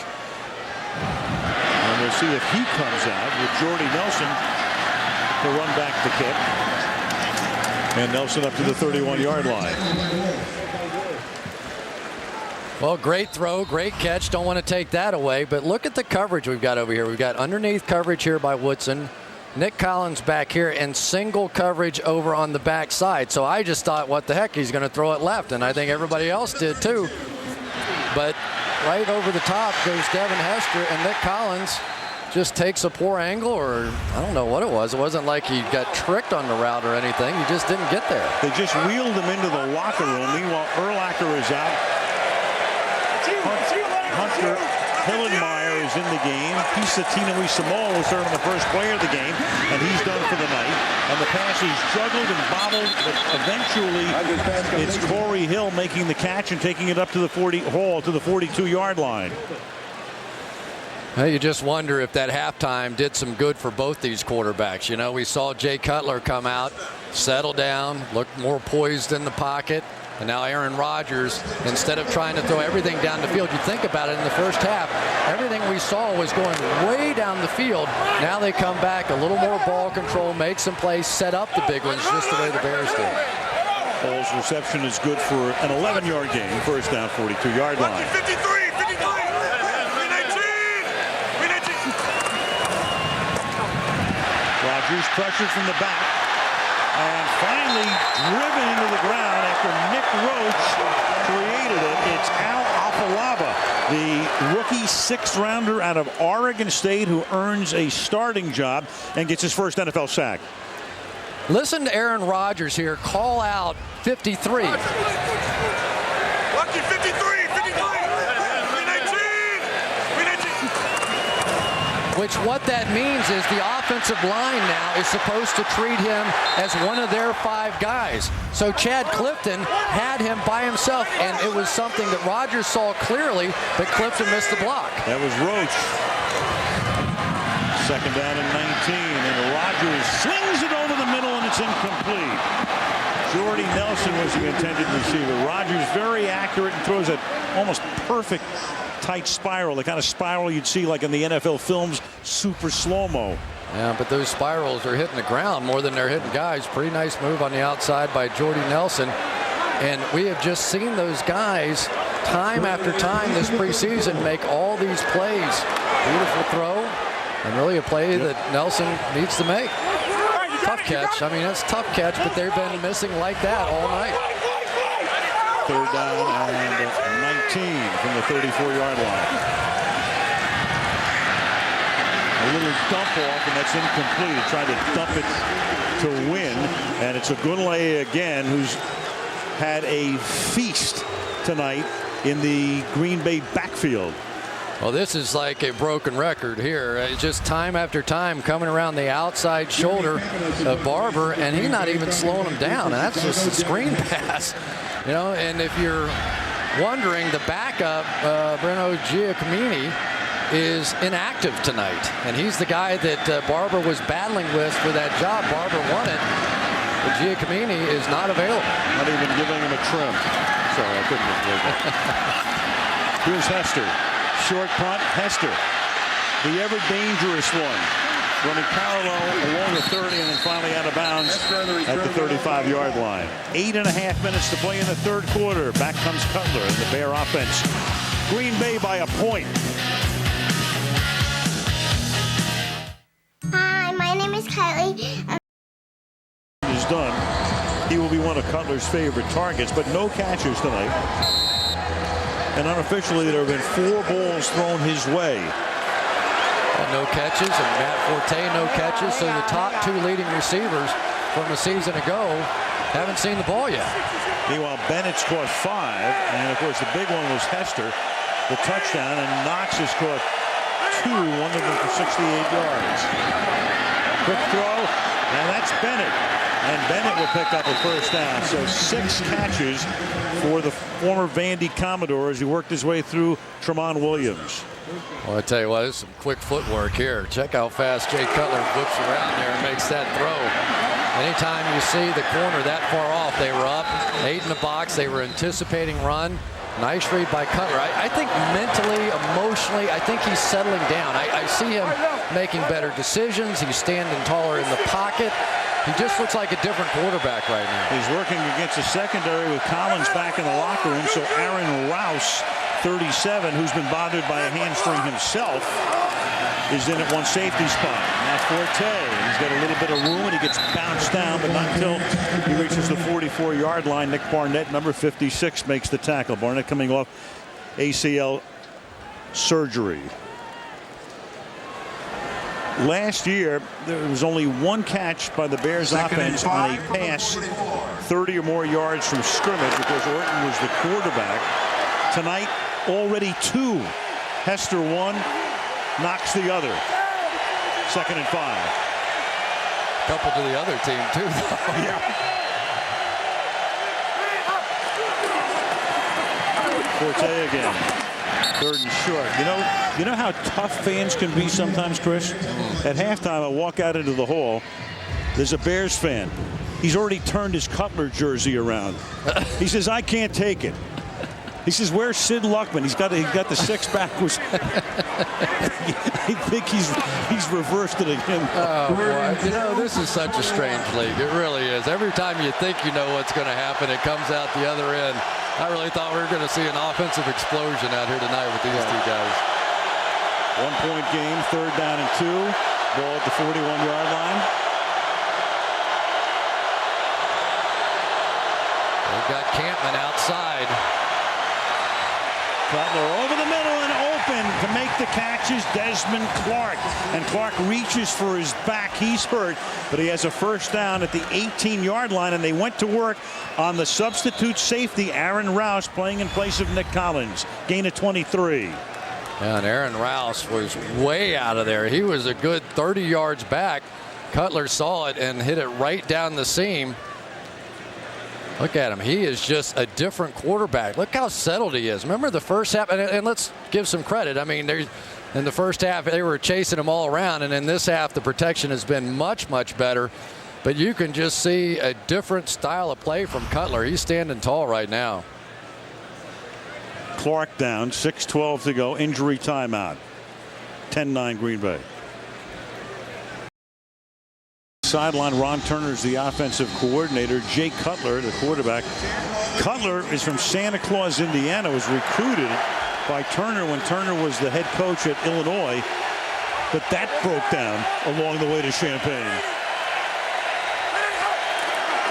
we'll see if he comes out with Jordy Nelson to run back the kick. And Nelson up to the 31-yard line. Well, great throw, great catch. Don't want to take that away. But look at the coverage we've got over here. We've got underneath coverage here by Woodson. Nick Collins back here, and single coverage over on the backside. So I just thought, what the heck, he's going to throw it left. And I think everybody else did too. But right over the top goes Devin Hester, and Nick Collins just takes a poor angle, or I don't know what it was. It wasn't like he got tricked on the route or anything. He just didn't get there. They just wheeled him into the locker room. Meanwhile, Urlacher is out. Hunter Hillenmeyer is in the game. Pisatina Samoa was certainly the first player of the game, and he's done for the night. And the pass is juggled and bobbled, but eventually it's Corey Hill making the catch and taking it up to the 42-yard line. Well, you just wonder if that halftime did some good for both these quarterbacks. You know, we saw Jay Cutler come out, settle down, look more poised in the pocket. And now Aaron Rodgers, instead of trying to throw everything down the field, you think about it in the first half, everything we saw was going way down the field. Now they come back, a little more ball control, make some plays, set up the big ones just the way the Bears did. Hall's reception is good for an 11-yard gain, first down, 42-yard line. 53. Rodgers pressured from the back and finally driven into the ground after Nick Roach created it. It's Al Afalava, the rookie sixth-rounder out of Oregon State, who earns a starting job and gets his first NFL sack. Listen to Aaron Rodgers here call out 53. Lucky 53. Which what that means is the offensive line now is supposed to treat him as one of their 5 guys. So Chad Clifton had him by himself, and it was something that Rodgers saw clearly, but Clifton missed the block. That was Roach. Second down and 19, and Rodgers slings it over the middle, and it's incomplete. Jordy Nelson was the intended receiver. Rodgers very accurate and throws a almost perfect tight spiral, the kind of spiral you'd see like in the NFL films, super slow-mo. Yeah, but those spirals are hitting the ground more than they're hitting guys. Pretty nice move on the outside by Jordy Nelson. And we have just seen those guys time after time this preseason make all these plays. Beautiful throw, and really a play that Nelson needs to make. Tough catch. I mean, it's a tough catch, but they've been missing like that all night. Third down and 19 from the 34-yard line. A little dump off, and that's incomplete. He tried to dump it to win, and it's Ogunleye again, who's had a feast tonight in the Green Bay backfield. Well, this is like a broken record here. It's just time after time coming around the outside shoulder of Barber, and he's not even slowing him down. And that's just a screen pass. You know, and if you're wondering, the backup, Bruno Giacomini, is inactive tonight. And he's the guy that Barber was battling with for that job. Barber won it, but Giacomini is not available. Not even giving him a trim. Sorry, I couldn't have played that. Here's Hester. Short punt, Hester. The ever dangerous one. Running parallel along the 30 and then finally out of bounds at the 35-yard line. 8.5 minutes to play in the third quarter. Back comes Cutler and the Bear offense. Green Bay by a point. Hi, my name is Kylie. Is done. He will be one of Cutler's favorite targets, but no catches tonight. And unofficially, there have been 4 balls thrown his way. No catches, and Matt Forte no catches. So the top 2 leading receivers from a season ago haven't seen the ball yet. Meanwhile, Bennett's caught 5, and of course the big one was Hester, the touchdown, and Knox has caught 2, one of them for 68 yards. Quick throw, and that's Bennett. And Bennett will pick up a first down. So 6 catches for the former Vandy Commodore as he worked his way through Tremont Williams. Well, I tell you what, there's some quick footwork here. Check how fast Jay Cutler whips around there and makes that throw. Anytime you see the corner that far off, they were up 8 in the box. They were anticipating run. Nice read by Cutler. I think mentally, emotionally, I think he's settling down. I see him making better decisions. He's standing taller in the pocket. He just looks like a different quarterback right now. He's working against the secondary with Collins back in the locker room. So Aaron Rouse, 37, who's been bothered by a hamstring himself, is in at one safety spot. Now Forte, he's got a little bit of room and he gets bounced down, but not until he reaches the 44-yard line. Nick Barnett, number 56, makes the tackle. Barnett coming off ACL surgery. Last year, there was only one catch by the Bears offense on a pass 30 or more yards from scrimmage because Orton was the quarterback. Tonight, already 2. Hester 1. Knocks the other. 2nd and 5. Couple to the other team too, though. Yeah. Forte again. 3rd and short. You know how tough fans can be sometimes, Chris? At halftime, I walk out into the hall. There's a Bears fan. He's already turned his Cutler jersey around. He says, "I can't take it." He says, "Where's Sid Luckman? He's got the 6 backwards." I think he's reversed it again. Oh, boy. You know, this is such a strange league. It really is. Every time you think you know what's going to happen, it comes out the other end. I really thought we were going to see an offensive explosion out here tonight with these two guys. 1-point game, 3rd down and 2. Ball at the 41-yard line. They've got Campman outside. Cutler over the middle and open to make the catch is Desmond Clark. And Clark reaches for his back. He's hurt, but he has a 1st down at the 18-yard line, and they went to work on the substitute safety, Aaron Rouse, playing in place of Nick Collins. Gain of 23. And Aaron Rouse was way out of there. He was a good 30 yards back. Cutler saw it and hit it right down the seam. Look at him. He is just a different quarterback. Look how settled he is. Remember the first half, and let's give some credit. I mean, in the first half, they were chasing him all around, and in this half, the protection has been much, much better. But you can just see a different style of play from Cutler. He's standing tall right now. Clark down, 6:12 to go. Injury timeout. 10-9 Green Bay. Sideline, Ron Turner's the offensive coordinator. Jay Cutler, the quarterback. Cutler is from Santa Claus, Indiana, was recruited by Turner when Turner was the head coach at Illinois. But that broke down along the way to Champaign.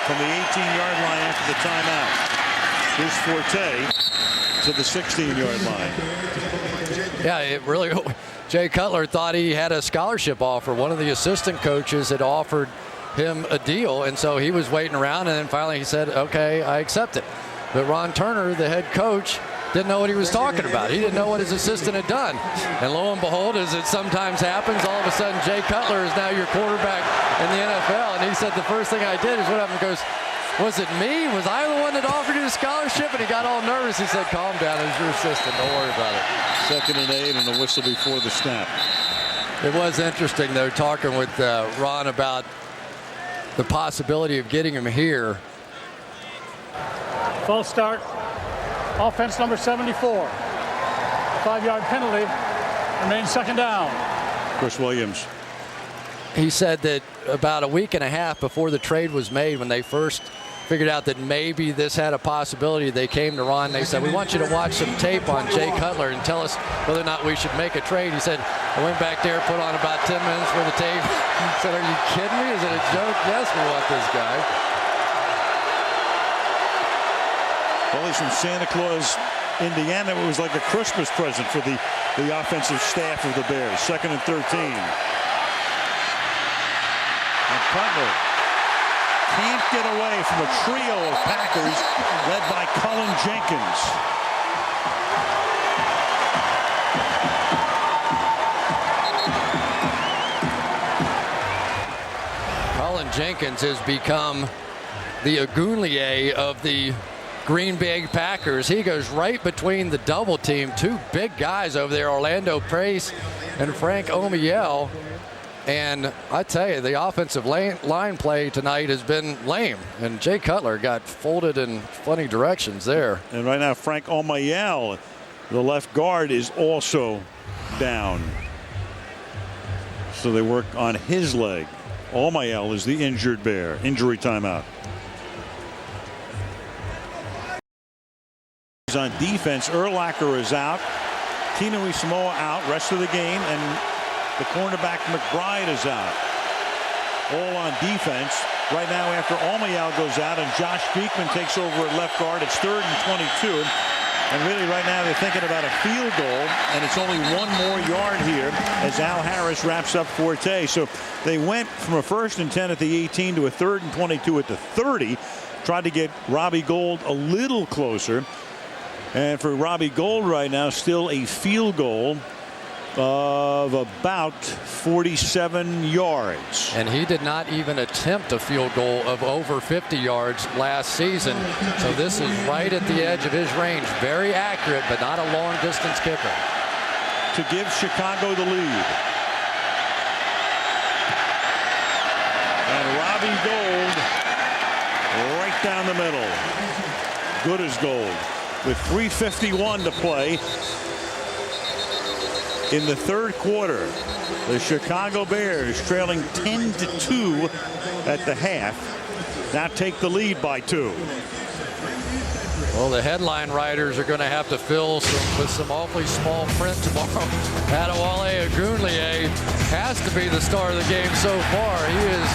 From the 18-yard line after the timeout. Here's Forte to the 16-yard line. Yeah, it really. Jay Cutler thought he had a scholarship offer. One of the assistant coaches had offered him a deal, and so he was waiting around, and then finally he said, "Okay, I accept it." But Ron Turner, the head coach, didn't know what he was talking about. He didn't know what his assistant had done. And lo and behold, as it sometimes happens, all of a sudden Jay Cutler is now your quarterback in the NFL. And he said, "The first thing I did is what happened." He goes, "Was it me? Was I the one that offered you the scholarship?" And he got all nervous. He said, "Calm down. It was your assistant. Don't worry about it." 2nd and 8 and a whistle before the snap. It was interesting, though, talking with Ron about the possibility of getting him here. False start. Offense number 74. 5-yard penalty. Remains 2nd down. Chris Williams. He said that about a week and a half before the trade was made, when they first figured out that maybe this had a possibility, they came to Ron and they said, "We want you to watch some tape on Jay Cutler and tell us whether or not we should make a trade." He said, "I went back there, put on about 10 minutes for the tape." He said, "Are you kidding me? Is it a joke? Yes, we want this guy." Well, he's from Santa Claus, Indiana. It was like a Christmas present for the offensive staff of the Bears. 2nd and 13. And Cutler can't get away from a trio of Packers led by Cullen Jenkins. Cullen Jenkins has become the Agunlier of the Green Bay Packers. He goes right between the double team. 2 big guys over there, Orlando Pace and Frank Omiel. And I tell you, the offensive line play tonight has been lame. And Jay Cutler got folded in funny directions there. And right now, Frank Omayel, the left guard, is also down. So they work on his leg. Omayel is the injured Bear. Injury timeout. On defense, Urlacher is out. Tino Isamoa out. Rest of the game. And the cornerback McBride is out. All on defense. Right now, after Omayel goes out and Josh Beekman takes over at left guard, it's 3rd and 22. And really right now they're thinking about a field goal, and it's only 1 more yard here as Al Harris wraps up Forte. So they went from a 1st and 10 at the 18 to a 3rd and 22 at the 30. Tried to get Robbie Gould a little closer. And for Robbie Gould right now, still a field goal of about 47 yards. And he did not even attempt a field goal of over 50 yards last season. So this is right at the edge of his range. Very accurate, but not a long distance kicker. To give Chicago the lead. And Robbie Gould right down the middle. Good as gold. With 3:51 to play in the 3rd quarter, the Chicago Bears trailing 10-2 at the half. Now take the lead by 2. Well, the headline writers are going to have to fill with some awfully small print tomorrow. Adewale Ogunleye has to be the star of the game so far. He is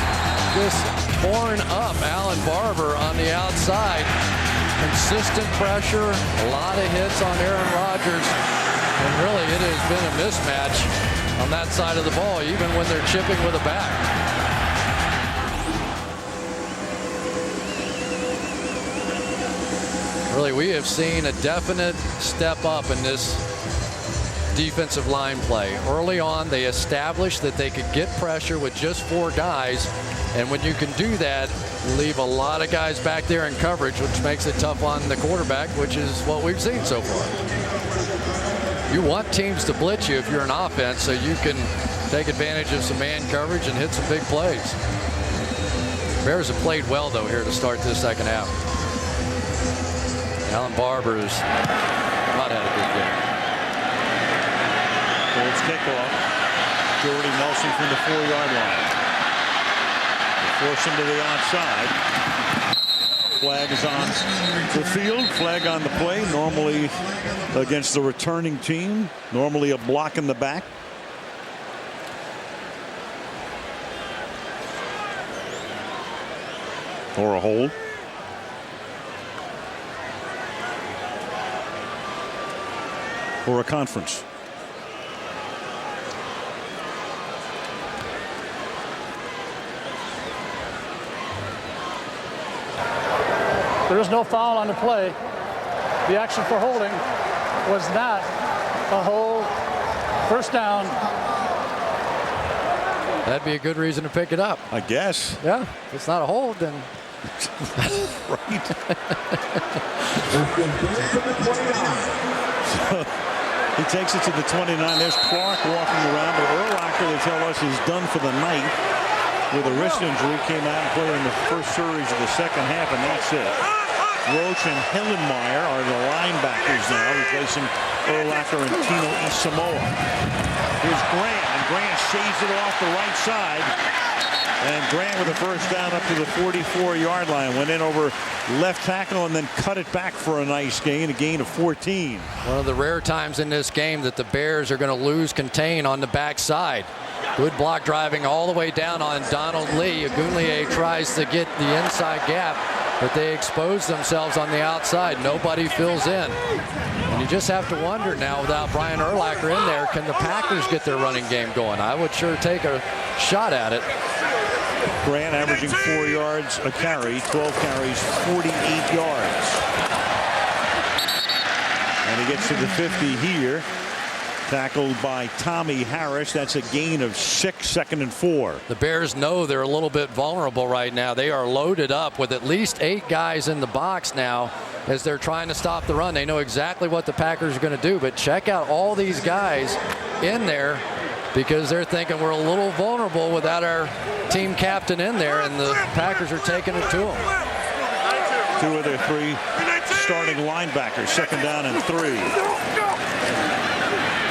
just torn up Alan Barber on the outside. Consistent pressure, a lot of hits on Aaron Rodgers. And really, it has been a mismatch on that side of the ball, even when they're chipping with a back. Really, we have seen a definite step up in this defensive line play. Early on, they established that they could get pressure with just 4 guys. And when you can do that, you leave a lot of guys back there in coverage, which makes it tough on the quarterback, which is what we've seen so far. You want teams to blitz you if you're an offense so you can take advantage of some man coverage and hit some big plays. Bears have played well, though, here to start this second half. Alan Barber has not had a good game. Colts kickoff. Jordy Nelson from the 4-yard line. They force him to the outside. Flag is on the field. Flag on the play. Normally against the returning team. Normally a block in the back. Or a hold. Or a conference. There is no foul on the play. The action for holding was not a hold. First down. That'd be a good reason to pick it up. I guess. Yeah. If it's not a hold, then. Right. So he takes it to the 29. There's Clark walking around, but Urlacher, they tell us, is done for the night with a wrist injury. Came out and played in the first series of the second half, and that's it. Roach and Hillenmeyer are the linebackers now, replacing Urlacher and Tino Isamoa. Here's Grant, and Grant shaves it off the right side. And Grant with a first down up to the 44-yard line. Went in over left tackle and then cut it back for a nice gain, a gain of 14. One of the rare times in this game that the Bears are going to lose contain on the backside. Good block driving all the way down on Donald Lee. Ogunleye tries to get the inside gap, but they expose themselves on the outside. Nobody fills in. And you just have to wonder now, without Brian Urlacher in there, can the Packers get their running game going? I would sure take a shot at it. Grant averaging 4 yards a carry, 12 carries, 48 yards. And he gets to the 50 here. Tackled by Tommy Harris. That's a gain of 6, 2nd and 4. The Bears know they're a little bit vulnerable right now. They are loaded up with at least 8 guys in the box now as they're trying to stop the run. They know exactly what the Packers are going to do, but check out all these guys in there because they're thinking we're a little vulnerable without our team captain in there, and the Packers are taking it to them. 2 of their 3 starting linebackers, 2nd down and 3.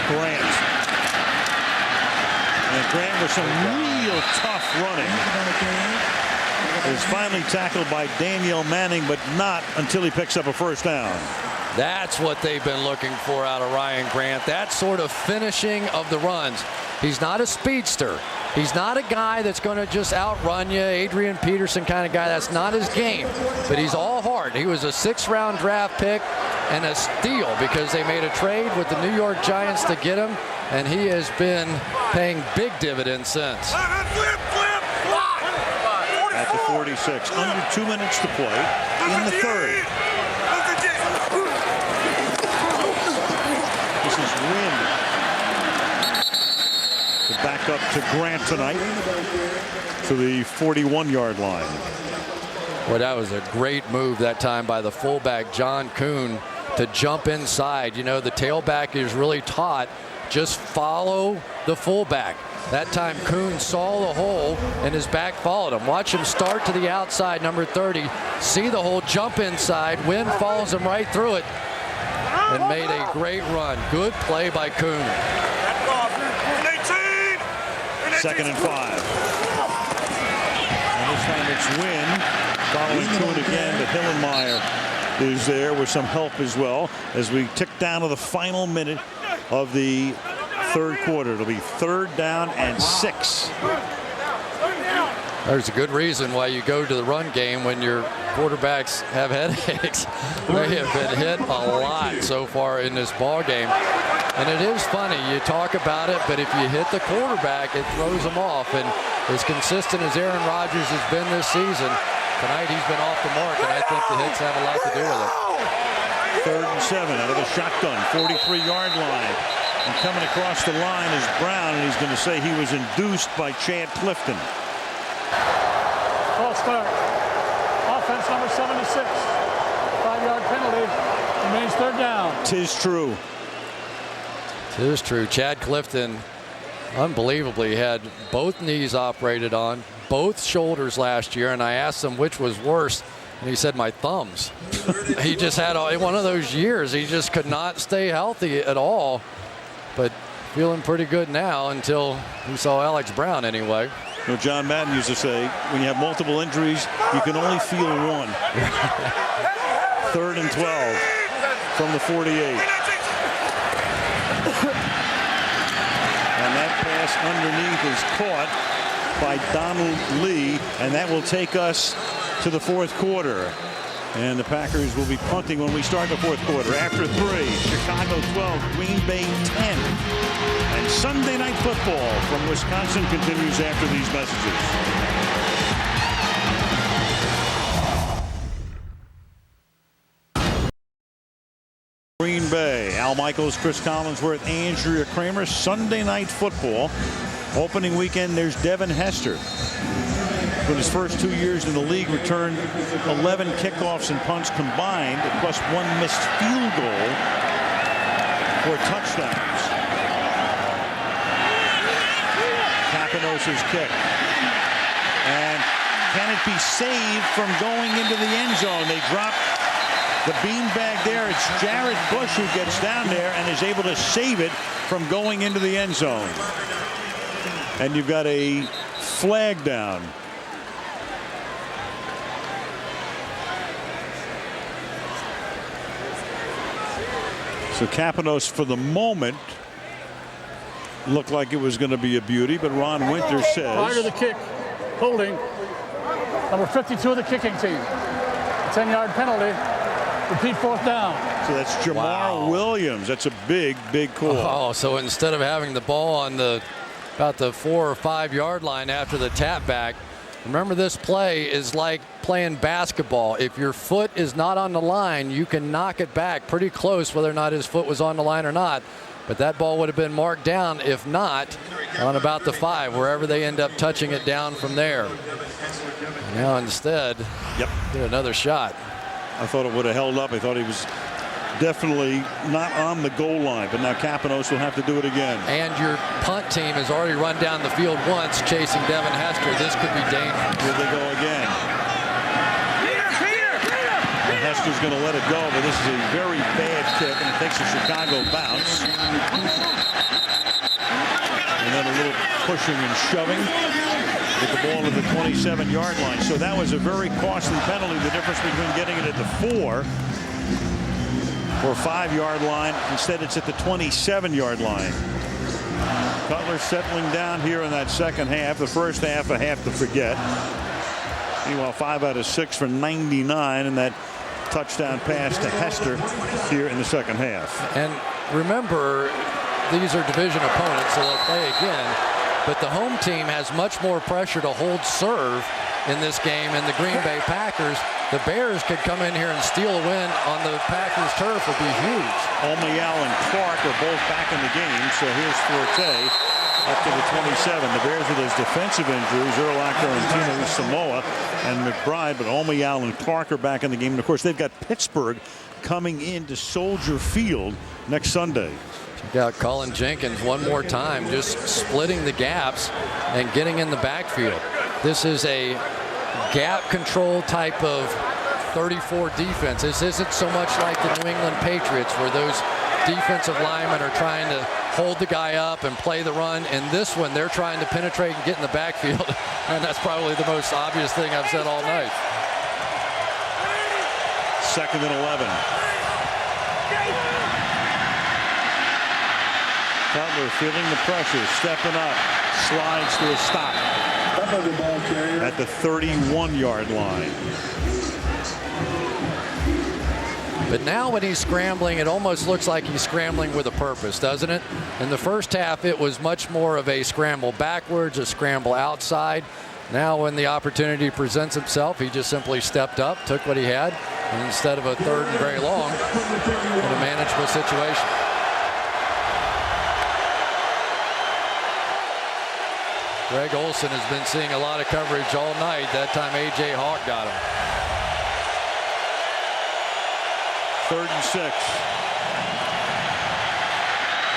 Grant. And Grant with some real tough running is finally tackled by Daniel Manning, but not until he picks up a 1st down. That's what they've been looking for out of Ryan Grant. That sort of finishing of the runs. He's not a speedster. He's not a guy that's going to just outrun you, Adrian Peterson kind of guy. That's not his game. But he's all heart. He was a 6th-round draft pick and a steal because they made a trade with the New York Giants to get him, and he has been paying big dividends since. At the 46, under 2 minutes to play in the 3rd. This is Wynn. The back up to Grant tonight to the 41-yard line. Well, that was a great move that time by the fullback, John Kuhn, to jump inside. You know, the tailback is really taught, just follow the fullback. That time Kuhn saw the hole and his back followed him. Watch him start to the outside, number 30, see the hole, jump inside. Wynn follows him right through it and made a great run. Good play by Kuhn. 2nd and 5. And this time it's Wynn following Kuhn again, but Hillenmeyer is there with some help as well as we tick down to the final minute of the 3rd quarter. It'll be 3rd down and 6. There's a good reason why you go to the run game when your quarterbacks have headaches. They have been hit a lot so far in this ball game. And it is funny, you talk about it, but if you hit the quarterback, it throws them off. And as consistent as Aaron Rodgers has been this season, tonight he's been off the mark, and I think the hits have a lot to do with it. 3rd and 7 out of the shotgun, 43-yard line. And coming across the line is Brown, and he's going to say he was induced by Chad Clifton. False start. Offense number 76. 5-yard penalty. Remains 3rd down. Tis true. Tis true. Chad Clifton unbelievably had both knees operated on, both shoulders last year, and I asked him which was worse, and he said my thumbs. He just had one of those years. He just could not stay healthy at all, but feeling pretty good now until we saw Alex Brown anyway. You know, John Madden used to say, when you have multiple injuries, you can only feel one. 3rd and 12 from the 48. And that pass underneath is caught by Donald Lee, and that will take us to the 4th quarter. And the Packers will be punting when we start the 4th quarter. After 3, Chicago 12, Green Bay 10. And Sunday Night Football from Wisconsin continues after these messages. Green Bay, Al Michaels, Chris Collinsworth, Andrea Kramer. Sunday Night Football. Opening weekend, there's Devin Hester. In his first 2 years in the league, returned 11 kickoffs and punts combined, plus 1 missed field goal for touchdowns. Capanos's kick. And can it be saved from going into the end zone? They drop the beanbag there. It's Jarrett Bush who gets down there and is able to save it from going into the end zone. And you've got a flag down. So Capanos, for the moment, looked like it was going to be a beauty, but Ron Winter says... Prior to the kick, holding, number 52 of the kicking team. A 10-yard penalty. Repeat 4th down. So that's Jamar Williams. That's a big, big call. Oh, so instead of having the ball on about the 4 or 5 yard line after the tap back, remember this play is like playing basketball. If your foot is not on the line, you can knock it back pretty close, whether or not his foot was on the line or not. But that ball would have been marked down, if not, on about the 5, wherever they end up touching it down from there. Now instead, get another shot. I thought it would have held up. I thought he was definitely not on the goal line, but now Kapanos will have to do it again. And your punt team has already run down the field once chasing Devin Hester. This could be dangerous. Here they go again. And Hester's going to let it go, but this is a very bad kick, and it takes a Chicago bounce. And then a little pushing and shoving. Get the ball to the 27-yard line. So that was a very costly penalty. The difference between getting it at the 4 or 5-yard line. Instead, it's at the 27-yard line. Cutler settling down here in that second half. The first half, a half to forget. Meanwhile, 5 out of 6 for 99, and that touchdown pass to Hester here in the second half. And remember, these are division opponents, so they'll play again. But the home team has much more pressure to hold serve in this game, and the Green Bay Packers, the Bears could come in here and steal a win on the Packers turf would be huge. Omial and Clark are both back in the game, so here's Forte up to the 27. The Bears with those defensive injuries, Urlacher and Tino Samoa and McBride, but Omial and Clark are back in the game. And of course, they've got Pittsburgh coming into Soldier Field next Sunday. Check out Colin Jenkins one more time, just splitting the gaps and getting in the backfield. This is a gap control type of 34 defense. This isn't so much like the New England Patriots where those defensive linemen are trying to hold the guy up and play the run. In this one, they're trying to penetrate and get in the backfield. And that's probably the most obvious thing I've said all night. 2nd and 11. Cutler feeling the pressure, stepping up, slides to a stop at the 31-yard line. But now when he's scrambling, it almost looks like he's scrambling with a purpose, doesn't it? In the first half, it was much more of a scramble backwards, a scramble outside. Now when the opportunity presents itself, he just simply stepped up, took what he had, and instead of a 3rd and very long, in a manageable situation. Greg Olson has been seeing a lot of coverage all night. That time A.J. Hawk got him. 3rd and 6.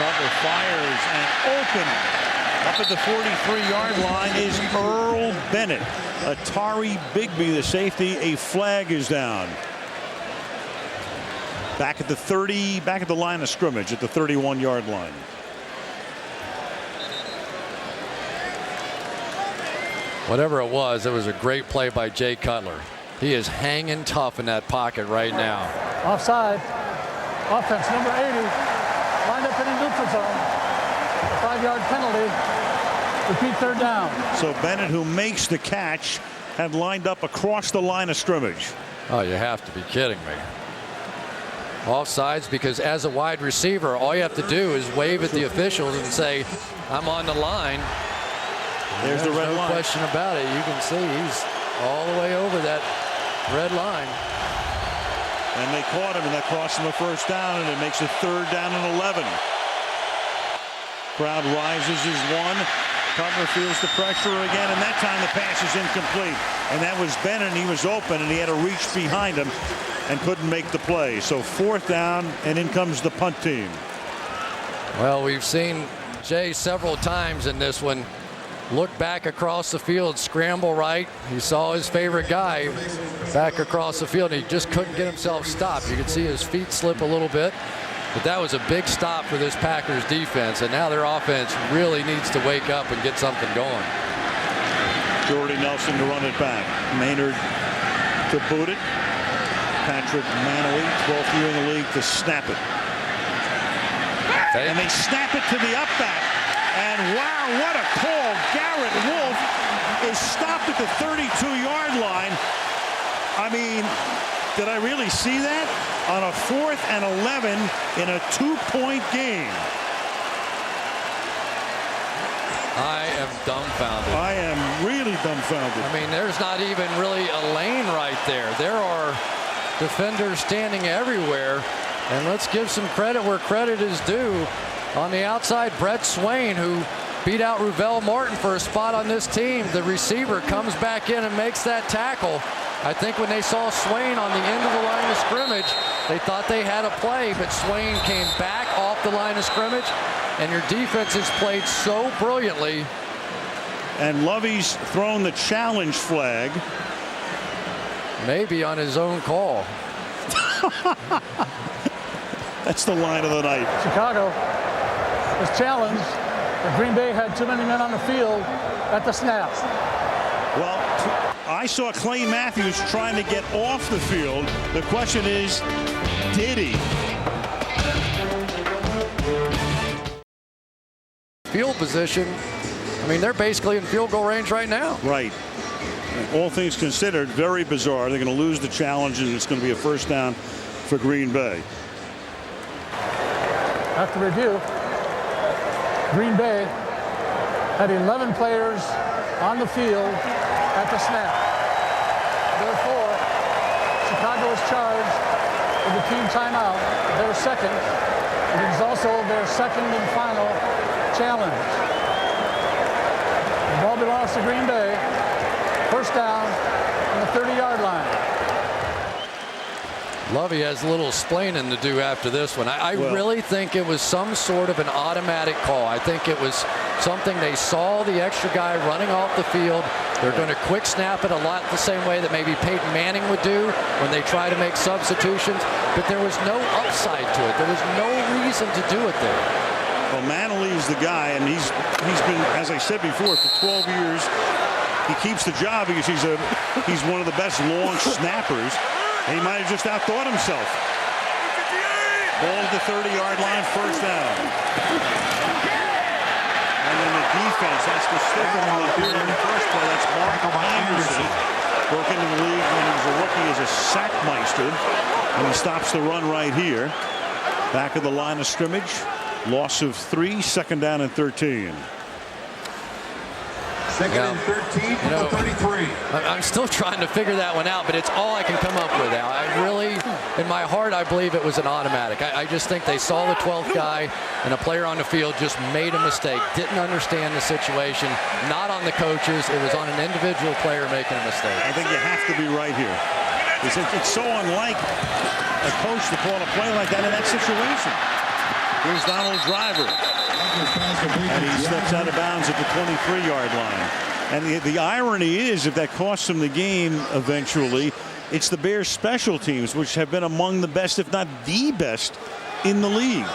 Cutler fires and open. Up at the 43-yard line is Earl Bennett. Atari Bigby, the safety. A flag is down. Back at the 30, back at the line of scrimmage at the 31-yard line. Whatever it was a great play by Jay Cutler. He is hanging tough in that pocket right now. Offside. Offense number 80. Lined up in a neutral zone. A 5-yard penalty. Repeat 3rd down. So Bennett, who makes the catch, had lined up across the line of scrimmage. Oh, you have to be kidding me. Offsides, because as a wide receiver, all you have to do is wave at the officials and say, I'm on the line. There's the red line. No question about it. You can see he's all the way over that red line. And they caught him, and that cost him a 1st down, and it makes it 3rd down and 11. Crowd rises as one. Cutler feels the pressure again, and that time the pass is incomplete. And that was Bennett, and he was open, and he had to reach behind him and couldn't make the play. So 4th down, and in comes the punt team. Well, we've seen Jay several times in this one. Look back across the field, scramble right. He saw his favorite guy back across the field. He just couldn't get himself stopped. You could see his feet slip a little bit. But that was a big stop for this Packers defense. And now their offense really needs to wake up and get something going. Jordy Nelson to run it back. Maynard to boot it. Patrick Manley, 12th year in the league, to snap it. And they snap it to the up back. And wow, what a call. Garrett Wolf is stopped at the 32-yard line. I mean, did I really see that? On a 4th and 11 in a 2-point game. I am dumbfounded. I am really dumbfounded. I mean, there's not even really a lane right there. There are defenders standing everywhere. And let's give some credit where credit is due. On the outside, Brett Swain, who beat out Ruvell Martin for a spot on this team. The receiver comes back in and makes that tackle. I think when they saw Swain on the end of the line of scrimmage, They thought they had a play, but Swain came back off the line of scrimmage, and your defense has played so brilliantly. And Lovey's thrown the challenge flag. Maybe on his own call. That's the line of the night. Chicago was challenged, but Green Bay had too many men on the field at the snap. Well, I saw Clay Matthews trying to get off the field. The question is, did he? Field position. I mean, they're basically in field goal range right now. Right. All things considered, very bizarre. They're going to lose the challenge, and it's going to be a first down for Green Bay. After review, Green Bay had 11 players on the field at the snap. Therefore, Chicago is charged with the team timeout, their second. It is also their second and final challenge. The ball belongs to Green Bay. First down on the 30-yard line. Lovey has a little explaining to do after this one. I really think it was some sort of an automatic call. I think it was something they saw the extra guy running off the field. They're going to quick snap it a lot the same way that maybe Peyton Manning would do when they try to make substitutions. But there was no upside to it. There was no reason to do it there. Well, Manley's the guy, and he's been, as I said before, for 12 years. He keeps the job because he's one of the best long snappers. He might have just outthought himself. Ball at the 30-yard line, first down. And then the defense has to stick him on the first play. That's Mark Anderson. Broke into the league when he was a rookie as a sackmeister. And he stops the run right here. Back of the line of scrimmage. Loss of 3, second down and 13. Second and 13 from the 33. I'm still trying to figure that one out, but it's all I can come up with, Al. I really, in my heart, I believe it was an automatic. I just think they saw the 12th guy, and a player on the field just made a mistake, didn't understand the situation, not on the coaches. It was on an individual player making a mistake. I think you have to be right here. It's so unlike a coach to call a play like that in that situation. Here's Donald Driver. And he steps out of bounds at the 23-yard line. And the irony is, if that costs him the game eventually, it's the Bears' special teams, which have been among the best, if not the best, in the league.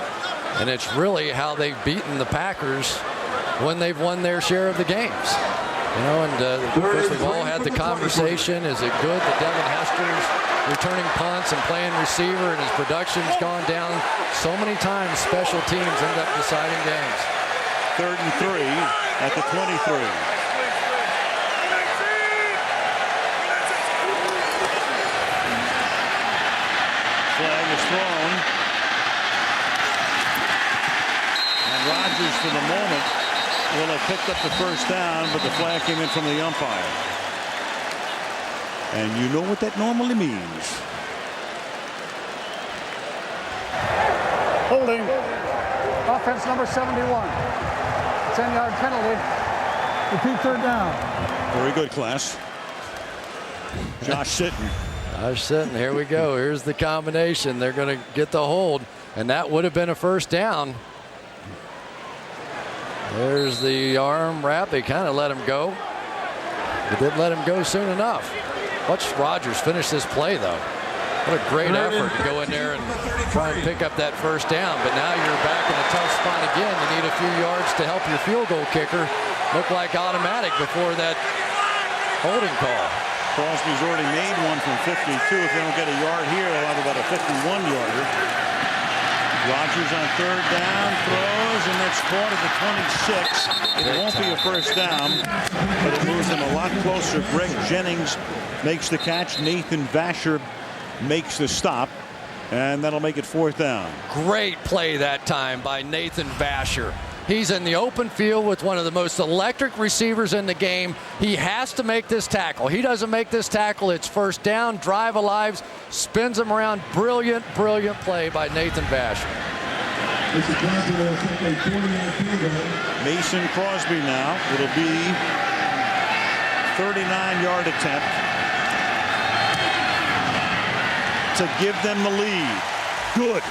And it's really how they've beaten the Packers when they've won their share of the games. You know, and of course, we've all had the conversation. Is it good that Devin Hester's returning punts and playing receiver, and his production's gone down so many times? Special teams end up deciding games. 3rd and 3 at the 23. Flag is thrown. And Rodgers, for the moment, will have picked up the first down, but the flag came in from the umpire. And you know what that normally means. Holding. Offense number 71. 10-yard penalty. Repeat third down. Very good, class. Josh Sitton. Josh Sitton, here we go. Here's the combination. They're going to get the hold, and that would have been a first down. There's the arm wrap. They kind of let him go. They didn't let him go soon enough. Watch Rodgers finish this play, though. What a great effort to go in there and try and pick up that first down. But now you're back in a tough spot again. You need a few yards to help your field goal kicker. Looked like automatic before that holding call. Crosby's already made one from 52. If they don't get a yard here, they'll have about a 51-yarder. Rodgers on third down, throws, and that's caught at the 26. It won't be a first down, but it moves them a lot closer. Greg Jennings makes the catch. Nathan Vasher makes the stop, and that'll make it fourth down. Great play that time by Nathan Vasher. He's in the open field with one of the most electric receivers in the game. He has to make this tackle. He doesn't make this tackle, it's first down. Drive alive, spins him around. Brilliant, brilliant play by Nathan Vasher. Mason Crosby now. It'll be 39-yard attempt. to give them the lead. Good.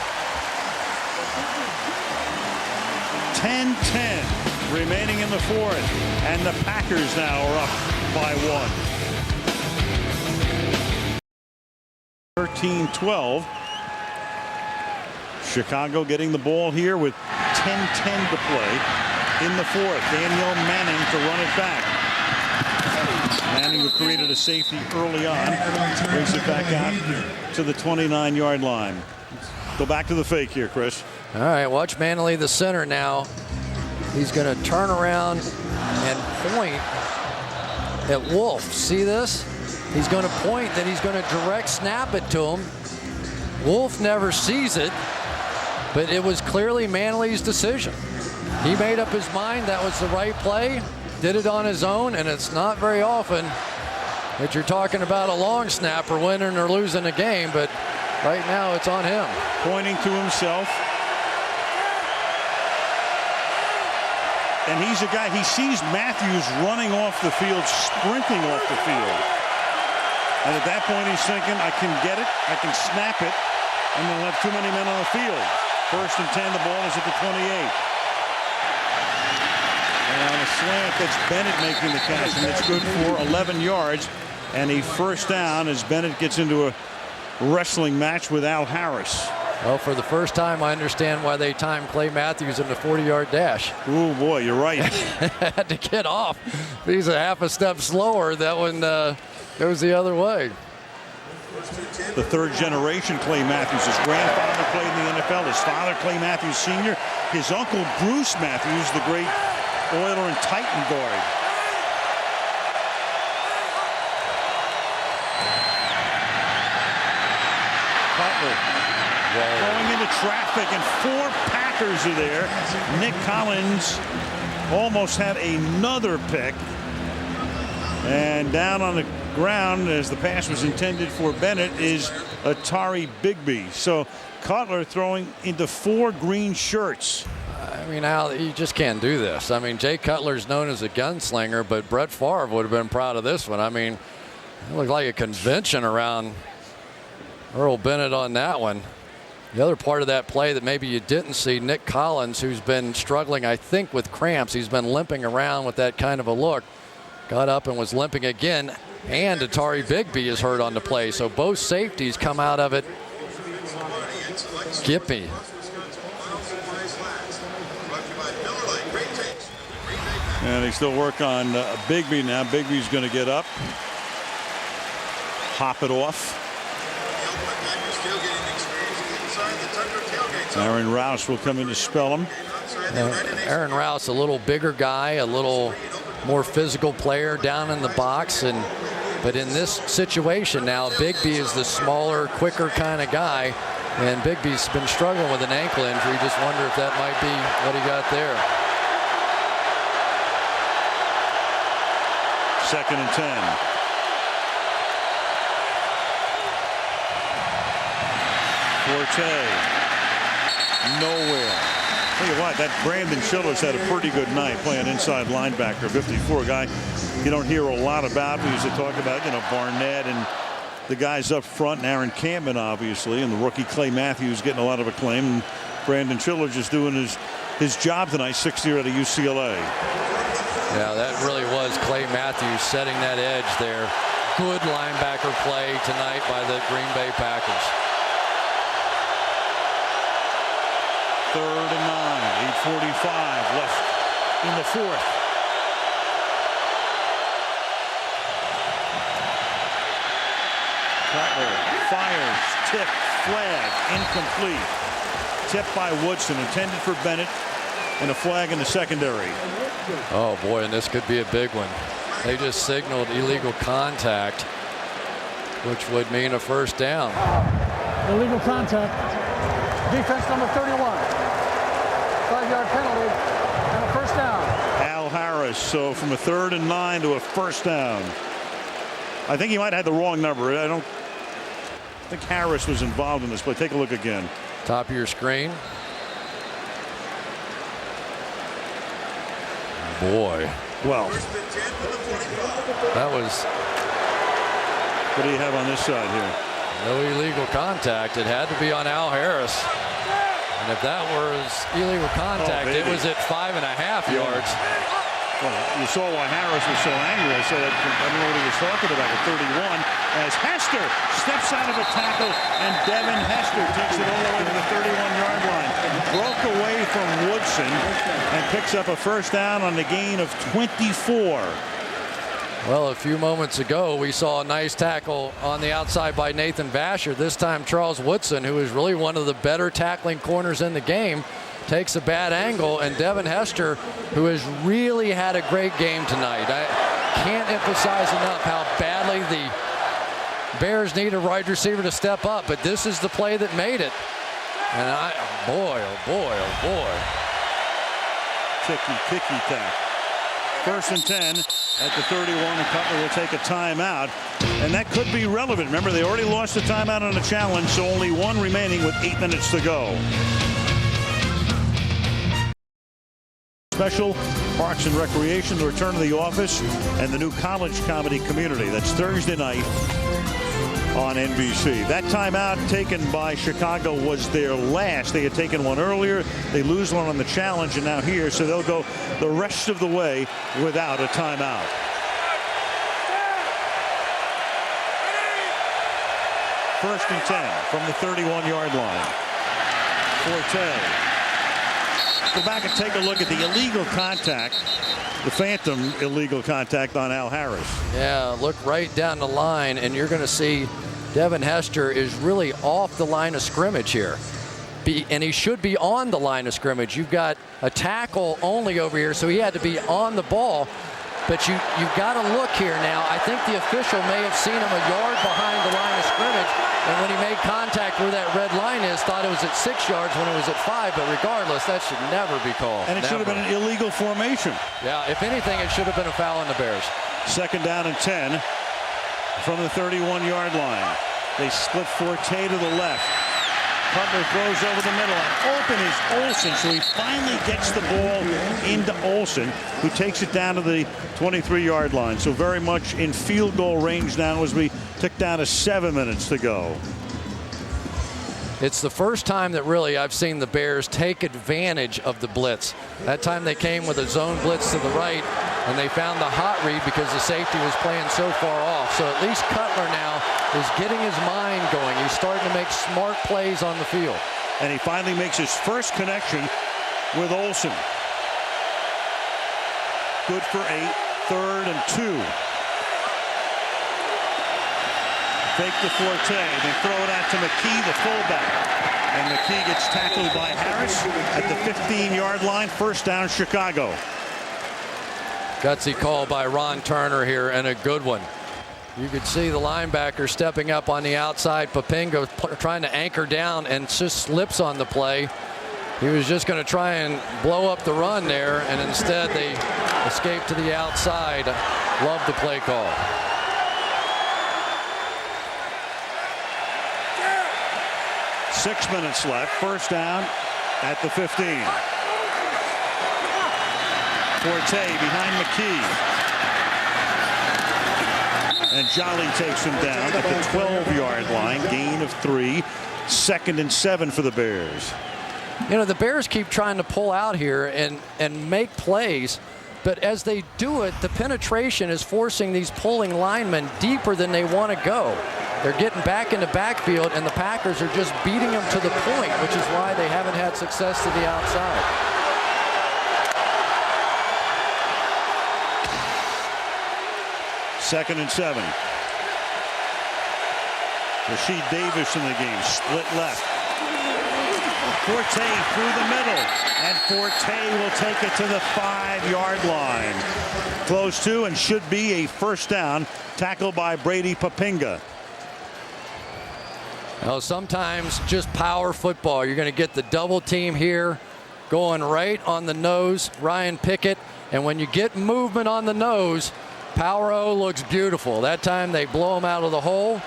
10-10 remaining in the fourth, and the Packers now are up by 1. 13-12. Chicago getting the ball here with 10-10 to play in the fourth. Daniel Manning to run it back. Manning, who created a safety early on, brings it back out to the 29-yard line. Go back to the fake here, Chris. All right, watch Manley, the center now. He's going to turn around and point at Wolf. See this? He's going to point, then he's going to direct snap it to him. Wolf never sees it, but it was clearly Manley's decision. He made up his mind that was the right play, did it on his own, and it's not very often that you're talking about a long snapper winning or losing a game, but right now it's on him. Pointing to himself. And he's a guy, he sees Matthews running off the field, sprinting off the field. And at that point, he's thinking, I can get it, I can snap it, and they'll have too many men on the field. 1st and 10, the ball is at the 28. And on a slant, that's Bennett making the catch, and it's good for 11 yards. And a first down as Bennett gets into a wrestling match with Al Harris. Well, for the first time, I understand why they timed Clay Matthews in the 40-yard dash. Oh, boy, you're right. Had to get off. He's a half a step slower. That one goes the other way. The third generation Clay Matthews. His grandfather played in the NFL. His father, Clay Matthews Sr. His uncle, Bruce Matthews, the great Oiler and Titan guard. Cutler going into traffic, and 4 Packers are there. Nick Collins almost had another pick. And down on the ground, as the pass was intended for Bennett, is Atari Bigby. So Cutler throwing into 4 green shirts. I mean, Al, you just can't do this. I mean, Jay Cutler's known as a gunslinger, but Brett Favre would have been proud of this one. I mean, it looked like a convention around Earl Bennett on that one. The other part of that play that maybe you didn't see, Nick Collins, who's been struggling, I think, with cramps. He's been limping around with that kind of a look. Got up and was limping again, and Atari Bigby is hurt on the play. So both safeties come out of it gippy. And they still work on Bigby now. Bigby's going to get up, hop it off. Aaron Rouse will come in to spell him. Aaron Rouse, a little bigger guy, a little more physical player down in the box, but in this situation now, Bigby is the smaller, quicker kind of guy, and Bigby's been struggling with an ankle injury. Just wonder if that might be what he got there. 2nd and 10. Forte. Nowhere. Tell you what, that Brandon Schiller's had a pretty good night playing inside linebacker, 54 guy you don't hear a lot about. We used to talk about, Barnett and the guys up front, and Aaron Campbell, obviously, and the rookie Clay Matthews getting a lot of acclaim. And Brandon Schiller just doing his job tonight, 6th year out of UCLA. Yeah, that really was Clay Matthews setting that edge there. Good linebacker play tonight by the Green Bay Packers. 3rd and 9, 8:45 left in the fourth. Cutler fires, tip, flag, incomplete. Tipped by Woodson, intended for Bennett, and a flag in the secondary. Oh boy, and this could be a big one. They just signaled illegal contact, which would mean a first down. Illegal contact. Defense number 31. 5-yard penalty and a first down. Al Harris, so from a 3rd and 9 to a first down. I think he might have had the wrong number. I don't think Harris was involved in this play. Take a look again. Top of your screen. Boy. Well, that was. What do you have on this side here? No illegal contact. It had to be on Al Harris. And if that was illegal contact, it was at 5.5 yards. Well, you saw why Harris was so angry. I said, I don't know what he was talking about at 31. As Hester steps out of a tackle, and Devin Hester takes it all the way to the 31-yard line. Broke away from Woodson and picks up a first down on the gain of 24. Well, a few moments ago, we saw a nice tackle on the outside by Nathan Vasher. This time, Charles Woodson, who is really one of the better tackling corners in the game, takes a bad angle, and Devin Hester, who has really had a great game tonight. I can't emphasize enough how badly the Bears need a wide receiver to step up, but this is the play that made it. And boy, oh boy, oh boy. Ticky-tack. 1st and 10 at the 31, and Cutler will take a timeout. And that could be relevant. Remember, they already lost the timeout on the challenge, so only one remaining with 8 minutes to go. Special Parks and Recreation, the return to the office, and the new college comedy Community. That's Thursday night on NBC. That timeout taken by Chicago was their last. They had taken one earlier. They lose one on the challenge, and now here, so they'll go the rest of the way without a timeout. First and 10 from the 31-yard line. Forte. Go back and take a look at the illegal contact, the phantom illegal contact on Al Harris. Yeah, look right down the line, and you're going to see Devin Hester is really off the line of scrimmage here. And he should be on the line of scrimmage. You've got a tackle only over here, so he had to be on the ball. But you've got to look here now. I think the official may have seen him a yard behind the line of scrimmage, and when he made contact where that red line is, thought it was at 6 yards when it was at 5. But regardless, that should never be called. And it should have been an illegal formation. Yeah, if anything, it should have been a foul on the Bears. 2nd down and 10 from the 31-yard line. They split Forte to the left. Cutler throws over the middle, and open is Olsen, so he finally gets the ball into Olsen, who takes it down to the 23-yard line. So very much in field goal range now as we tick down to 7 minutes to go. It's the first time that really I've seen the Bears take advantage of the blitz. That time they came with a zone blitz to the right, and they found the hot read because the safety was playing so far off. So at least Cutler now is getting his mind going. He's starting to make smart plays on the field. And he finally makes his first connection with Olsen. Good for 8, 3rd and 2. Fake to Forte, then throw it out to McKee, the fullback. And McKee gets tackled by Harris at the 15-yard line. First down, Chicago. Gutsy call by Ron Turner here, and a good one. You could see the linebacker stepping up on the outside. Papinga trying to anchor down and just slips on the play. He was just going to try and blow up the run there, and instead they escape to the outside. Love the play call. Six minutes left. First down at the 15. Forte behind McKee. And Jolly takes him down at the 12-yard line. Gain of 3. 2nd and 7 for the Bears. You know, the Bears keep trying to pull out here and make plays. But as they do it, the penetration is forcing these pulling linemen deeper than they want to go. They're getting back in the backfield, and the Packers are just beating them to the point, which is why they haven't had success to the outside. Second and 7. Rasheed Davis in the game. Split left. Forte through the middle. And Forte will take it to the 5-yard line. Close to and should be a first down. Tackled by Brady Papinga. Now, sometimes just power football. You're going to get the double team here going right on the nose, Ryan Pickett. And when you get movement on the nose, Power O looks beautiful. That time they blow him out of the hole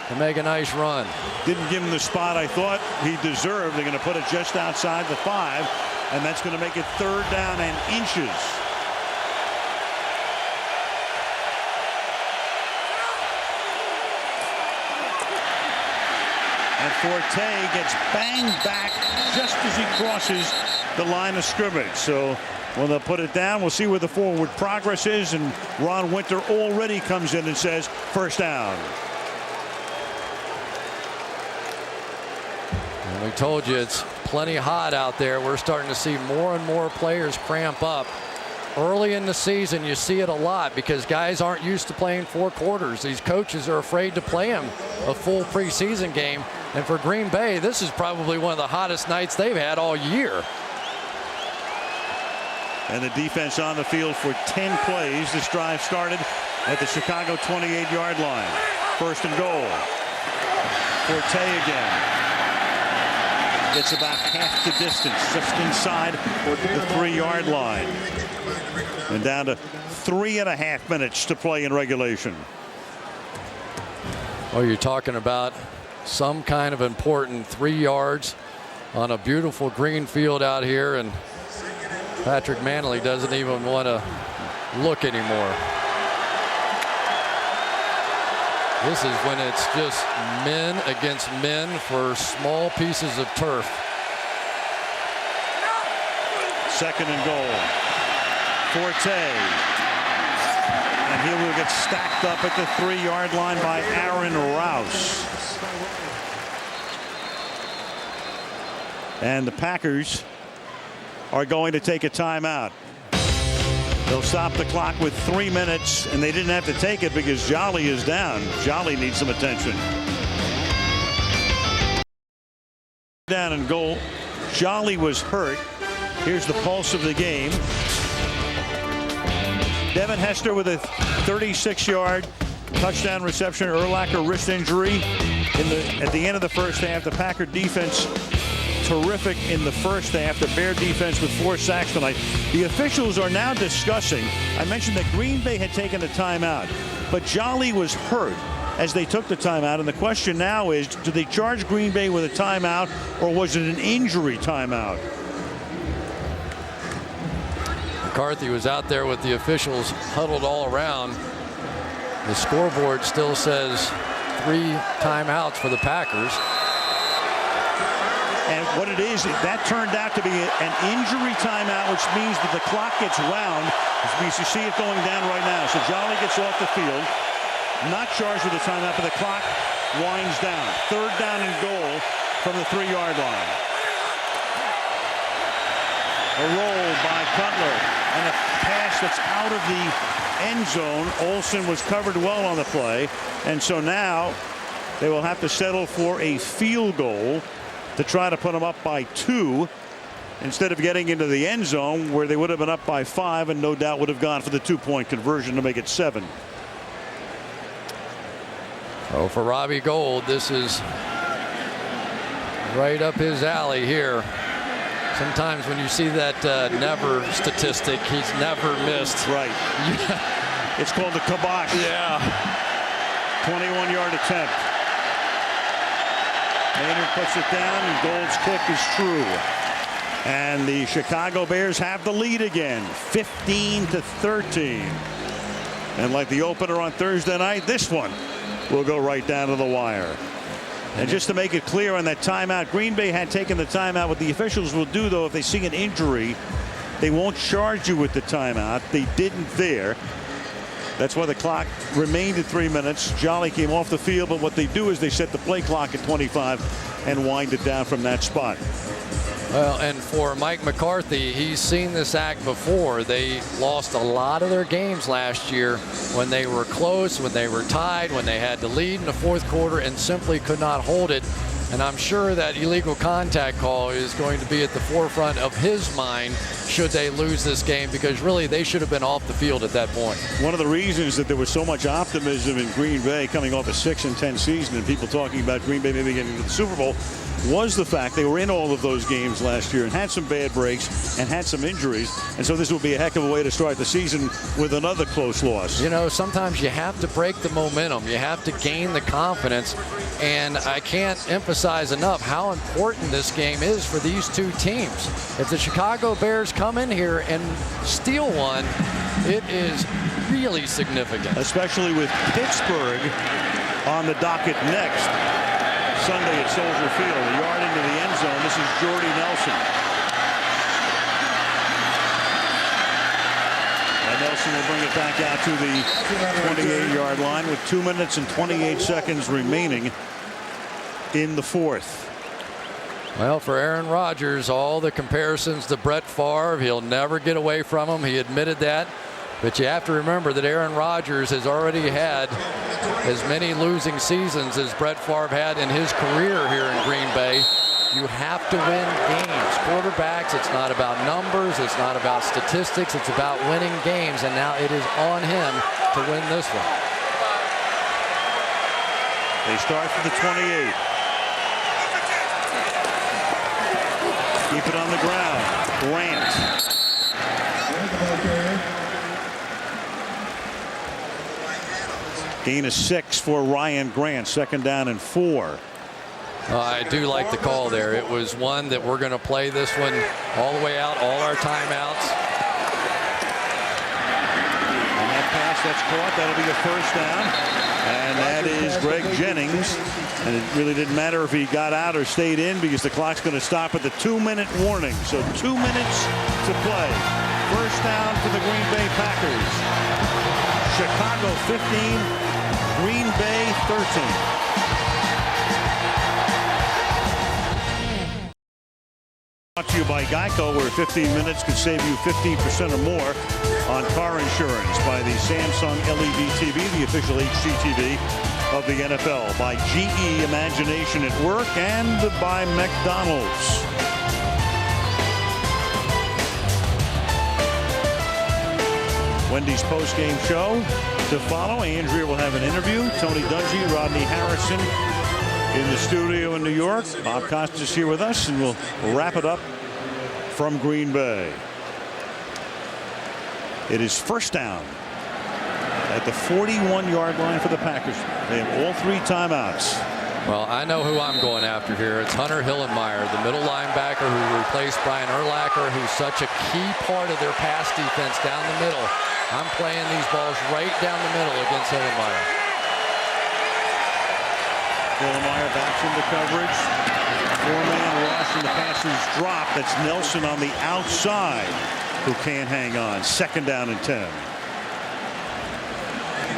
and make a nice run. Didn't give him the spot I thought he deserved. They're going to put it just outside the 5, and that's going to make it 3rd down and inches. Forte gets banged back just as he crosses the line of scrimmage. So when they'll put it down, we'll see where the forward progress is. And Ron Winter already comes in and says first down. And we told you it's plenty hot out there. We're starting to see more and more players cramp up. Early in the season, you see it a lot because guys aren't used to playing 4 quarters. These coaches are afraid to play them a full preseason game. And for Green Bay, this is probably one of the hottest nights they've had all year. And the defense on the field for 10 plays. This drive started at the Chicago 28-yard line. First and goal. Forte again. Gets about half the distance, just inside the 3-yard line. And down to 3.5 minutes to play in regulation. Oh, you're talking about some kind of important 3 yards on a beautiful green field out here, and Patrick Manley doesn't even want to look anymore. This is when it's just men against men for small pieces of turf. Second and goal. Forte. And he will get stacked up at the 3-yard line by Aaron Rouse. And the Packers are going to take a timeout. They'll stop the clock with 3 minutes, and they didn't have to take it because Jolly is down. Jolly needs some attention. Down and goal. Jolly was hurt. Here's the pulse of the game. Devin Hester with a 36-yard touchdown reception. Urlacher wrist injury at the end of the first half. The Packer defense terrific in the first half. The Bear defense with 4 sacks tonight. The officials are now discussing. I mentioned that Green Bay had taken a timeout, but Jolly was hurt as they took the timeout. And the question now is, do they charge Green Bay with a timeout, or was it an injury timeout? McCarthy was out there with the officials huddled all around. The scoreboard still says 3 timeouts for the Packers. And what it is, that turned out to be an injury timeout, which means that the clock gets wound. You see it going down right now. So Jolly gets off the field, not charged with a timeout, but the clock winds down. Third down and goal from the 3-yard line. A roll by Cutler and a pass that's out of the end zone. Olsen was covered well on the play, and so now they will have to settle for a field goal to try to put them up by 2 instead of getting into the end zone where they would have been up by 5 and no doubt would have gone for the 2-point conversion to make it 7. Oh, for Robbie Gould, this is right up his alley here. Sometimes when you see that never statistic, he's never missed. Right. It's called the kibosh. Yeah. 21-yard attempt. Maynard puts it down, and Gould's kick is true. And the Chicago Bears have the lead again, 15-13. And like the opener on Thursday night, this one will go right down to the wire. And just to make it clear on that timeout, Green Bay had taken the timeout. What the officials will do, though, if they see an injury, they won't charge you with the timeout. They didn't there. That's why the clock remained at 3 minutes. Jolly came off the field, but what they do is they set the play clock at 25 and wind it down from that spot. Well, and for Mike McCarthy, he's seen this act before. They lost a lot of their games last year when they were close, when they were tied, when they had to lead in the fourth quarter and simply could not hold it. And I'm sure that illegal contact call is going to be at the forefront of his mind should they lose this game, because really they should have been off the field at that point. One of the reasons that there was so much optimism in Green Bay coming off a 6-10 season and people talking about Green Bay maybe getting to the Super Bowl was the fact they were in all of those games last year and had some bad breaks and had some injuries. And so this will be a heck of a way to start the season with another close loss. You know, sometimes you have to break the momentum. You have to gain the confidence. And I can't emphasize enough how important this game is for these two teams. If the Chicago Bears come in here and steal one, it is really significant. Especially with Pittsburgh on the docket next. Sunday at Soldier Field. A yard into the end zone. This is Jordy Nelson. And Nelson will bring it back out to the 28-yard line with 2 minutes and 28 seconds remaining in the fourth. Well, for Aaron Rodgers, all the comparisons to Brett Favre, he'll never get away from him. He admitted that. But you have to remember that Aaron Rodgers has already had as many losing seasons as Brett Favre had in his career here in Green Bay. You have to win games. Quarterbacks, it's not about numbers, it's not about statistics, it's about winning games, and now it is on him to win this one. They start for the 28. Keep it on the ground. Grant. Gain of 6 for Ryan Grant. 2nd down and 4. I do like the call there. It was one that we're going to play this one all the way out, all our timeouts. And that pass that's caught, that'll be a 1st down. And that is Greg Jennings. And it really didn't matter if he got out or stayed in because the clock's going to stop at the 2-minute warning. So 2 minutes to play. 1st down for the Green Bay Packers. Chicago 15, Green Bay 13. Brought to you by Geico, where 15 minutes could save you 15% or more on car insurance. By the Samsung LED TV, the official HD TV of the NFL. By GE Imagination at Work, and by McDonald's. Wendy's post-game show to follow. Andrea will have an interview. Tony Dungy, Rodney Harrison in the studio in New York. Bob Costas here with us, and we'll wrap it up from Green Bay. It is 1st down at the 41-yard line for the Packers. They have all 3 timeouts. Well, I know who I'm going after here. It's Hunter Hillenmeyer, the middle linebacker who replaced Brian Urlacher, who's such a key part of their pass defense down the middle. I'm playing these balls right down the middle against Hillenmeyer. Hillenmeyer backs into coverage. 4-man rush, and the pass is dropped. That's Nelson on the outside who can't hang on. 2nd down and 10.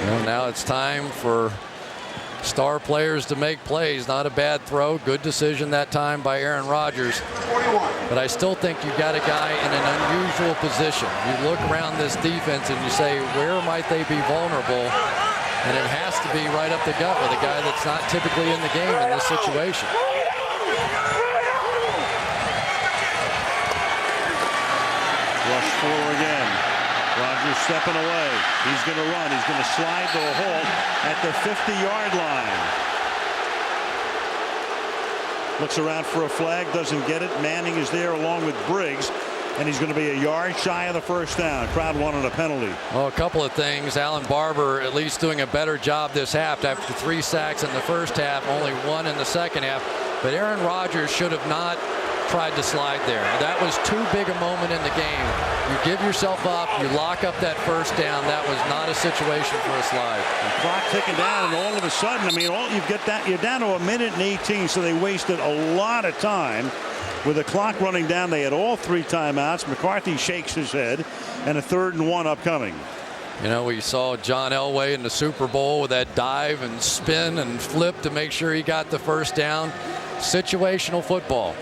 Well, now it's time for star players to make plays. Not a bad throw. Good decision that time by Aaron Rodgers. But I still think you've got a guy in an unusual position. You look around this defense and you say, where might they be vulnerable? And it has to be right up the gut with a guy that's not typically in the game in this situation. Rush 4 again. Rodgers stepping away. He's going to run. He's going to slide to a halt at the 50-yard line. Looks around for a flag. Doesn't get it. Manning is there along with Briggs. And he's going to be a yard shy of the 1st down. Crowd wanted a penalty. Well, a couple of things. Alan Barber at least doing a better job this half. After 3 sacks in the 1st half, only 1 in the 2nd half. But Aaron Rodgers should have not tried to slide there. That was too big a moment in the game. You give yourself up, you lock up that 1st down. That was not a situation for a slide. The clock ticking down, and all of a sudden, I mean, you get that, you're down to 1 minute and 18, so they wasted a lot of time. With the clock running down, they had all 3 timeouts. McCarthy shakes his head, and a 3rd and 1 upcoming. You know, we saw John Elway in the Super Bowl with that dive and spin and flip to make sure he got the 1st down. Situational football.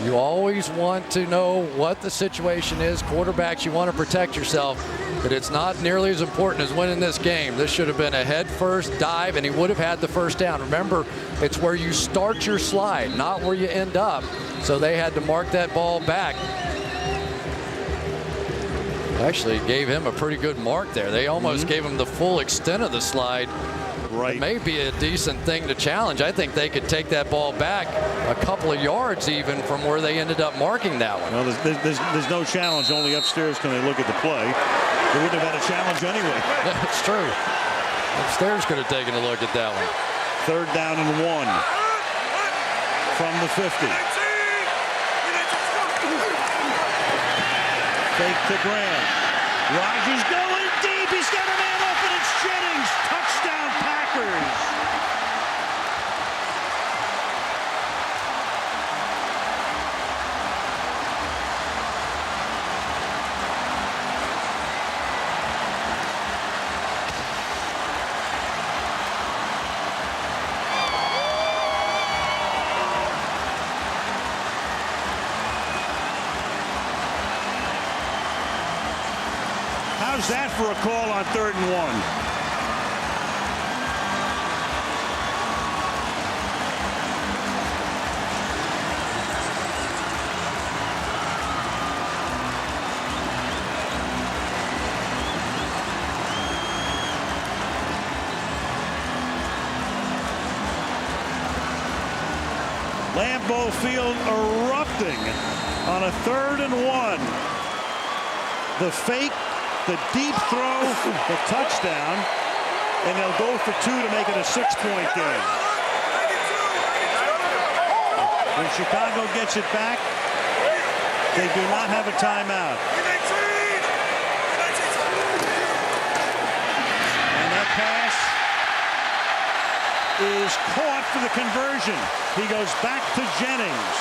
You always want to know what the situation is. Quarterbacks, you want to protect yourself, but it's not nearly as important as winning this game. This should have been a head-first dive, and he would have had the 1st down. Remember, it's where you start your slide, not where you end up. So they had to mark that ball back. Actually gave him a pretty good mark there. They almost gave him the full extent of the slide. Right. It may be a decent thing to challenge. I think they could take that ball back a couple of yards even from where they ended up marking that one. Well, there's no challenge. Only upstairs can they look at the play. They wouldn't have had a challenge anyway. That's true. Upstairs could have taken a look at that one. 3rd down and 1 from the 50. Fake to Graham. Rodgers going deep. He's got a man open. It's Jennings. Touchdown Packers. How's that for a call on 3rd and 1? Lambeau Field erupting on a 3rd and 1. The fake, the deep throw, the touchdown, and they'll go for 2 to make it a 6-point game. When Chicago gets it back, they do not have a timeout. And that pass is caught for the conversion. He goes back to Jennings.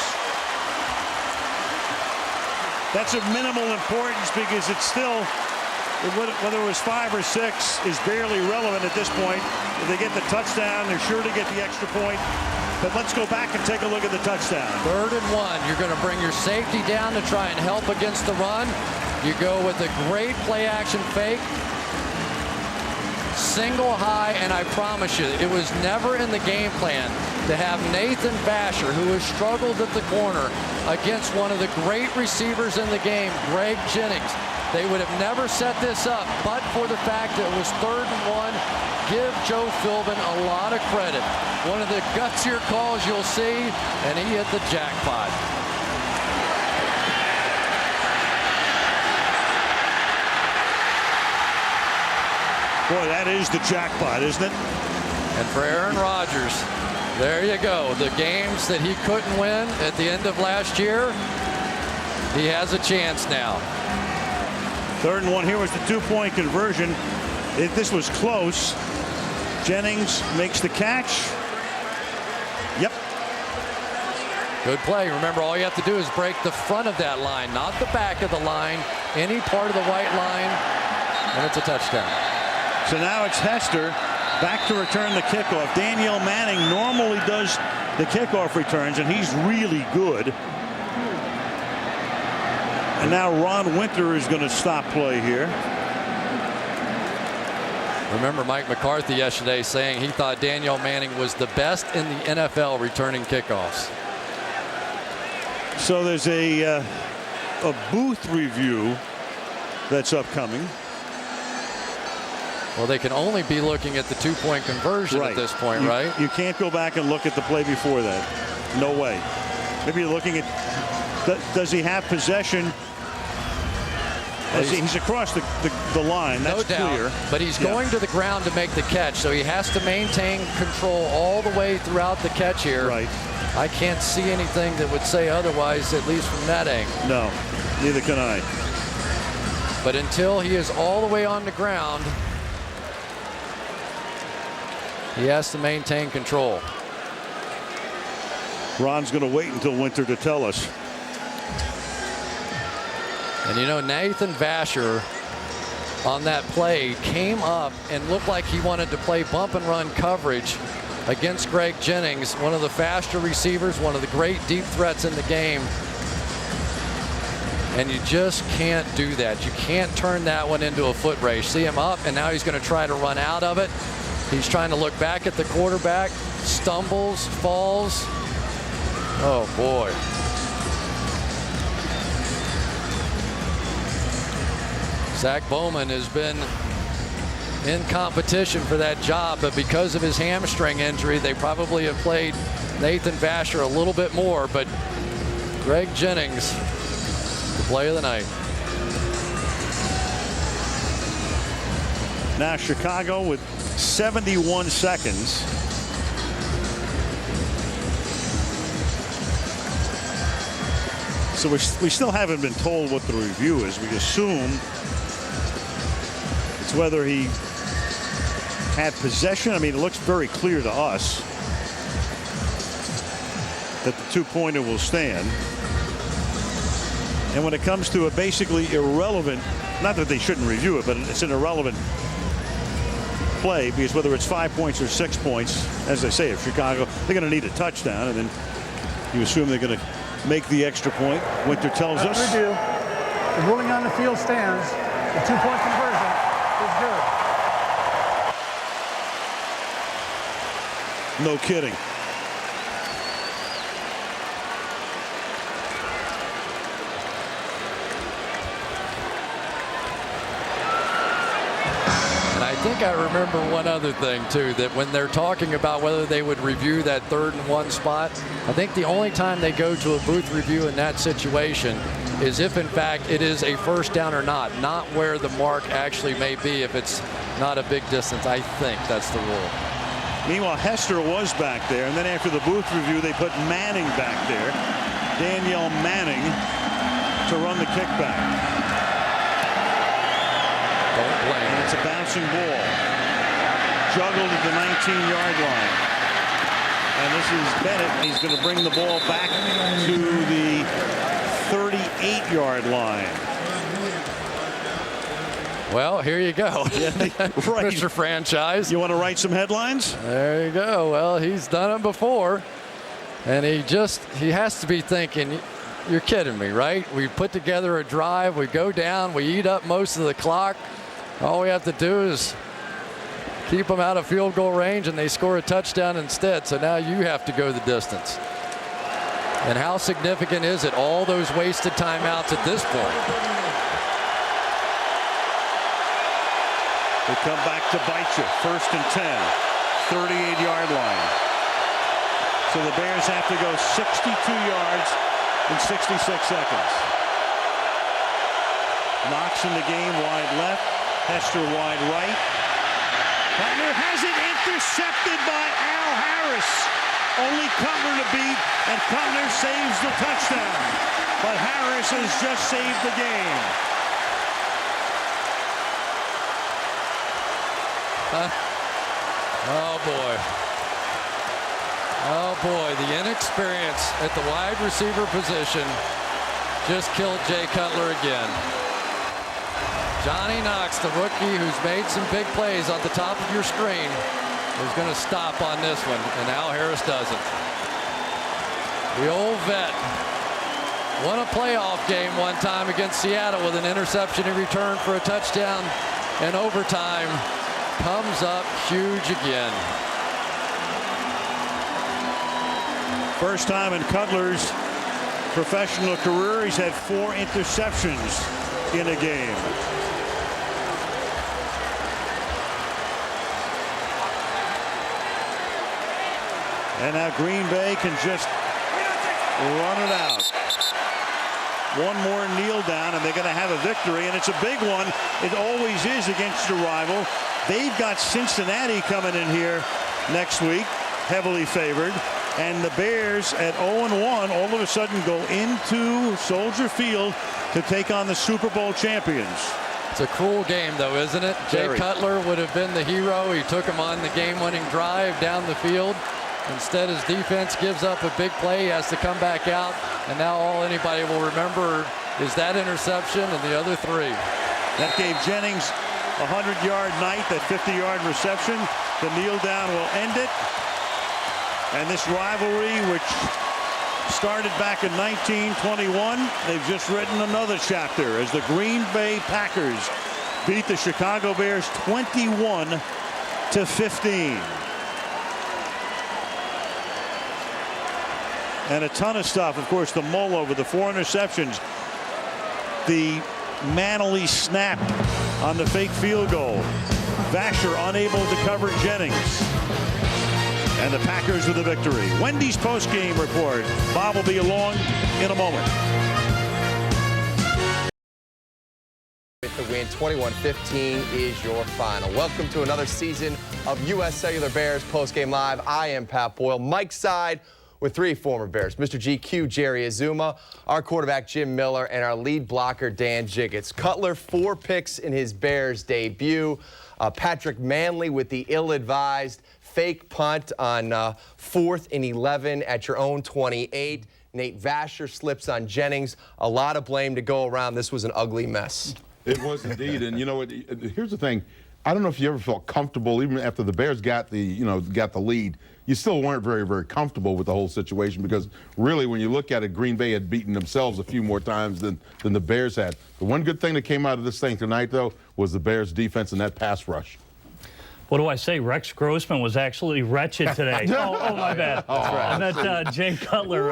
That's of minimal importance because it's still, whether it was 5 or 6, is barely relevant at this point. If they get the touchdown, they're sure to get the extra point. But let's go back and take a look at the touchdown. 3rd and 1. You're going to bring your safety down to try and help against the run. You go with a great play action fake. Single high, and I promise you, it was never in the game plan to have Nathan Vasher, who has struggled at the corner, against one of the great receivers in the game, Greg Jennings. They would have never set this up, but for the fact that it was 3rd and 1. Give Joe Philbin a lot of credit. One of the gutsier calls you'll see, and he hit the jackpot. Boy, that is the jackpot, isn't it? And for Aaron Rodgers, there you go. The games that he couldn't win at the end of last year, he has a chance now. 3rd and 1. Here was the 2-point conversion. This was close. Jennings makes the catch. Yep. Good play. Remember, all you have to do is break the front of that line, not the back of the line, any part of the white line, and it's a touchdown. So now it's Hester back to return the kickoff. Daniel Manning normally does the kickoff returns, and he's really good. And now Ron Winter is going to stop play here. Remember Mike McCarthy yesterday saying he thought Daniel Manning was the best in the NFL returning kickoffs. So there's a booth review that's upcoming. Well, they can only be looking at the 2-point conversion at this point, right? You can't go back and look at the play before that. No way. Maybe you're looking at, does he have possession? Well, he's across the line. That's no doubt, clear. But he's going to the ground to make the catch, so he has to maintain control all the way throughout the catch here. Right. I can't see anything that would say otherwise, at least from that angle. No, neither can I. But until he is all the way on the ground, he has to maintain control. Ron's going to wait until Winter to tell us. And you know, Nathan Vasher on that play came up and looked like he wanted to play bump and run coverage against Greg Jennings, one of the faster receivers, one of the great deep threats in the game. And you just can't do that. You can't turn that one into a foot race. See him up, and now he's going to try to run out of it. He's trying to look back at the quarterback, stumbles, falls. Oh, boy. Zach Bowman has been in competition for that job, but because of his hamstring injury, they probably have played Nathan Vasher a little bit more, but Greg Jennings, the play of the night. Now Chicago with 71 seconds. So we still haven't been told what the review is. We assume it's whether he had possession. I mean, it looks very clear to us that the 2-pointer will stand. And when it comes to a basically irrelevant, not that they shouldn't review it, but it's an irrelevant play, because whether it's 5 points or 6 points, as they say, if Chicago, they're going to need a touchdown, and then you assume they're going to make the extra point. Winter tells us. Review. The ruling on the field stands. The 2-point conversion good. No kidding. I think I remember one other thing, too, that when they're talking about whether they would review that 3rd and 1 spot, I think the only time they go to a booth review in that situation is if, in fact, it is a first down or not where the mark actually may be if it's not a big distance. I think that's the rule. Meanwhile, Hester was back there, and then after the booth review, they put Manning back there. Danielle Manning to run the kickback. Don't blame. And it's a bouncing ball. Juggled at the 19-yard line. And this is Bennett. He's going to bring the ball back to the 38-yard line. Well, here you go. Right. Mr. Franchise. You want to write some headlines? There you go. Well, he's done it before. And he has to be thinking, you're kidding me, right? We put together a drive. We go down. We eat up most of the clock. All we have to do is keep them out of field goal range, and they score a touchdown instead. So now you have to go the distance. And how significant is it, all those wasted timeouts at this point? They come back to bite you. 1st and 10, 38-yard line. So the Bears have to go 62 yards in 66 seconds. Knox in the game, wide left. Hester wide right. Cutler has it intercepted by Al Harris. Only Cutler to beat, and Cutler saves the touchdown. But Harris has just saved the game. Oh, boy. Oh, boy. The inexperience at the wide receiver position just killed Jay Cutler again. Johnny Knox, the rookie who's made some big plays on the top of your screen, is going to stop on this one, and Al Harris doesn't. The old vet won a playoff game one time against Seattle with an interception in return for a touchdown in overtime. Comes up huge again. First time in Cutler's professional career, he's had 4 interceptions in a game. And now Green Bay can just run it out. One more kneel down, and they're going to have a victory, and it's a big one. It always is against a rival. They've got Cincinnati coming in here next week, heavily favored. And the Bears at 0-1 all of a sudden go into Soldier Field to take on the Super Bowl champions. It's a cool game, though, isn't it? Very. Jay Cutler would have been the hero. He took him on the game-winning drive down the field. Instead, his defense gives up a big play. He has to come back out. And now all anybody will remember is that interception and the other 3. That gave Jennings a 100-yard night, that 50-yard reception. The kneel down will end it. And this rivalry, which started back in 1921, they've just written another chapter as the Green Bay Packers beat the Chicago Bears 21-15. And a ton of stuff. Of course, the mull over, the 4 interceptions, the Manley snap on the fake field goal. Vasher unable to cover Jennings. And the Packers with the victory. Wendy's post-game report. Bob will be along in a moment. With the win, 21-15 is your final. Welcome to another season of U.S. Cellular Bears post-game live. I am Pat Boyle. Mike's side with 3 former Bears, Mr. GQ, Jerry Azuma, our quarterback, Jim Miller, and our lead blocker, Dan Jiggets. Cutler, 4 picks in his Bears debut. Patrick Manley with the ill-advised fake punt on 4th and 11 at your own 28. Nate Vasher slips on Jennings. A lot of blame to go around. This was an ugly mess. It was indeed. And, you know, here's the thing. I don't know if you ever felt comfortable, even after the Bears got the lead. You still weren't very, very comfortable with the whole situation because really when you look at it, Green Bay had beaten themselves a few more times than the Bears had. The one good thing that came out of this thing tonight, though, was was the Bears defense and that pass rush. What do I say? Rex Grossman was actually wretched today. oh, my bad. I meant Jay Cutler.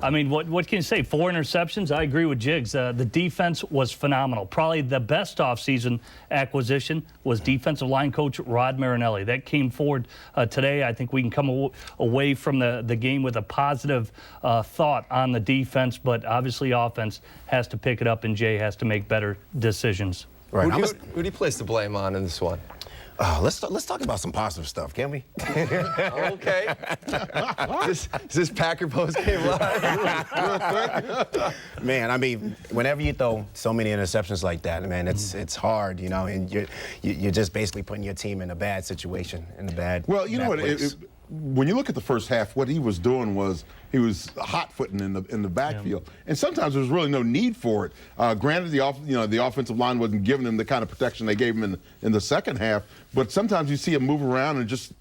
I mean, what can you say? 4 interceptions. I agree with Jiggs. The defense was phenomenal. Probably the best offseason acquisition was defensive line coach Rod Marinelli. That came forward today. I think we can come away from the game with a positive thought on the defense, but obviously offense has to pick it up, and Jay has to make better decisions. Right. Who do you place the blame on in this one? Let's talk about some positive stuff, can we? Okay. Is this Packer post game live? Man, I mean, whenever you throw so many interceptions like that, man, it's hard, you know, and you're just basically putting your team in a bad situation, in a bad. Well, you know what? When you look at the first half, what he was doing was he was hot-footing in the backfield, and sometimes there was really no need for it. Granted, the offensive line wasn't giving him the kind of protection they gave him in the second half, but sometimes you see him move around and just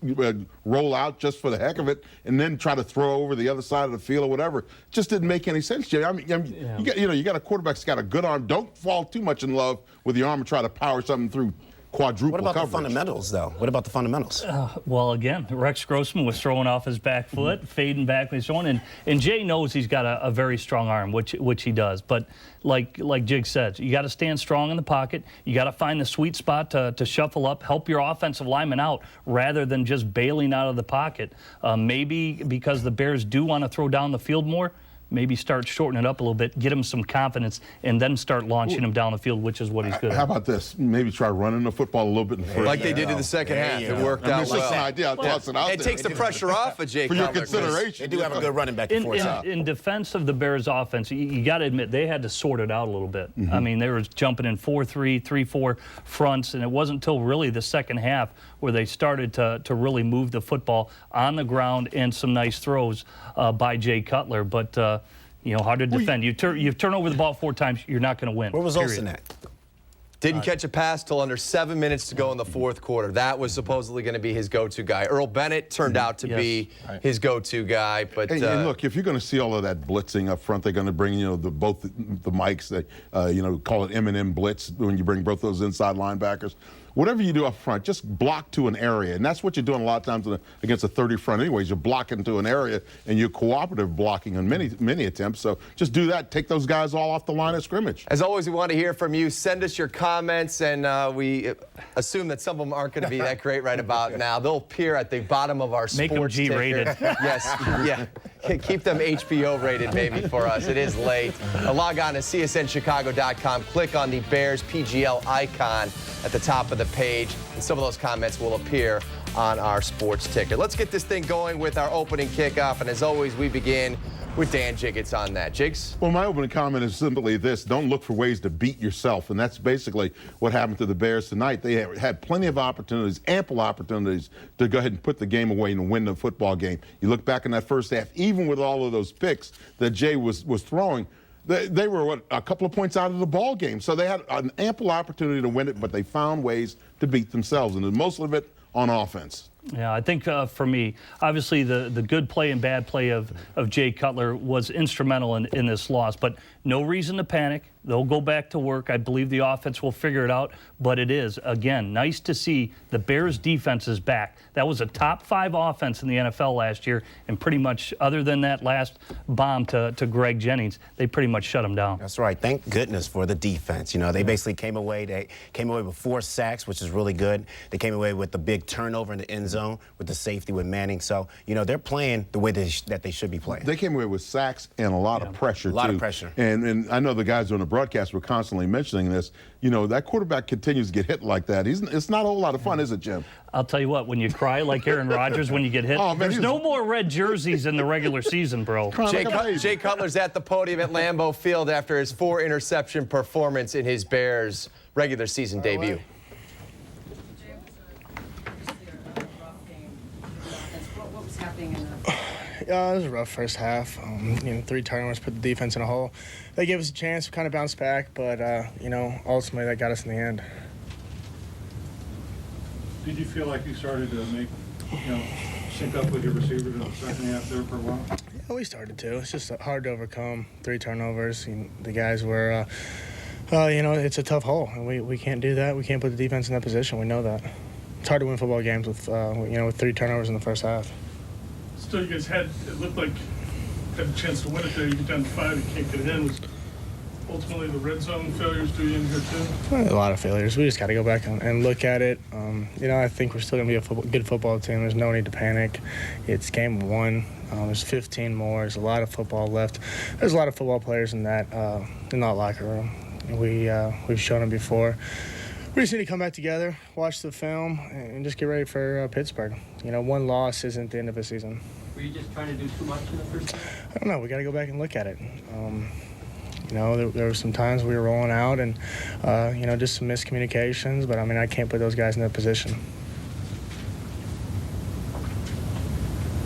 roll out just for the heck of it, and then try to throw over the other side of the field or whatever. Just didn't make any sense, Jay. I mean, you got a quarterback that's got a good arm. Don't fall too much in love with your arm and try to power something through quadruple What about coverage. the fundamentals, though? What about the fundamentals? Well, again, Rex Grossman was throwing off his back foot, fading back when he's throwing, and Jay knows he's got a very strong arm, which he does. But like Jig says, you got to stand strong in the pocket. You got to find the sweet spot to shuffle up, help your offensive lineman out rather than just bailing out of the pocket. Maybe because the Bears do want to throw down the field more, maybe start shortening it up a little bit, get him some confidence, and then start launching him down the field, which is what he's good at. How about this? Maybe try running the football a little bit in the first. Like they did in the second half. It worked out well. It's just an idea. I'll toss it out It takes the pressure off of Jay for your Cutler. consideration. They do have a good running back and forth. In defense of the Bears offense, you got to admit they had to sort it out a little bit. I mean, they were jumping in 4-3, 3-4 fronts, and it wasn't until really the second half where they started to really move the football on the ground and some nice throws by Jay Cutler. But hard to defend. You turn over the ball 4 times, you're not going to win. Where was Olsen at? Didn't catch a pass till under 7 minutes to go in the fourth quarter. That was supposedly going to be his go-to guy. Earl Bennett turned out to be his go-to guy. But and look, if you're going to see all of that blitzing up front, they're going to bring both the mics. They call it M&M blitz when you bring both those inside linebackers. Whatever you do up front, just block to an area. And that's what you're doing a lot of times against a 30 front anyways. You're blocking to an area, and you're cooperative blocking on many attempts. So just do that. Take those guys all off the line of scrimmage. As always, we want to hear from you. Send us your comments, and we assume that some of them aren't going to be that great right about now. They'll appear at the bottom of our Make sports them G-rated. Yes, yeah. Keep them HBO rated, maybe, for us. It is late. Log on to csnchicago.com. Click on the Bears PGL icon at the top of the page, and some of those comments will appear on our sports ticket. Let's get this thing going with our opening kickoff, and as always, we begin with Dan Jiggets on that. Jigs? Well, my opening comment is simply this: don't look for ways to beat yourself, and that's basically what happened to the Bears tonight. They had plenty of opportunities, ample opportunities, to go ahead and put the game away and win the football game. You look back in that first half, even with all of those picks that Jay was throwing, they were, a couple of points out of the ball game. So they had an ample opportunity to win it, but they found ways to beat themselves, and most of it on offense. Yeah, I think for me, obviously the good play and bad play of Jay Cutler was instrumental in this loss, but no reason to panic. They'll go back to work. I believe the offense will figure it out, but it is, again, nice to see the Bears' defense is back. That was a top 5 offense in the NFL last year, and pretty much, other than that last bomb to Greg Jennings, they pretty much shut him down. That's right. Thank goodness for the defense. They basically came away. They came away with 4 sacks, which is really good. They came away with the big turnover in the end zone with the safety with Manning. So, they're playing the way that they should be playing. They came away with sacks and a lot of pressure, too. A lot of pressure. And I know the guys on the broadcast were constantly mentioning this. That quarterback continues to get hit like that. It's not a whole lot of fun, is it, Jim? I'll tell you what, when you cry like Aaron Rodgers when you get hit, there's no more red jerseys in the regular season, bro. Jay Cutler's at the podium at Lambeau Field after his 4-interception performance in his Bears regular season debut. Yeah, it was a rough first half. 3 turnovers put the defense in a hole. They gave us a chance to kind of bounce back, but, ultimately that got us in the end. Did you feel like you started to sync up with your receivers in the second half there for a while? Yeah, we started to. It's just hard to overcome 3 turnovers. The guys were You know, it's a tough hole, and we can't do that. We can't put the defense in that position. We know that. It's hard to win football games with, with 3 turnovers in the first half. Still, you guys it looked like had a chance to win it there. You get down to 5, you can't get it in. Was ultimately the red zone failures do you in here too? A lot of failures. We just got to go back and look at it. I think we're still going to be a good football team. There's no need to panic. It's game 1. There's 15 more. There's a lot of football left. There's a lot of football players in that locker room. We've shown them before. We just need to come back together, watch the film, and just get ready for Pittsburgh. One loss isn't the end of a season. Were you just trying to do too much in the first half? I don't know. We got to go back and look at it. There were some times we were rolling out and, just some miscommunications. But, I can't put those guys in that position.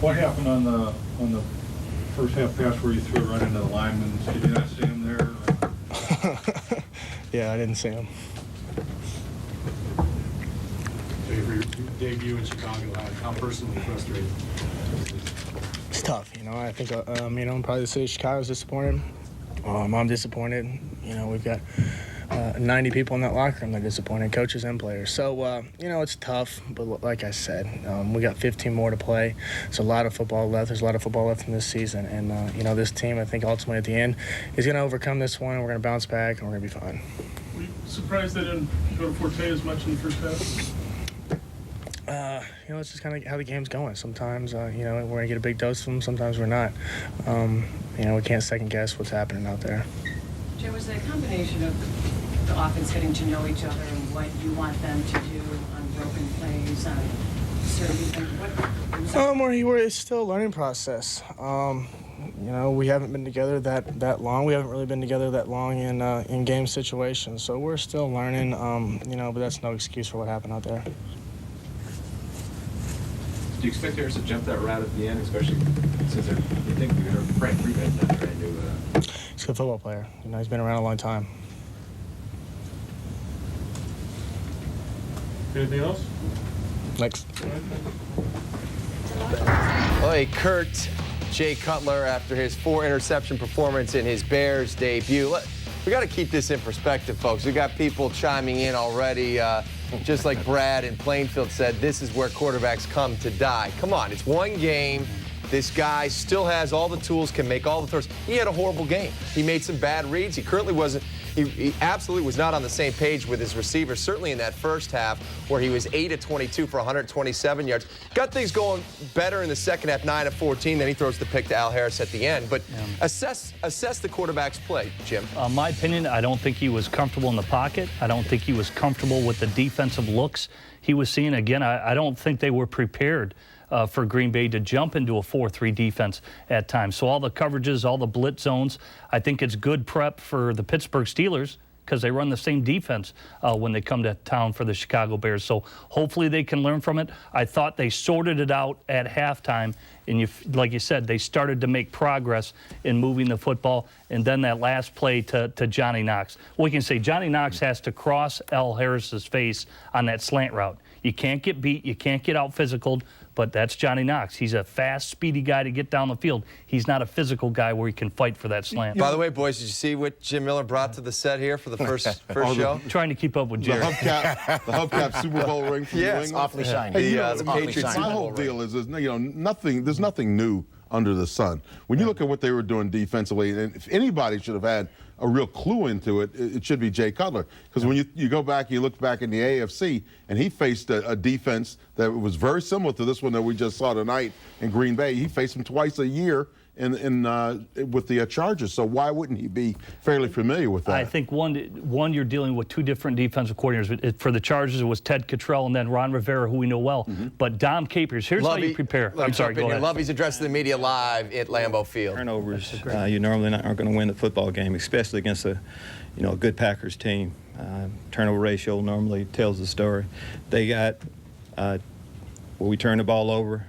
What happened on the first half pass where you threw it right into the lineman? Did you not see him there? Yeah, I didn't see him. Your debut in Chicago, how personally frustrating? It's tough, I think, probably the city of Chicago is disappointed. I'm disappointed. We've got 90 people in that locker room that are disappointed, coaches and players. So, it's tough, but like I said, we got 15 more to play. There's a lot of football left. There's a lot of football left in this season. And, this team, I think, ultimately at the end is going to overcome this one, and we're going to bounce back, and we're going to be fine. Were you surprised they didn't go to Forte as much in the first half? It's just kind of how the game's going. Sometimes, we're going to get a big dose of them. Sometimes we're not. We can't second guess what's happening out there. Joe, was it a combination of the offense getting to know each other and what you want them to do on broken plays, on certain It's still a learning process. We haven't been together that long. We haven't really been together that long in game situations. So we're still learning, but that's no excuse for what happened out there. Do you expect Harris to jump that route at the end, especially since you think Frank Greenbay's not trying to... He's a good football player. He's been around a long time. Anything else? Next. Hey, Kurt, Jay Cutler, after his 4-interception performance in his Bears debut. We got to keep this in perspective, folks. We got people chiming in already. Just like Brad in Plainfield said, this is where quarterbacks come to die. Come on, it's one game. This guy still has all the tools, can make all the throws. He had a horrible game. He made some bad reads. He currently wasn't. He absolutely was not on the same page with his receivers, certainly in that first half where he was 8 of 22 for 127 yards. Got things going better in the second half, 9 of 14. Then he throws the pick to Al Harris at the end. But assess the quarterback's play, Jim. My opinion, I don't think he was comfortable in the pocket. I don't think he was comfortable with the defensive looks he was seeing. Again, I don't think they were prepared for Green Bay to jump into a 4-3 defense at times. So all the coverages, all the blitz zones, I think it's good prep for the Pittsburgh Steelers because they run the same defense when they come to town for the Chicago Bears. So hopefully they can learn from it. I thought they sorted it out at halftime, and like you said, they started to make progress in moving the football. And then that last play to Johnny Knox. We can say Johnny Knox has to cross Al Harris's face on that slant route. You can't get beat. You can't get out-physicaled. But that's Johnny Knox. He's a fast, speedy guy to get down the field. He's not a physical guy where he can fight for that slant. By the way, boys, did you see what Jim Miller brought to the set here for the first show? Trying to keep up with Jerry. The hubcap Super Bowl ring from New England. It's awfully shiny. The Patriots. My whole deal is nothing. There's nothing new under the sun. When you look at what they were doing defensively, and if anybody should have had a real clue into it, it should be Jay Cutler. Because when you go back, you look back in the AFC, and he faced a defense that was very similar to this one that we just saw tonight in Green Bay. He faced them twice a year with the Chargers. So why wouldn't he be fairly familiar with that? I think one you're dealing with two different defensive coordinators. For the Chargers, it was Ted Cottrell and then Ron Rivera, who we know well. But Dom Capers, here's how you prepare. I'm sorry, go ahead. Lovey's addressing the media live at Lambeau Field. Turnovers, you normally aren't going to win the football game, especially against a good Packers team. Turnover ratio normally tells the story. They got where we turned the ball over,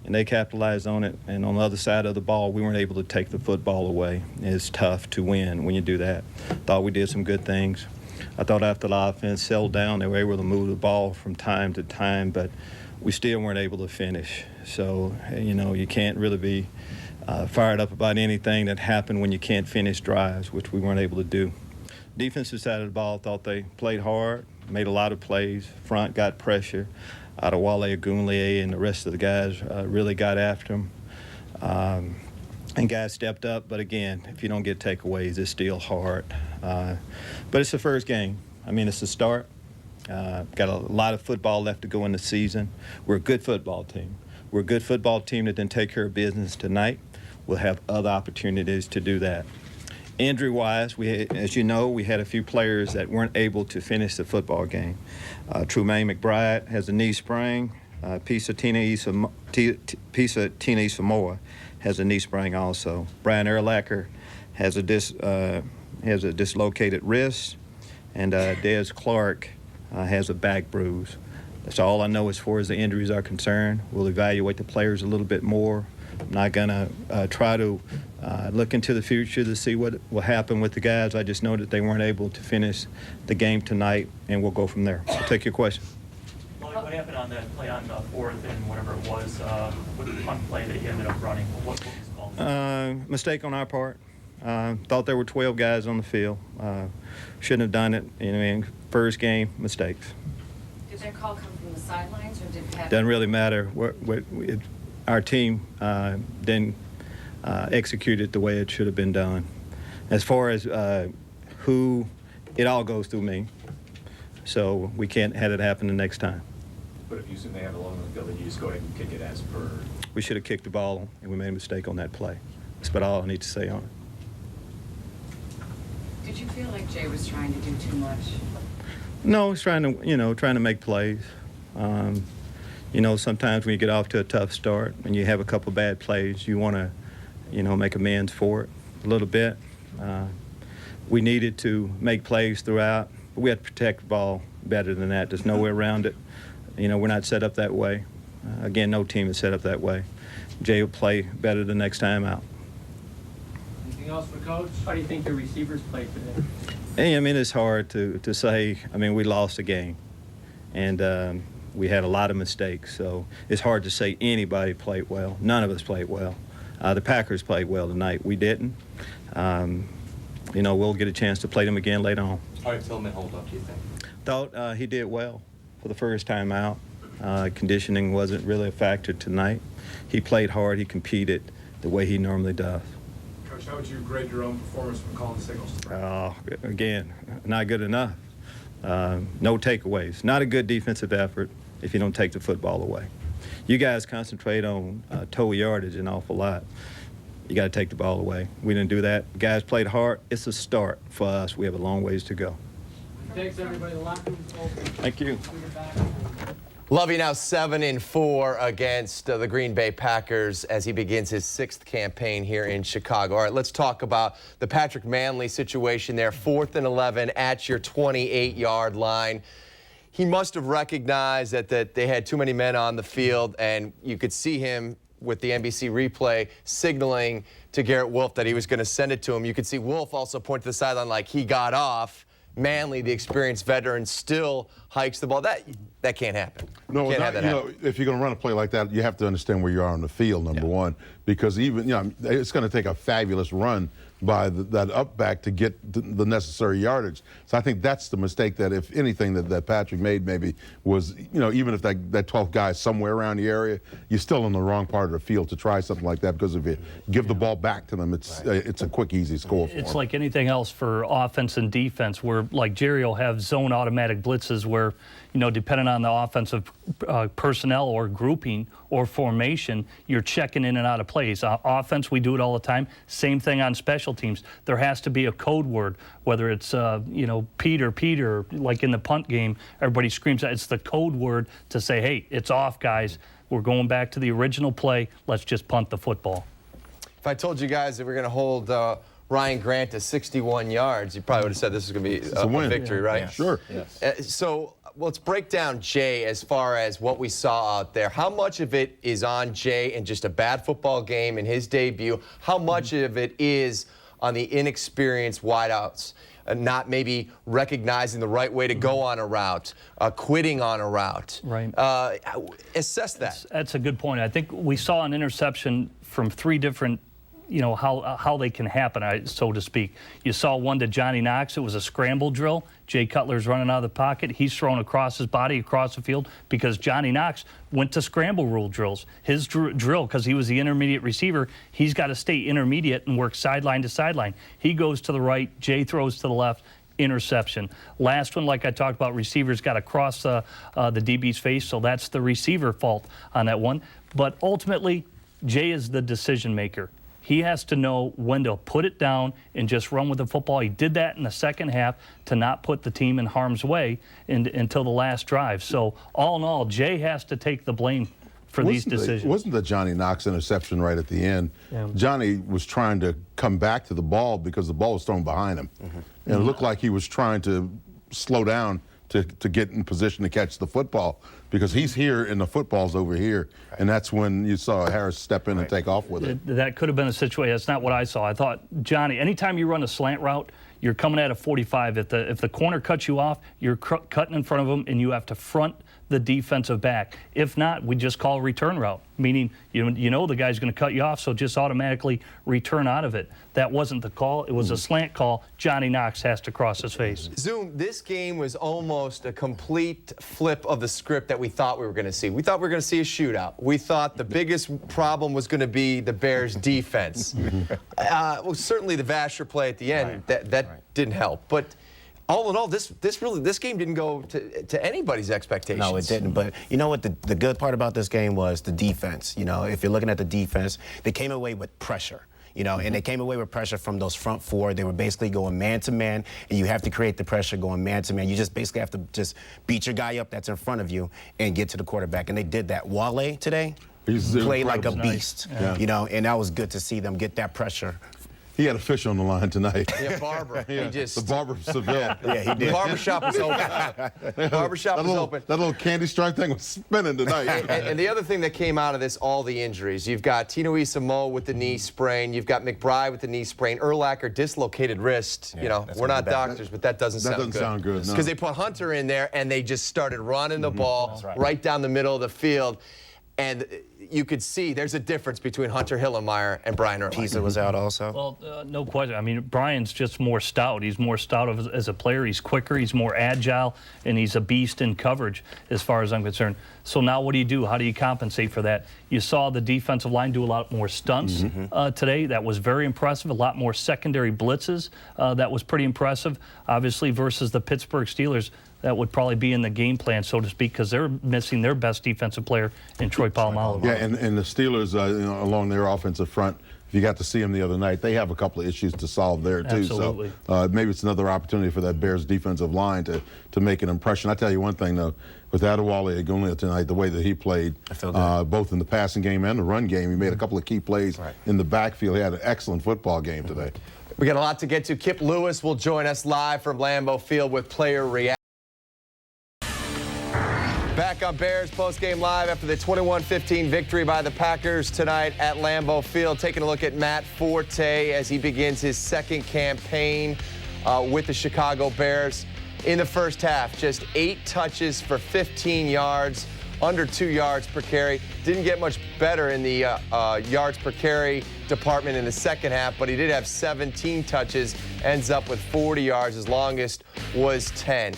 and they capitalized on it. And on the other side of the ball, we weren't able to take the football away. It's tough to win when you do that. Thought we did some good things. I thought after the offense settled down, they were able to move the ball from time to time, but we still weren't able to finish. So, you can't really be fired up about anything that happened when you can't finish drives, which we weren't able to do. Defensive side of the ball, thought they played hard, made a lot of plays. Front got pressure out of Wale Agunlie, and the rest of the guys really got after him. And guys stepped up, but again, if you don't get takeaways, it's still hard. But it's the first game. I mean, it's the start. Got a lot of football left to go in the season. We're a good football team. We're a good football team that didn't take care of business tonight. We'll have other opportunities to do that. Injury-wise, as you know, we had a few players that weren't able to finish the football game. Trumaine McBride has a knee sprain. Pisa Tina Samoa has a knee sprain also. Brian Erlacher has a dislocated wrist, and Des Clark has a back bruise. That's all I know as far as the injuries are concerned. We'll evaluate the players a little bit more. I'm not going to try to look into the future to see what will happen with the guys. I just know that they weren't able to finish the game tonight, and we'll go from there. I'll take your question. What happened on that play on the 4th and whatever it was, with the punt play that you ended up running? What was called? Mistake on our part. Thought there were 12 guys on the field. Shouldn't have done it. First game, mistakes. Did that call come from the sidelines, or did it happen? Doesn't really matter. Our team didn't execute it the way it should have been done. As far as who, it all goes through me. So we can't have it happen the next time. But if you assume they have a long on the field, then you just go ahead and kick it as per. We should have kicked the ball, and we made a mistake on that play. That's about all I need to say on it. Did you feel like Jay was trying to do too much? No, he's trying to make plays. Sometimes when you get off to a tough start and you have a couple bad plays, you want to, make amends for it a little bit. We needed to make plays throughout, but we had to protect the ball better than that. There's no way around it. We're not set up that way. Again, no team is set up that way. Jay will play better the next time out. Anything else for Coach? How do you think your receivers played today? Hey, it's hard to say. We lost a game, and we had a lot of mistakes, so it's hard to say anybody played well. None of us played well. The Packers played well tonight. We didn't. We'll get a chance to play them again later on. How did Tillman hold up, do you think? Thought he did well for the first time out. Conditioning wasn't really a factor tonight. He played hard. He competed the way he normally does. Coach, how would you grade your own performance from calling signals? Again, not good enough. No takeaways. Not a good defensive effort if you don't take the football away. You guys concentrate on total yardage an awful lot. You got to take the ball away. We didn't do that. Guys played hard. It's a start for us. We have a long ways to go. Thanks, everybody. The locker room's open. Thank you. Lovie now 7-4 against the Green Bay Packers as he begins his 6th campaign here in Chicago. All right, let's talk about the Patrick Manley situation there. 4th and 11 at your 28-yard line. He must have recognized that they had too many men on the field, and you could see him with the NBC replay signaling to Garrett Wolfe that he was going to send it to him. You could see Wolfe also point to the sideline like he got off. Manley, the experienced veteran, still hikes the ball. That can't happen. No, can't have that happen. If you're going to run a play like that, you have to understand where you are on the field, number one, because even it's going to take a fabulous run by that up back to get the necessary yardage. So I think that's the mistake that, if anything, that Patrick made maybe was, even if that 12th guy is somewhere around the area, you're still in the wrong part of the field to try something like that, because if you give the ball back to them, it's a quick, easy score for them. It's like anything else for offense and defense, where like Jerry will have zone automatic blitzes where, depending on the offensive personnel or grouping or formation, you're checking in and out of plays. Offense, we do it all the time. Same thing on special teams. There has to be a code word, whether it's, Peter, like in the punt game, everybody screams out. It's the code word to say, hey, it's off, guys. We're going back to the original play. Let's just punt the football. If I told you guys that we're going to hold Ryan Grant to 61 yards, you probably would have said this is going to be a victory, right? Yeah. Sure. Yes. So let's break down Jay as far as what we saw out there. How much of it is on Jay and just a bad football game in his debut? How much of it is on the inexperienced wideouts, not maybe recognizing the right way to go on a route, quitting on a route? Right. Assess that. That's a good point. I think we saw an interception from 3 different you know, how they can happen, so to speak. You saw one to Johnny Knox. It was a scramble drill. Jay Cutler's running out of the pocket. He's thrown across his body, across the field, because Johnny Knox went to scramble rule drills. His drill, because he was the intermediate receiver, he's got to stay intermediate and work sideline to sideline. He goes to the right. Jay throws to the left. Interception. Last one, like I talked about, receivers got across the DB's face, so that's the receiver fault on that one. But ultimately, Jay is the decision maker. He has to know when to put it down and just run with the football. He did that in the second half to not put the team in harm's way until the last drive. So all in all, Jay has to take the blame for these decisions. Wasn't the Johnny Knox interception right at the end? Yeah. Johnny was trying to come back to the ball because the ball was thrown behind him. And it looked like he was trying to slow down to get in position to catch the football, because he's here and the football's over here. And that's when you saw Harris step in and take off with it. That could have been a situation. That's not what I saw. I thought, Johnny, anytime you run a slant route, you're coming at a 45. If the corner cuts you off, you're cutting in front of him, and you have to front the defensive back. If not, we just call a return route, meaning you know the guy's going to cut you off, so just automatically return out of it. That wasn't the call. It was a slant call. Johnny Knox has to cross his face. Zoom, this game was almost a complete flip of the script that we thought we were going to see. We thought we were going to see a shootout. We thought the biggest problem was going to be the Bears' defense. Well, certainly the Vasher play at the end, that didn't help. But all in all, this game didn't go to anybody's expectations. No, it didn't. But you know what? The good part about this game was the defense. You know, if you're looking at the defense, they came away with pressure. You know, and they came away with pressure from those front four. They were basically going man to man, and you have to create the pressure going man to man. You just basically have to just beat your guy up that's in front of you and get to the quarterback. And they did that. Wale today played like a beast. Yeah. You know, and that was good to see them get that pressure. He had a fish on the line tonight. Yeah, Barber. Yeah, the Barber of Seville. Yeah, he did. The barbershop was open. Barbershop was open. That little candy stripe thing was spinning tonight. And the other thing that came out of this, all the injuries. You've got Tino Isamoah with the knee sprain. You've got McBride with the knee sprain. Urlacher, dislocated wrist. Yeah, you know, we're not doctors, but that doesn't sound good. That doesn't sound good, no. Because they put Hunter in there, and they just started running the ball right down the middle of the field. And you could see there's a difference between Hunter Hillenmeyer and Brian Urlacher. Pisa was out also. Well, no question. I mean, Brian's just more stout. He's more stout as a player. He's quicker. He's more agile, and he's a beast in coverage as far as I'm concerned. So now what do? How do you compensate for that? You saw the defensive line do a lot more stunts today. That was very impressive. A lot more secondary blitzes. That was pretty impressive. Obviously, versus the Pittsburgh Steelers, that would probably be in the game plan, so to speak, because they're missing their best defensive player in Troy Polamalu. Yeah, and the Steelers, you know, along their offensive front, if you got to see them the other night, they have a couple of issues to solve there, too. Absolutely. So maybe it's another opportunity for that Bears defensive line to make an impression. I tell you one thing, though, with Adewale Ogunleye tonight, the way that he played, both in the passing game and the run game, he made a couple of key plays in the backfield. He had an excellent football game today. We got a lot to get to. Kip Lewis will join us live from Lambeau Field with player reaction. Back on Bears Postgame Live after the 21-15 victory by the Packers tonight at Lambeau Field. Taking a look at Matt Forte as he begins his second campaign with the Chicago Bears. In the first half, just 8 touches for 15 yards, under 2 yards per carry. Didn't get much better in the yards per carry department in the second half, but he did have 17 touches, ends up with 40 yards. His longest was 10.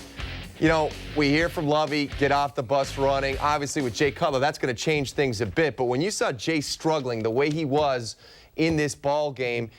You know, we hear from Lovey, get off the bus running. Obviously, with Jay Cutler, that's going to change things a bit. But when you saw Jay struggling the way he was in this ball game,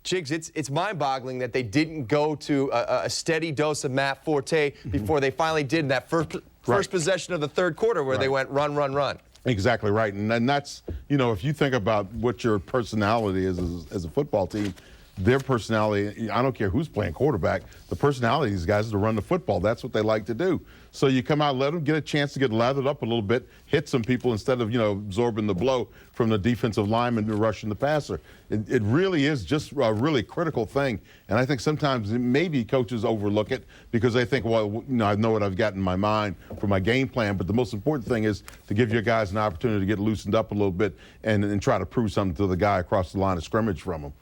Jigs, it's mind-boggling that they didn't go to a steady dose of Matt Forte before they finally did in that first possession of the third quarter where they went run, run, run. Exactly right. And that's, you know, if you think about what your personality is as a football team, their personality, I don't care who's playing quarterback, the personality of these guys is to run the football. That's what they like to do. So you come out, let them get a chance to get lathered up a little bit, hit some people instead of, you know, absorbing the blow from the defensive lineman to rushing the passer. It really is just a really critical thing. And I think sometimes maybe coaches overlook it because they think, well, you know, I know what I've got in my mind for my game plan. But the most important thing is to give your guys an opportunity to get loosened up a little bit and try to prove something to the guy across the line of scrimmage from them.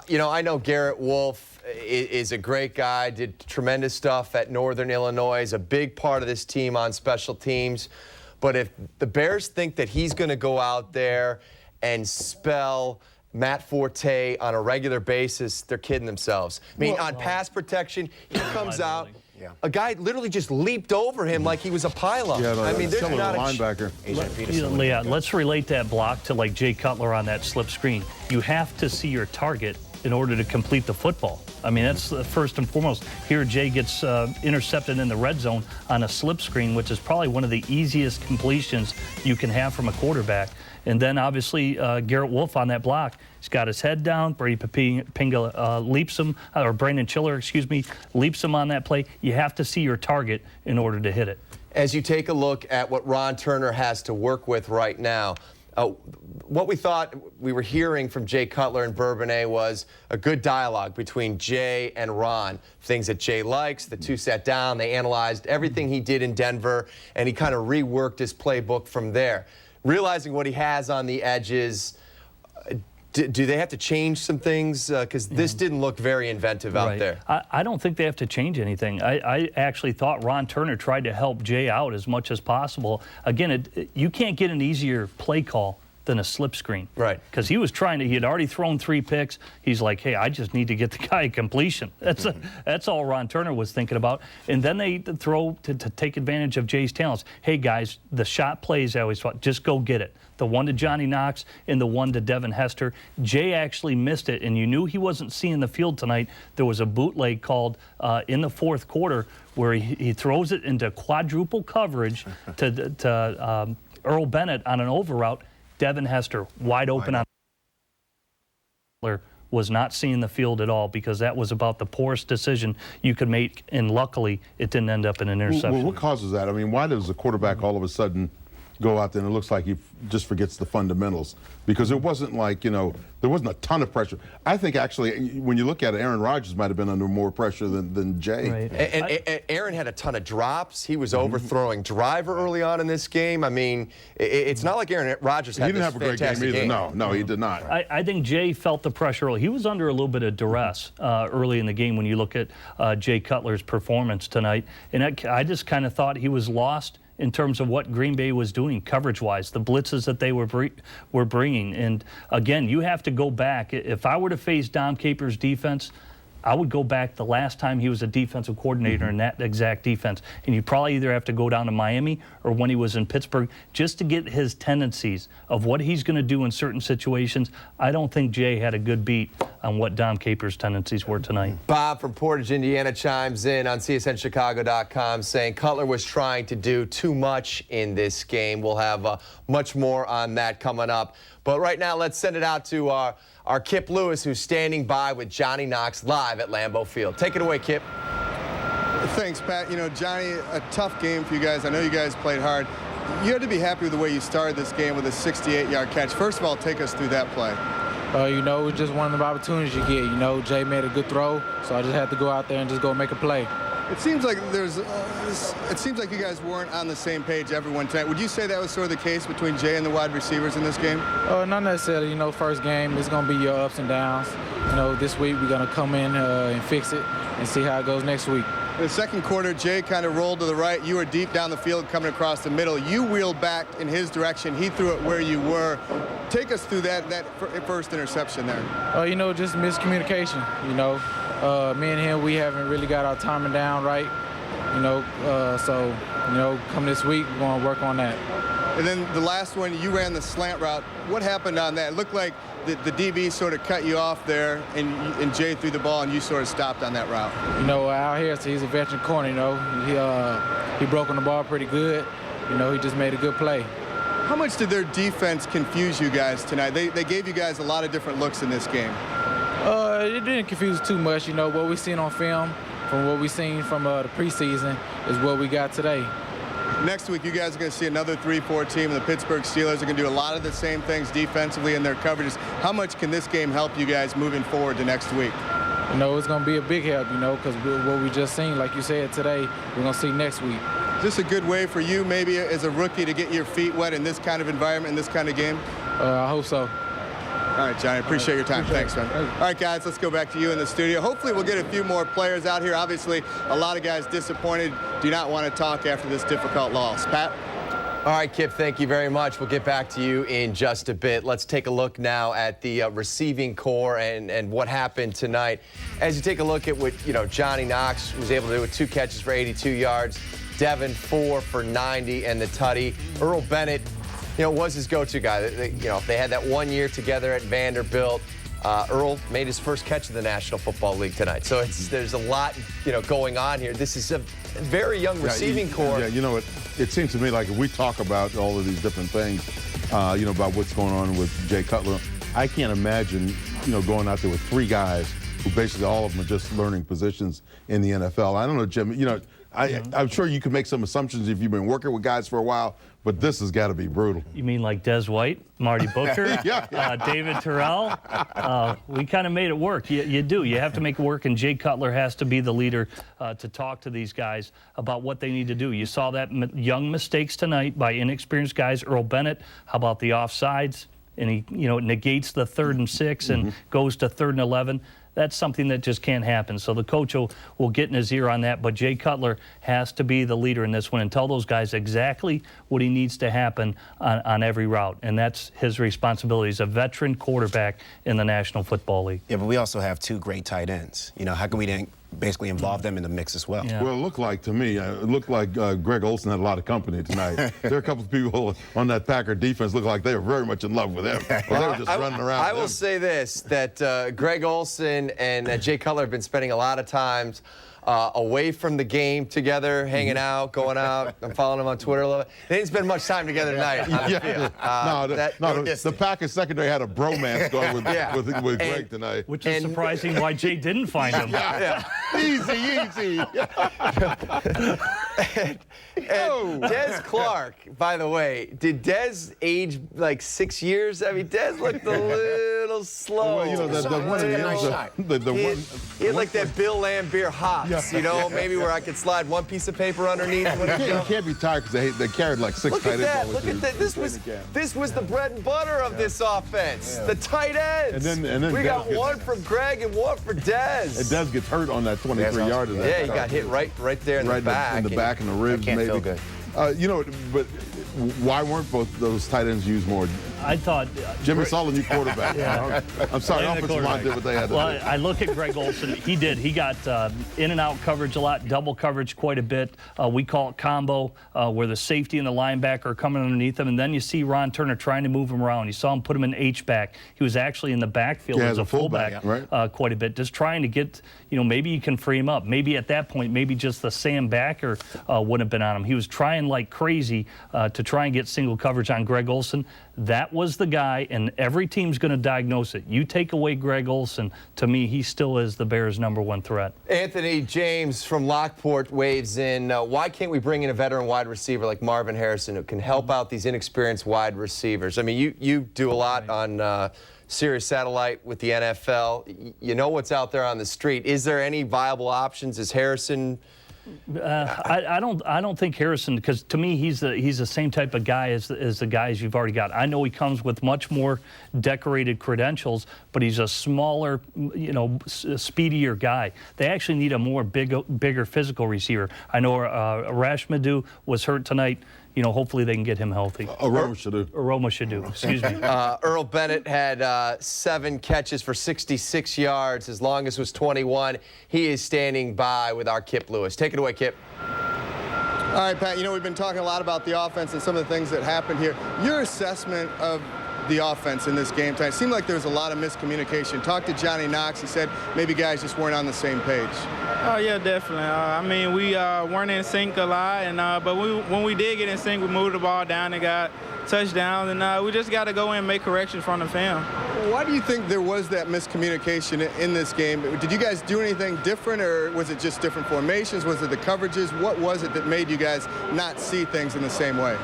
You know, I know Garrett Wolf is a great guy, did tremendous stuff at Northern Illinois, is a big part of this team on special teams. But if the Bears think that he's going to go out there and spell Matt Forte on a regular basis, they're kidding themselves. I mean, on pass protection, he comes out. Yeah. A guy literally just leaped over him like he was a pile-up. Yeah, I mean, there's not a linebacker. Yeah, let's relate that block to like Jay Cutler on that slip screen. You have to see your target in order to complete the football. I mean, that's first and foremost. Here, Jay gets intercepted in the red zone on a slip screen, which is probably one of the easiest completions you can have from a quarterback. And then, obviously, Garrett Wolf on that block. He's got his head down. Brady Papinga leaps him, or Brandon Chiller, excuse me, leaps him on that play. You have to see your target in order to hit it. As you take a look at what Ron Turner has to work with right now, what we thought we were hearing from Jay Cutler and Bourbonnais was a good dialogue between Jay and Ron. Things that Jay likes, the two sat down, they analyzed everything he did in Denver, and he kind of reworked his playbook from there. Realizing what he has on the edges, do they have to change some things? Because this didn't look very inventive out there. I don't think they have to change anything. I actually thought Ron Turner tried to help Jay out as much as possible. Again, you can't get an easier play call than a slip screen. Right. Because he was trying to, he had already thrown 3 picks. He's like, hey, I just need to get the guy a completion. That's all Ron Turner was thinking about. And then they throw to take advantage of Jay's talents. Hey, guys, the shot plays I always thought, just go get it. The one to Johnny Knox and the one to Devin Hester. Jay actually missed it, and you knew he wasn't seeing the field tonight. There was a bootleg called in the fourth quarter where he throws it into quadruple coverage to Earl Bennett on an over route. Devin Hester wide open on was not seeing the field at all because that was about the poorest decision you could make, and luckily it didn't end up in an interception. Well, what causes that? I mean, why does the quarterback all of a sudden go out there and it looks like he just forgets the fundamentals? Because it wasn't like, you know, there wasn't a ton of pressure. I think actually, when you look at it, Aaron Rodgers might have been under more pressure than Jay. Right. And Aaron had a ton of drops. He was overthrowing Driver early on in this game. I mean, it's not like Aaron Rodgers had He didn't have a great game either. No, he did not. I think Jay felt the pressure. He was under a little bit of duress early in the game when you look at Jay Cutler's performance tonight. And I just kind of thought he was lost in terms of what Green Bay was doing coverage-wise, the blitzes that they were bringing. And, again, you have to go back. If I were to face Dom Capers' defense, I would go back the last time he was a defensive coordinator in that exact defense. And you probably either have to go down to Miami or when he was in Pittsburgh just to get his tendencies of what he's going to do in certain situations. I don't think Jay had a good beat on what Dom Capers' tendencies were tonight. Bob from Portage, Indiana chimes in on CSNChicago.com saying Cutler was trying to do too much in this game. We'll have much more on that coming up. But right now, let's send it out to our Kip Lewis, who's standing by with Johnny Knox live at Lambeau Field. Take it away, Kip. Thanks, Pat. You know, Johnny, a tough game for you guys. I know you guys played hard. You had to be happy with the way you started this game with a 68-yard catch. First of all, take us through that play. You know, it's just one of the opportunities you get. You know, Jay made a good throw, so I just had to go out there and just go make a play. It seems like it seems like you guys weren't on the same page everyone tonight. Would you say that was sort of the case between Jay and the wide receivers in this game? Not necessarily. You know, first game, it's going to be your ups and downs. You know, this week we're going to come in and fix it and see how it goes next week. In the second quarter, Jay kind of rolled to the right. You were deep down the field coming across the middle. You wheeled back in his direction. He threw it where you were. Take us through that first interception there. You know, just miscommunication. You know, me and him, we haven't really got our timing down right. You know, so, you know, come this week, we're going to work on that. And then the last one, you ran the slant route. What happened on that? It looked like the DB sort of cut you off there, and Jay threw the ball, and you sort of stopped on that route. You know, out here, so he's a veteran corner, you know. He broke on the ball pretty good. You know, he just made a good play. How much did their defense confuse you guys tonight? They gave you guys a lot of different looks in this game. It didn't confuse too much. You know, what we've seen on film from what we've seen from the preseason is what we got today. Next week, you guys are going to see another 3-4 team, and the Pittsburgh Steelers are going to do a lot of the same things defensively in their coverages. How much can this game help you guys moving forward to next week? You know, it's going to be a big help, you know, because what we just seen, like you said today, we're going to see next week. Is this a good way for you, maybe as a rookie, to get your feet wet in this kind of environment, in this kind of game? I hope so. All right, Johnny, appreciate your time. Thanks, man. All right, guys, let's go back to you in the studio. Hopefully we'll get a few more players out here. Obviously, a lot of guys disappointed, do not want to talk after this difficult loss. Pat? All right, Kip, thank you very much. We'll get back to you in just a bit. Let's take a look now at the receiving core and what happened tonight. As you take a look at what, Johnny Knox was able to do with 2 catches for 82 yards, Devin 4 for 90, and the tutty. Earl Bennett, was his go-to guy. They had that 1 year together at Vanderbilt. Earl made his first catch in the National Football League tonight. So there's a lot, going on here. This is a very young receiving core. Yeah, it seems to me like if we talk about all of these different things, about what's going on with Jay Cutler, I can't imagine, going out there with 3 guys who basically all of them are just learning positions in the NFL. I don't know, Jim, I'm sure you could make some assumptions if you've been working with guys for a while, but this has got to be brutal. You mean like Des White, Marty Booker, David Terrell? We kind of made it work. You do. You have to make it work, and Jay Cutler has to be the leader to talk to these guys about what they need to do. You saw that young mistakes tonight by inexperienced guys. Earl Bennett, how about the offsides? And he, negates the 3rd and 6 and goes to 3rd and 11. That's something that just can't happen. So the coach will get in his ear on that. But Jay Cutler has to be the leader in this one and tell those guys exactly what he needs to happen on every route. And that's his responsibility. He's a veteran quarterback in the National Football League. Yeah, but we also have 2 great tight ends. How can we then basically involve them in the mix as well? Yeah. Well, it looked like to me, Greg Olsen had a lot of company tonight. There are a couple of people on that Packer defense look like they were very much in love with him. They were just running around. I will say this, that Greg Olsen and Jay Cutler have been spending a lot of times away from the game together, hanging out, going out. I'm following them on Twitter a little bit. They didn't spend much time together tonight. The Packers secondary had a bromance going with Greg tonight. Which is surprising why Jay didn't find him. Easy. And Des Clark, by the way, did Des age like 6 years? I mean, Des looked a little slow. Well, He had like that Bill Lambier hops, maybe where I could slide one piece of paper underneath. You can't be tired because they carried like 6 tight ends. Look at that. This was the bread and butter of this offense. The tight ends. And then we got one from Greg and one for Des. And Des gets hurt on that 23-yarder. Yeah, he got hit right there in the back. In the back and the ribs, maybe. Feel good. But why weren't both those tight ends used more? I thought Jimmy Saul, new quarterback. I'm sorry, offensive line did what they had to do. I look at Greg Olsen. He did. He got in and out coverage a lot, double coverage quite a bit. We call it combo, where the safety and the linebacker are coming underneath him, and then you see Ron Turner trying to move him around. You saw him put him in H-back. He was actually in the backfield as a fullback quite a bit, just trying to get, maybe you can free him up. Maybe at that point, maybe just the Sam backer wouldn't have been on him. He was trying like crazy to try and get single coverage on Greg Olsen. That was the guy, and every team's going to diagnose it. You take away Greg Olsen, to me, he still is the Bears' #1 threat. Anthony James from Lockport waves in. Why can't we bring in a veteran wide receiver like Marvin Harrison who can help out these inexperienced wide receivers? I mean, you do a lot on Sirius Satellite with the NFL. You know what's out there on the street. Is there any viable options? Is Harrison... I don't think Harrison, because to me he's the same type of guy as the guys you've already got. I know he comes with much more decorated credentials, but he's a smaller, speedier guy. They actually need a bigger physical receiver. I know Rashmadu was hurt tonight. Hopefully they can get him healthy. Aroma Shadu, excuse me. Earl Bennett had 7 catches for 66 yards. His longest was 21. He is standing by with our Kip Lewis. Take it away, Kip. All right, Pat, we've been talking a lot about the offense and some of the things that happened here. Your assessment of the offense in this game tonight, it seemed like there was a lot of miscommunication. Talked to Johnny Knox. He said maybe guys just weren't on the same page. Oh, yeah, definitely. We weren't in sync a lot, but when we did get in sync, we moved the ball down and got touchdowns, and we just got to go in and make corrections from the film. Why do you think there was that miscommunication in this game? Did you guys do anything different, or was it just different formations? Was it the coverages? What was it that made you guys not see things in the same way?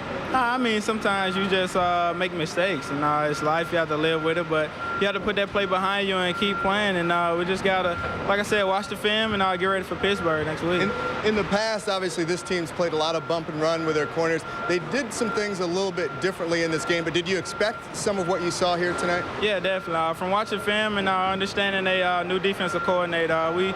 Sometimes you just make mistakes, and it's life. You have to live with it, but you have to put that play behind you and keep playing, and we just got to, like I said, watch the film and get ready for Pittsburgh next week. In the past, obviously, this team's played a lot of bump and run with their corners. They did some things a little bit differently in this game, but did you expect some of what you saw here tonight? Yeah, definitely. From watching film and understanding they new defensive coordinator, we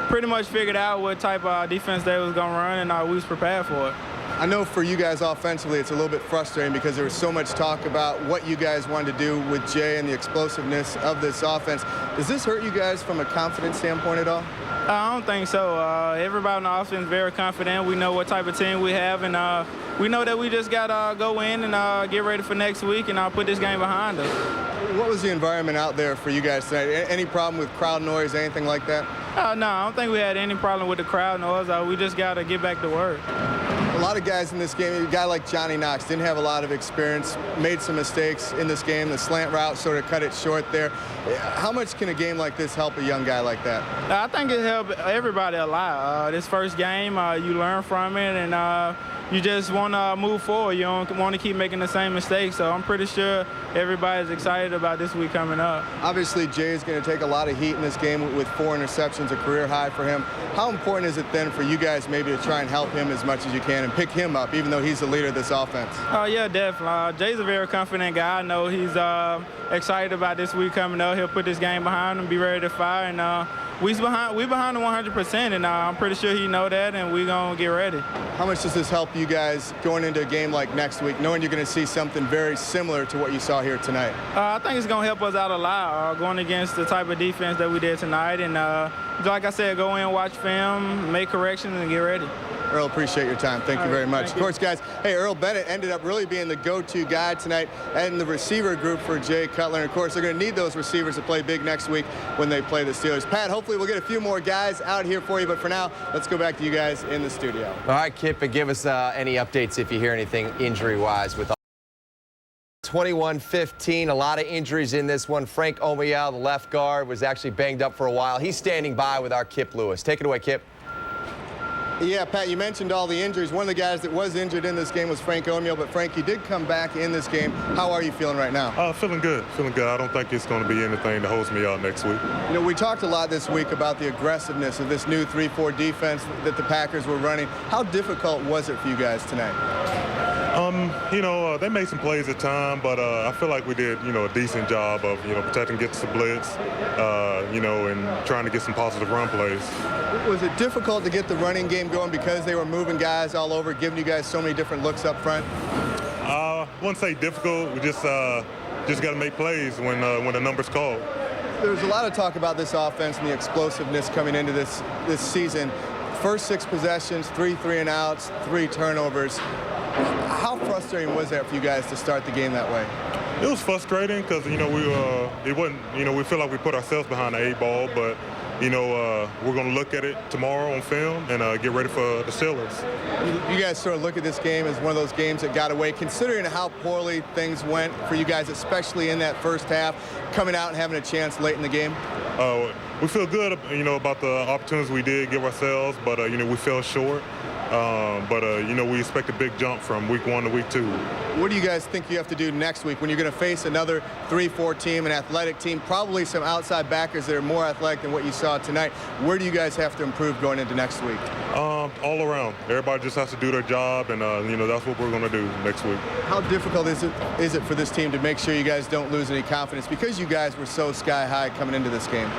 pretty much figured out what type of defense they was going to run, and we was prepared for it. I know for you guys offensively, it's a little bit frustrating because there was so much talk about what you guys wanted to do with Jay and the explosiveness of this offense. Does this hurt you guys from a confidence standpoint at all? I don't think so. Everybody on the offense is very confident. We know what type of team we have, and we know that we just got to go in and get ready for next week and put this game behind us. What was the environment out there for you guys tonight? Any problem with crowd noise, anything like that? No, I don't think we had any problem with the crowd noise. We just got to get back to work. A lot of guys in this game, a guy like Johnny Knox didn't have a lot of experience, made some mistakes in this game. The slant route sort of cut it short there. How much can a game like this help a young guy like that? I think it helped everybody a lot. This first game, you learn from it, and you just want to move forward. You don't want to keep making the same mistakes. So I'm pretty sure everybody's excited about this week coming up. Obviously, Jay is going to take a lot of heat in this game with 4 interceptions, a career high for him. How important is it then for you guys maybe to try and help him as much as you can and pick him up, even though he's the leader of this offense? Yeah, definitely. Jay's a very confident guy. I know he's excited about this week coming up. He'll put this game behind him, be ready to fire, and we behind him 100%, and I'm pretty sure he know that, and we're going to get ready. How much does this help you guys going into a game like next week, knowing you're going to see something very similar to what you saw here tonight? I think it's going to help us out a lot, going against the type of defense that we did tonight, and like I said, go in, watch film, make corrections, and get ready. Earl, appreciate your time. Thank you very much. Of course, guys, hey, Earl Bennett ended up really being the go-to guy tonight and the receiver group for Jay Cutler. And, of course, they're going to need those receivers to play big next week when they play the Steelers. Pat, hopefully we'll get a few more guys out here for you. But for now, let's go back to you guys in the studio. All right, Kip, and give us any updates if you hear anything injury-wise with 21-15, a lot of injuries in this one. Frank Omiyale, the left guard, was actually banged up for a while. He's standing by with our Kip Lewis. Take it away, Kip. Yeah, Pat, you mentioned all the injuries. One of the guys that was injured in this game was Frank Omiyale, but Frank, you did come back in this game. How are you feeling right now? Feeling good. Feeling good. I don't think it's going to be anything that holds me out next week. You know, we talked a lot this week about the aggressiveness of this new 3-4 defense that the Packers were running. How difficult was it for you guys tonight? They made some plays at time, but I feel like we did, a decent job of, protecting against the blitz, and trying to get some positive run plays. Was it difficult to get the running game going because they were moving guys all over, giving you guys so many different looks up front? I wouldn't say difficult. We just got to make plays when the number's called. There's a lot of talk about this offense and the explosiveness coming into this season. First 6 possessions, 3 3-and-outs, 3 turnovers. How frustrating was that for you guys to start the game that way? It was frustrating because we feel like we put ourselves behind the 8 ball, but we're going to look at it tomorrow on film and get ready for the Steelers. You guys sort of look at this game as one of those games that got away, considering how poorly things went for you guys, especially in that first half, coming out and having a chance late in the game? We feel good, about the opportunities we did give ourselves, but we fell short. We expect a big jump from week 1 to week 2. What do you guys think you have to do next week when you're going to face another 3-4 team, an athletic team, probably some outside backers that are more athletic than what you saw tonight? Where do you guys have to improve going into next week? All around. Everybody just has to do their job, and that's what we're going to do next week. How difficult is it for this team to make sure you guys don't lose any confidence because you guys were so sky high coming into this game?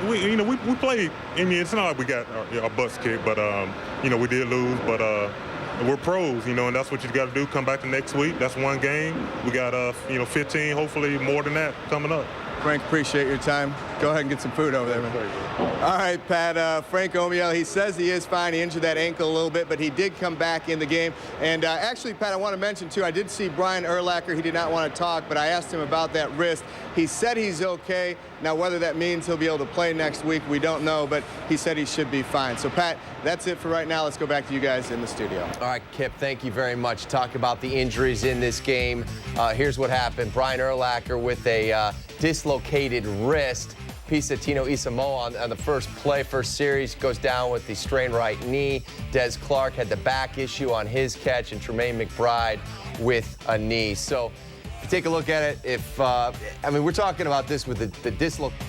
We played. It's not like we got our butts kicked, but we did lose. But we're pros, and that's what you got to do. Come back to next week. That's one game. We got 15, hopefully more than that coming up. Frank, appreciate your time. Go ahead and get some food over there, man. All right, Pat, Frank Omiyale, he says he is fine. He injured that ankle a little bit, but he did come back in the game. And actually, Pat, I want to mention, too, I did see Brian Urlacher. He did not want to talk, but I asked him about that wrist. He said he's okay. Now, whether that means he'll be able to play next week, we don't know, but he said he should be fine. So, Pat, that's it for right now. Let's go back to you guys in the studio. All right, Kip, thank you very much. Talk about the injuries in this game. Here's what happened. Brian Urlacher with a dislocated wrist. Pisatino Isamoa on the first series goes down with the strained right knee. Des Clark had the back issue on his catch, and Tremaine McBride with a knee. So if you take a look at it, we're talking about this with the dislocation.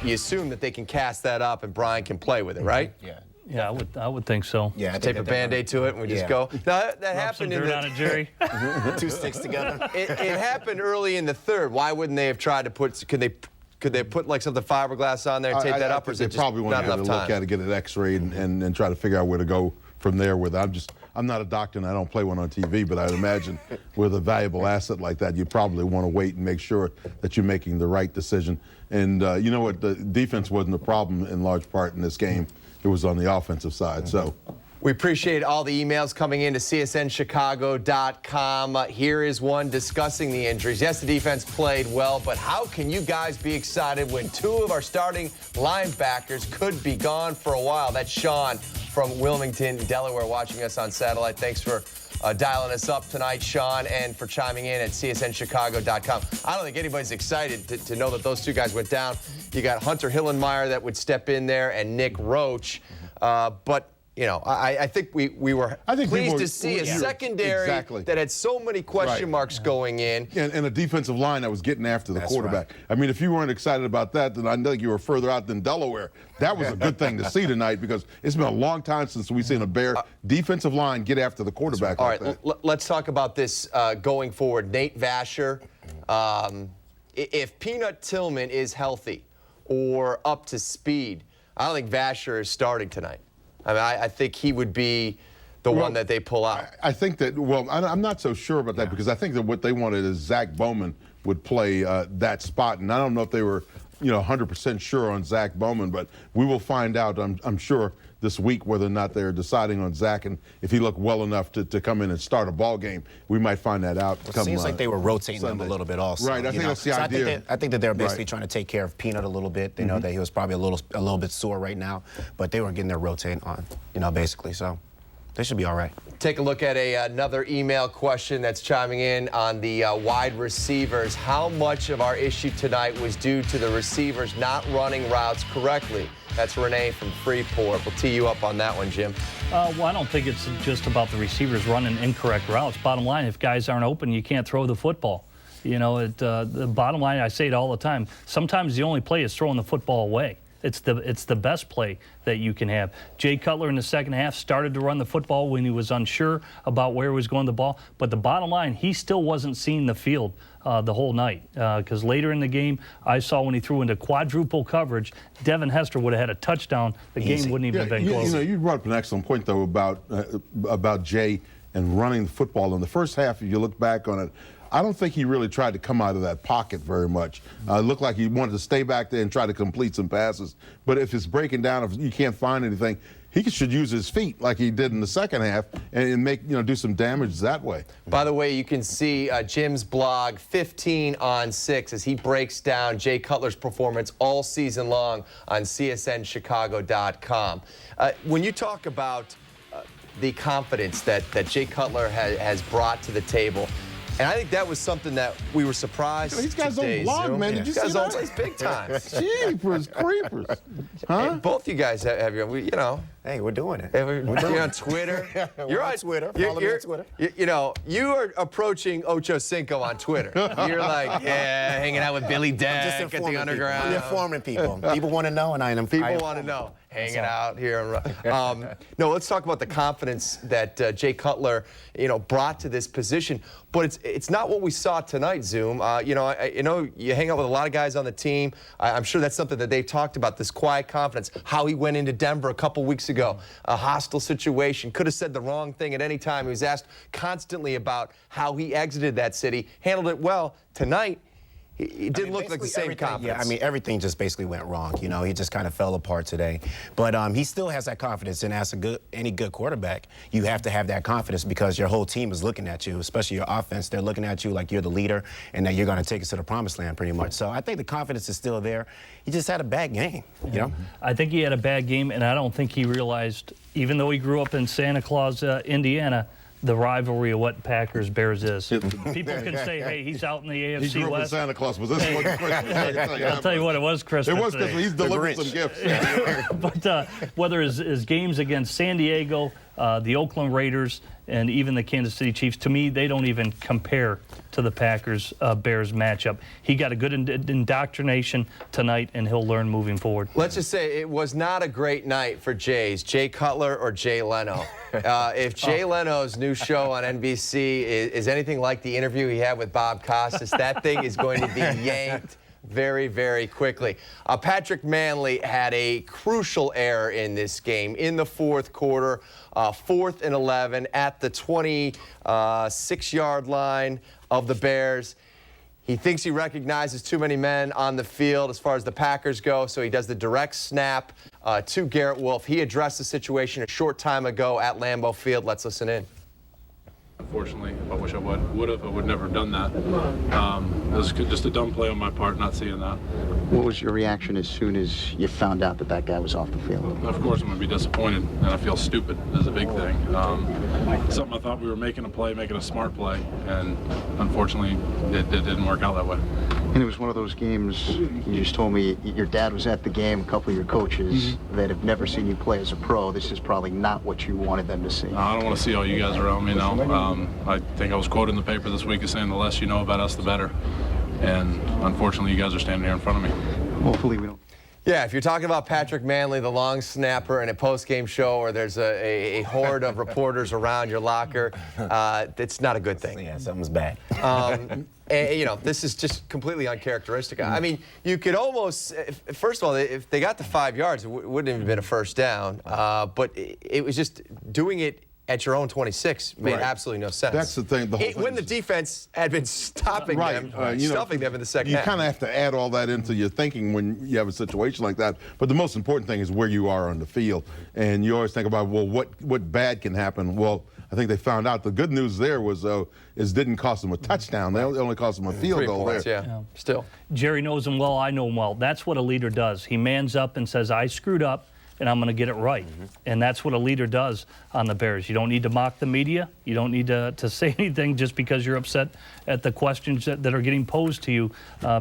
You assume that they can cast that up and Brian can play with it, right? Yeah. Yeah, I would think so. Yeah, tape a Band-Aid to it and we just go. Now, that happened in the Jerry. 2 sticks together. It happened early in the third. Why wouldn't they have tried to put? Could they put like something fiberglass on there and tape that up, or is it just probably not enough to time? look at it, get an X-ray, and try to figure out where to go from there with. I'm not a doctor and I don't play one on TV, but I'd imagine with a valuable asset like that, you probably want to wait and make sure that you're making the right decision. And you know what? The defense wasn't the problem in large part in this game. It was on the offensive side. So. We appreciate all the emails coming in to csnchicago.com. Here is one discussing the injuries. Yes, the defense played well, but how can you guys be excited when two of our starting linebackers could be gone for a while? That's Sean from Wilmington, Delaware, watching us on satellite. Thanks for dialing us up tonight, Sean, and for chiming in at csnchicago.com. I don't think anybody's excited to know that those two guys went down. You got Hunter Hillenmeyer that would step in there and Nick Roach, but you know, I think we were pleased to see a secondary that had so many question marks going in. And a defensive line that was getting after the quarterback. Right. I mean, if you weren't excited about that, then I think you were further out than Delaware. That was a good thing to see tonight because it's been a long time since we've seen a Bear defensive line get after the quarterback like that. All right, let's talk about this going forward. Nate Vasher, if Peanut Tillman is healthy or up to speed, I don't think Vasher is starting tonight. I mean, I think he would be the one that they pull out. I think that, I'm not so sure about that because I think that what they wanted is Zach Bowman would play that spot. And I don't know if they were, 100% sure on Zach Bowman, but we will find out, I'm sure, this week whether or not they're deciding on Zach and if he looked well enough to come in and start a ball game. We might find that out. It seems like they were rotating him a little bit also. Right, I think that's the idea. I think that they're basically trying to take care of Peanut a little bit. They know that he was probably a little bit sore right now, but they were getting their rotate on, basically. So they should be all right. Take a look at another email question that's chiming in on the wide receivers. How much of our issue tonight was due to the receivers not running routes correctly? That's Renee from Freeport. We'll tee you up on that one, Jim. Well, I don't think it's just about the receivers running incorrect routes. Bottom line, if guys aren't open, you can't throw the football. The bottom line, I say it all the time, sometimes the only play is throwing the football away. It's the best play that you can have. Jay Cutler in the second half started to run the football when he was unsure about where he was going the ball. But the bottom line, he still wasn't seeing the field the whole night. Because later in the game, I saw when he threw into quadruple coverage, Devin Hester would have had a touchdown. The game wouldn't even have been close. You brought up an excellent point, though, about Jay and running the football. In the first half, if you look back on it, I don't think he really tried to come out of that pocket very much. It looked like he wanted to stay back there and try to complete some passes. But if it's breaking down, if you can't find anything, he should use his feet like he did in the second half and make do some damage that way. By the way, you can see Jim's blog 15 on 6 as he breaks down Jay Cutler's performance all season long on csnchicago.com. When you talk about the confidence that Jay Cutler has brought to the table, and I think that was something that we were surprised. He's got his own blog, man. Did you see that? He's big time. Jeepers creepers. Huh? Hey, both you guys have your, Hey, we're doing it. You're on Twitter. You're on Twitter. Follow me on Twitter. You are approaching Ocho Cinco on Twitter. You're like, hanging out with Billy Deck at the Underground. I'm informing people. People want to know, and I am. People want to know. Hanging out here. No, let's talk about the confidence that Jay Cutler, brought to this position. But it's not what we saw tonight, Zoom. You hang out with a lot of guys on the team. I'm sure that's something that they've talked about, this quiet confidence, how he went into Denver a couple weeks ago, a hostile situation, could have said the wrong thing at any time. He was asked constantly about how he exited that city, handled it well. Tonight, it didn't look like the same confidence. Yeah, everything just basically went wrong. He just kind of fell apart today. But he still has that confidence, and as any good quarterback, you have to have that confidence because your whole team is looking at you, especially your offense. They're looking at you like you're the leader and that you're going to take us to the promised land pretty much. So I think the confidence is still there. He just had a bad game, I think he had a bad game, and I don't think he realized, even though he grew up in Santa Claus, Indiana, the rivalry of what Packers-Bears is. People can say, hey, he's out in the AFC West. He grew up in Santa Claus. Was this one Christmas? I'll tell you what, it was Christmas. It was Christmas. He's delivering some gifts. But whether his games against San Diego, the Oakland Raiders, and even the Kansas City Chiefs, to me, they don't even compare to the Packers-Bears matchup. He got a good indoctrination tonight, and he'll learn moving forward. Let's just say it was not a great night for Jay Cutler or Jay Leno. If Jay Leno's new show on NBC is anything like the interview he had with Bob Costas, that thing is going to be yanked very, very quickly. Patrick Manley had a crucial error in this game in the fourth quarter, 4th and 11 at the 26-yard line of the Bears. He thinks he recognizes too many men on the field as far as the Packers go, so he does the direct snap to Garrett Wolfe. He addressed the situation a short time ago at Lambeau Field. Let's listen in. Unfortunately, I wish I would have. I would never have done that. It was just a dumb play on my part, not seeing that. What was your reaction as soon as you found out that that guy was off the field? Of course, I'm going to be disappointed, and I feel stupid is a big thing. Something I thought we were making a play, making a smart play, and unfortunately, it didn't work out that way. And it was one of those games, you just told me your dad was at the game, a couple of your coaches that have never seen you play as a pro. This is probably not what you wanted them to see. I don't want to see all you guys around me now. I think I was quoted in the paper this week as saying the less you know about us, the better. And unfortunately, you guys are standing here in front of me. Hopefully we don't. Yeah, if you're talking about Patrick Manley, the long snapper, in a post-game show where there's a horde of reporters around your locker, it's not a good thing. Yeah, something's bad. And, you know, this is just completely uncharacteristic. I mean, you could almost, first of all, if they got the 5 yards, it wouldn't have even been a first down. But it was just doing it at your own 26 made absolutely no sense. That's the thing. When the defense had been stopping them, stuffing them in the second half. You kind of have to add all that into your thinking when you have a situation like that. But the most important thing is where you are on the field. And you always think about, well, what bad can happen? Well, I think they found out the good news there was is didn't cost them a touchdown. They only cost them a field goal points, there. Yeah. Still. Jerry knows him well. I know him well. That's what a leader does. He mans up and says, I screwed up, and I'm going to get it right. And that's what a leader does on the Bears. You don't need to mock the media. You don't need to say anything just because you're upset at the questions that are getting posed to you.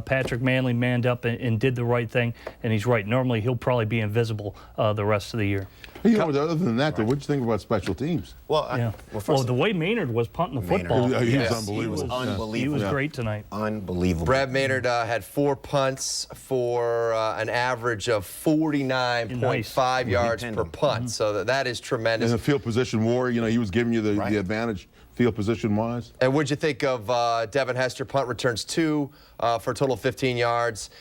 Patrick Manley manned up and did the right thing, and he's right. Normally, he'll probably be invisible the rest of the year. You know, other than that, though, what'd you think about special teams? Well, the way Maynard was punting the football. He was unbelievable. He was great tonight. Unbelievable. Brad Maynard had 4 punts for an average of 49.5 yards per punt. So that is tremendous. And the field position war, you know, he was giving you the advantage field position-wise. And what'd you think of Devin Hester? Punt returns 2 for a total of 15 yards.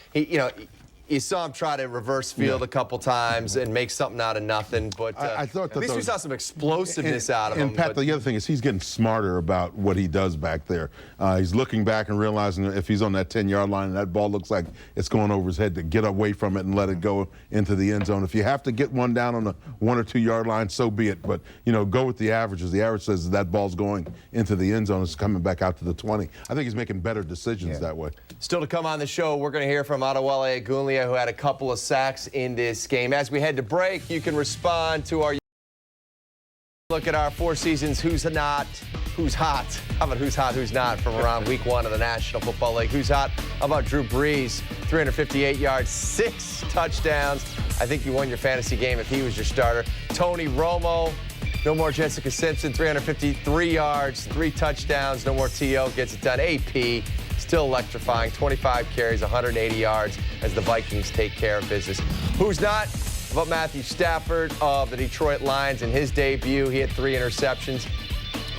You saw him try to reverse field a couple times and make something out of nothing, but I thought at least we saw some explosiveness out of him. And Pat, the other thing is he's getting smarter about what he does back there. He's looking back and realizing if he's on that 10-yard line and that ball looks like it's going over his head, to get away from it and let it go into the end zone. If you have to get one down on the 1 or 2 yard line, so be it. But, you know, go with the averages. The average says that ball's going into the end zone. It's coming back out to the 20. I think he's making better decisions that way. Still to come on the show, we're going to hear from Adewale Agunlia, who had a couple of sacks in this game. As we head to break, you can respond to our look at our 4 seasons who's not, who's hot. How about who's hot, who's not from around week 1 of the National Football League? Who's hot? How about Drew Brees? 358 yards, 6 touchdowns. I think you won your fantasy game if he was your starter. Tony Romo, no more Jessica Simpson, 353 yards, 3 touchdowns. No more T.O. gets it done. AP, still electrifying, 25 carries, 180 yards as the Vikings take care of business. Who's not? How about Matthew Stafford of the Detroit Lions in his debut? He had 3 interceptions.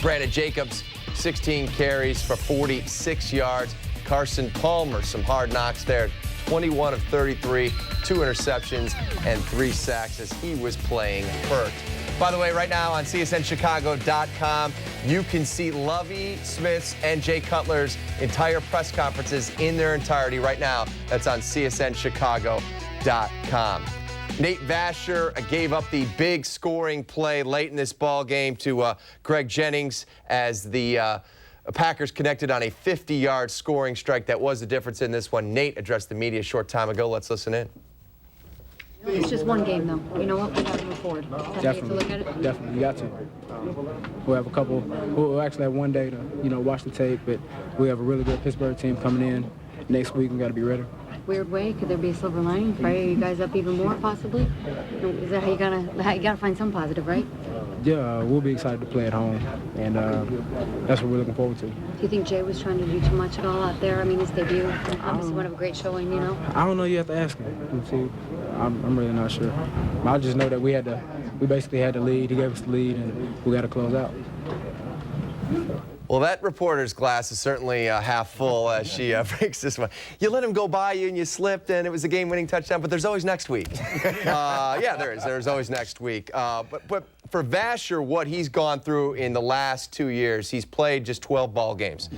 Brandon Jacobs, 16 carries for 46 yards. Carson Palmer, some hard knocks there. 21 of 33, 2 interceptions, and 3 sacks as he was playing hurt. By the way, right now on CSNChicago.com, you can see Lovie Smith's and Jay Cutler's entire press conferences in their entirety right now. That's on CSNChicago.com. Nate Vasher gave up the big scoring play late in this ball game to Greg Jennings as the Packers connected on a 50-yard scoring strike. That was the difference in this one. Nate addressed the media a short time ago. Let's listen in. It's just one game, though. You know what? We got to move forward. Definitely. To look at it? Definitely. You got to. We'll have a couple. We'll actually have one day to, watch the tape, but we have a really good Pittsburgh team coming in. Next week, we got to be ready. Weird way. Could there be a silver lining? Fire you guys up even more, possibly? Is that how you gotta find some positive, right? Yeah, we'll be excited to play at home, and that's what we're looking forward to. Do you think Jay was trying to do too much at all out there? I mean, his debut, obviously one of a great showing, I don't know. You have to ask him. See, I'm really not sure. I just know that we basically had the lead. He gave us the lead, and we got to close out. Well, that reporter's glass is certainly half full as she breaks this one. You let him go by you and you slipped and it was a game-winning touchdown, but there's always next week. Yeah, there is. There's always next week. But for Vasher, what he's gone through in the last 2 years, he's played just 12 ball games.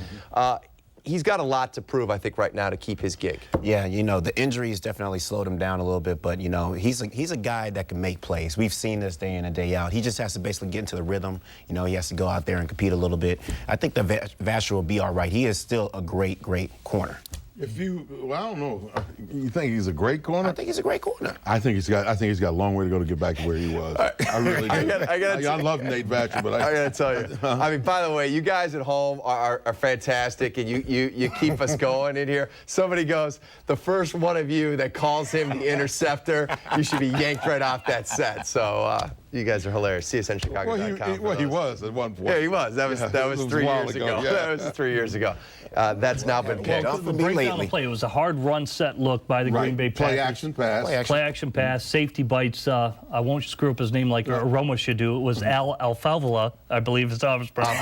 He's got a lot to prove, I think, right now to keep his gig. Yeah, you know, the injuries definitely slowed him down a little bit, but, you know, he's a guy that can make plays. We've seen this day in and day out. He just has to basically get into the rhythm. You know, he has to go out there and compete a little bit. I think that Vasher will be all right. He is still a great, great corner. Well, I don't know. You think he's a great corner? I think he's a great corner. I think he's got a long way to go to get back to where he was. I really do. I love Nate Vasher, but I gotta tell you. I mean, by the way, you guys at home are fantastic, and you keep us going in here. Somebody goes, the first one of you that calls him the interceptor, you should be yanked right off that set. So you guys are hilarious. CSNChicago.com. Well, he was at one point. Yeah, he was. That was 3 years ago. Yeah. That was 3 years ago. That's now been picked. Well, the breakdown of play, it was a hard run set look by the Green Bay Packers. Play action pass. Play action pass. Safety bites. I won't screw up his name like Roma should do. It was Al Alfalfa, I believe is how it's pronounced.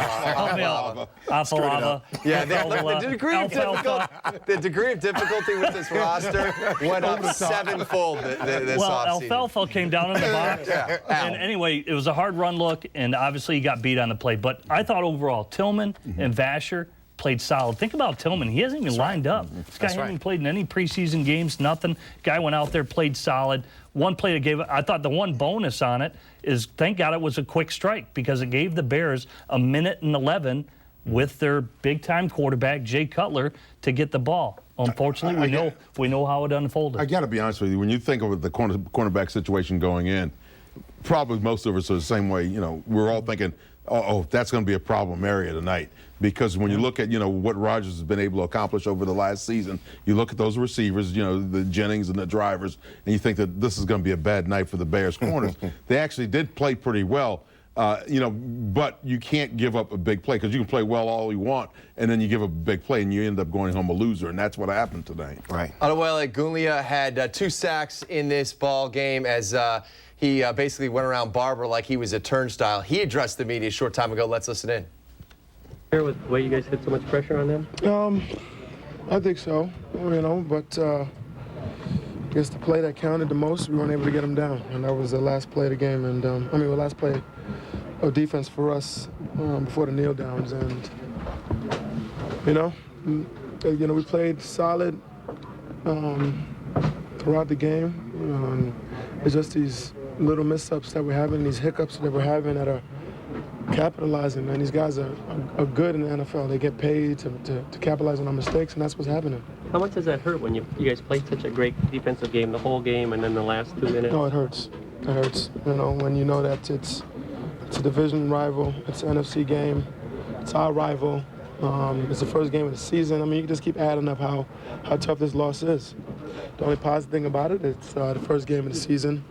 Alfalfa. Yeah, the degree of difficulty with this roster went up sevenfold this offseason. Well, Alfalfa came down in the box. And anyway, it was a hard run look, and obviously he got beat on the play. But I thought overall, Tillman and Vasher played solid. Think about Tillman. He hasn't even lined up. This guy hasn't even played in any preseason games, nothing. Guy went out there, played solid. One play that gave, I thought the one bonus on it is, thank God it was a quick strike, because it gave the Bears a minute and 11 with their big-time quarterback, Jay Cutler, to get the ball. Unfortunately, we know how it unfolded. I got to be honest with you. When you think of the cornerback situation going in, probably most of us are the same way. You know, we're all thinking, oh, that's going to be a problem area tonight. Because when you look at, you know, what Rodgers has been able to accomplish over the last season, you look at those receivers, you know, the Jennings and the drivers, and you think that this is going to be a bad night for the Bears corners. They actually did play pretty well, you know, but you can't give up a big play, because you can play well all you want, and then you give up a big play and you end up going home a loser, and that's what happened today. Right. Adewale Gunlia had 2 sacks in this ball game as he basically went around Barber like he was a turnstile. He addressed the media a short time ago. Let's listen in. With the way you guys had so much pressure on them? I think so, you know, but I guess the play that counted the most, we weren't able to get them down, and that was the last play of the game, and the last play of defense for us before the kneel downs, and you know, we played solid throughout the game. It's just these little missteps that we're having, these hiccups that we're having that are capitalizing, man. These guys are good in the NFL. They get paid to capitalize on our mistakes, and that's what's happening. How much does that hurt when you guys played such a great defensive game the whole game, and then the last 2 minutes? No, it hurts. It hurts. You know, when you know that it's a division rival, it's an NFC game, it's our rival. It's the first game of the season. I mean, you can just keep adding up how tough this loss is. The only positive thing about it, it's the first game of the season,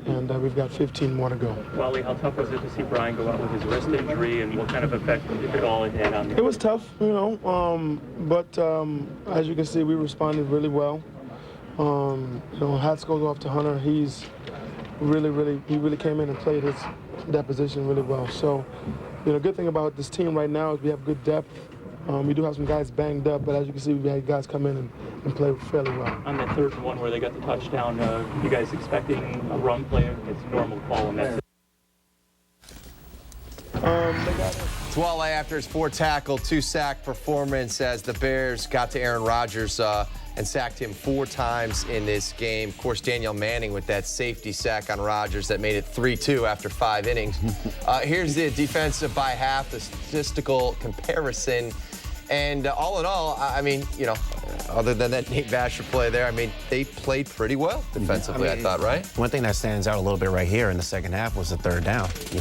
and we've got 15 more to go. Wally, how tough was it to see Brian go out with his wrist injury, and what kind of effect, if at all, it had on him? It was tough, you know, but as you can see, we responded really well. You know, hats goes off to Hunter. He's really came in and played that position really well. So, you know, good thing about this team right now is we have good depth. We do have some guys banged up, but as you can see, we had guys come in and play fairly well. On that 3rd and 1 where they got the touchdown, you guys expecting a run play? It's a normal call, and that's Adewale after his 4-tackle, 2-sack performance as the Bears got to Aaron Rodgers and sacked him 4 times in this game. Of course, Daniel Manning with that safety sack on Rodgers that made it 3-2 after 5 innings. Here's the defensive by half, the statistical comparison. And all in all, I mean, you know, other than that Nate Vasher play there, I mean, they played pretty well defensively, I thought, right? One thing that stands out a little bit right here in the second half was the 3rd down, you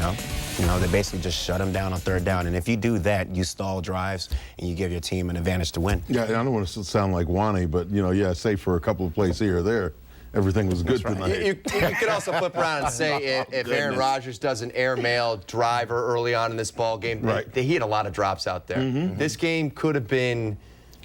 know, they basically just shut them down on 3rd down. And if you do that, you stall drives and you give your team an advantage to win. Yeah, I don't want to sound like Wani, but, you know, yeah, save for a couple of plays here or there, everything was good tonight. You could also flip around and say if Aaron Rodgers does an airmail driver early on in this ball game, he had a lot of drops out there. This game could have been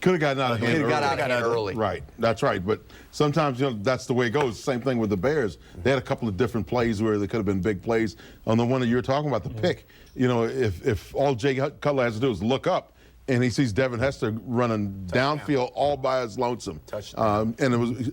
Could have gotten out of hand early. Got out of hand early. Right, that's right. But sometimes, you know, that's the way it goes. Same thing with the Bears. They had a couple of different plays where they could have been big plays. On the one that you were talking about, the pick, you know, if all Jay Cutler has to do is look up, and he sees Devin Hester running downfield all by his lonesome. And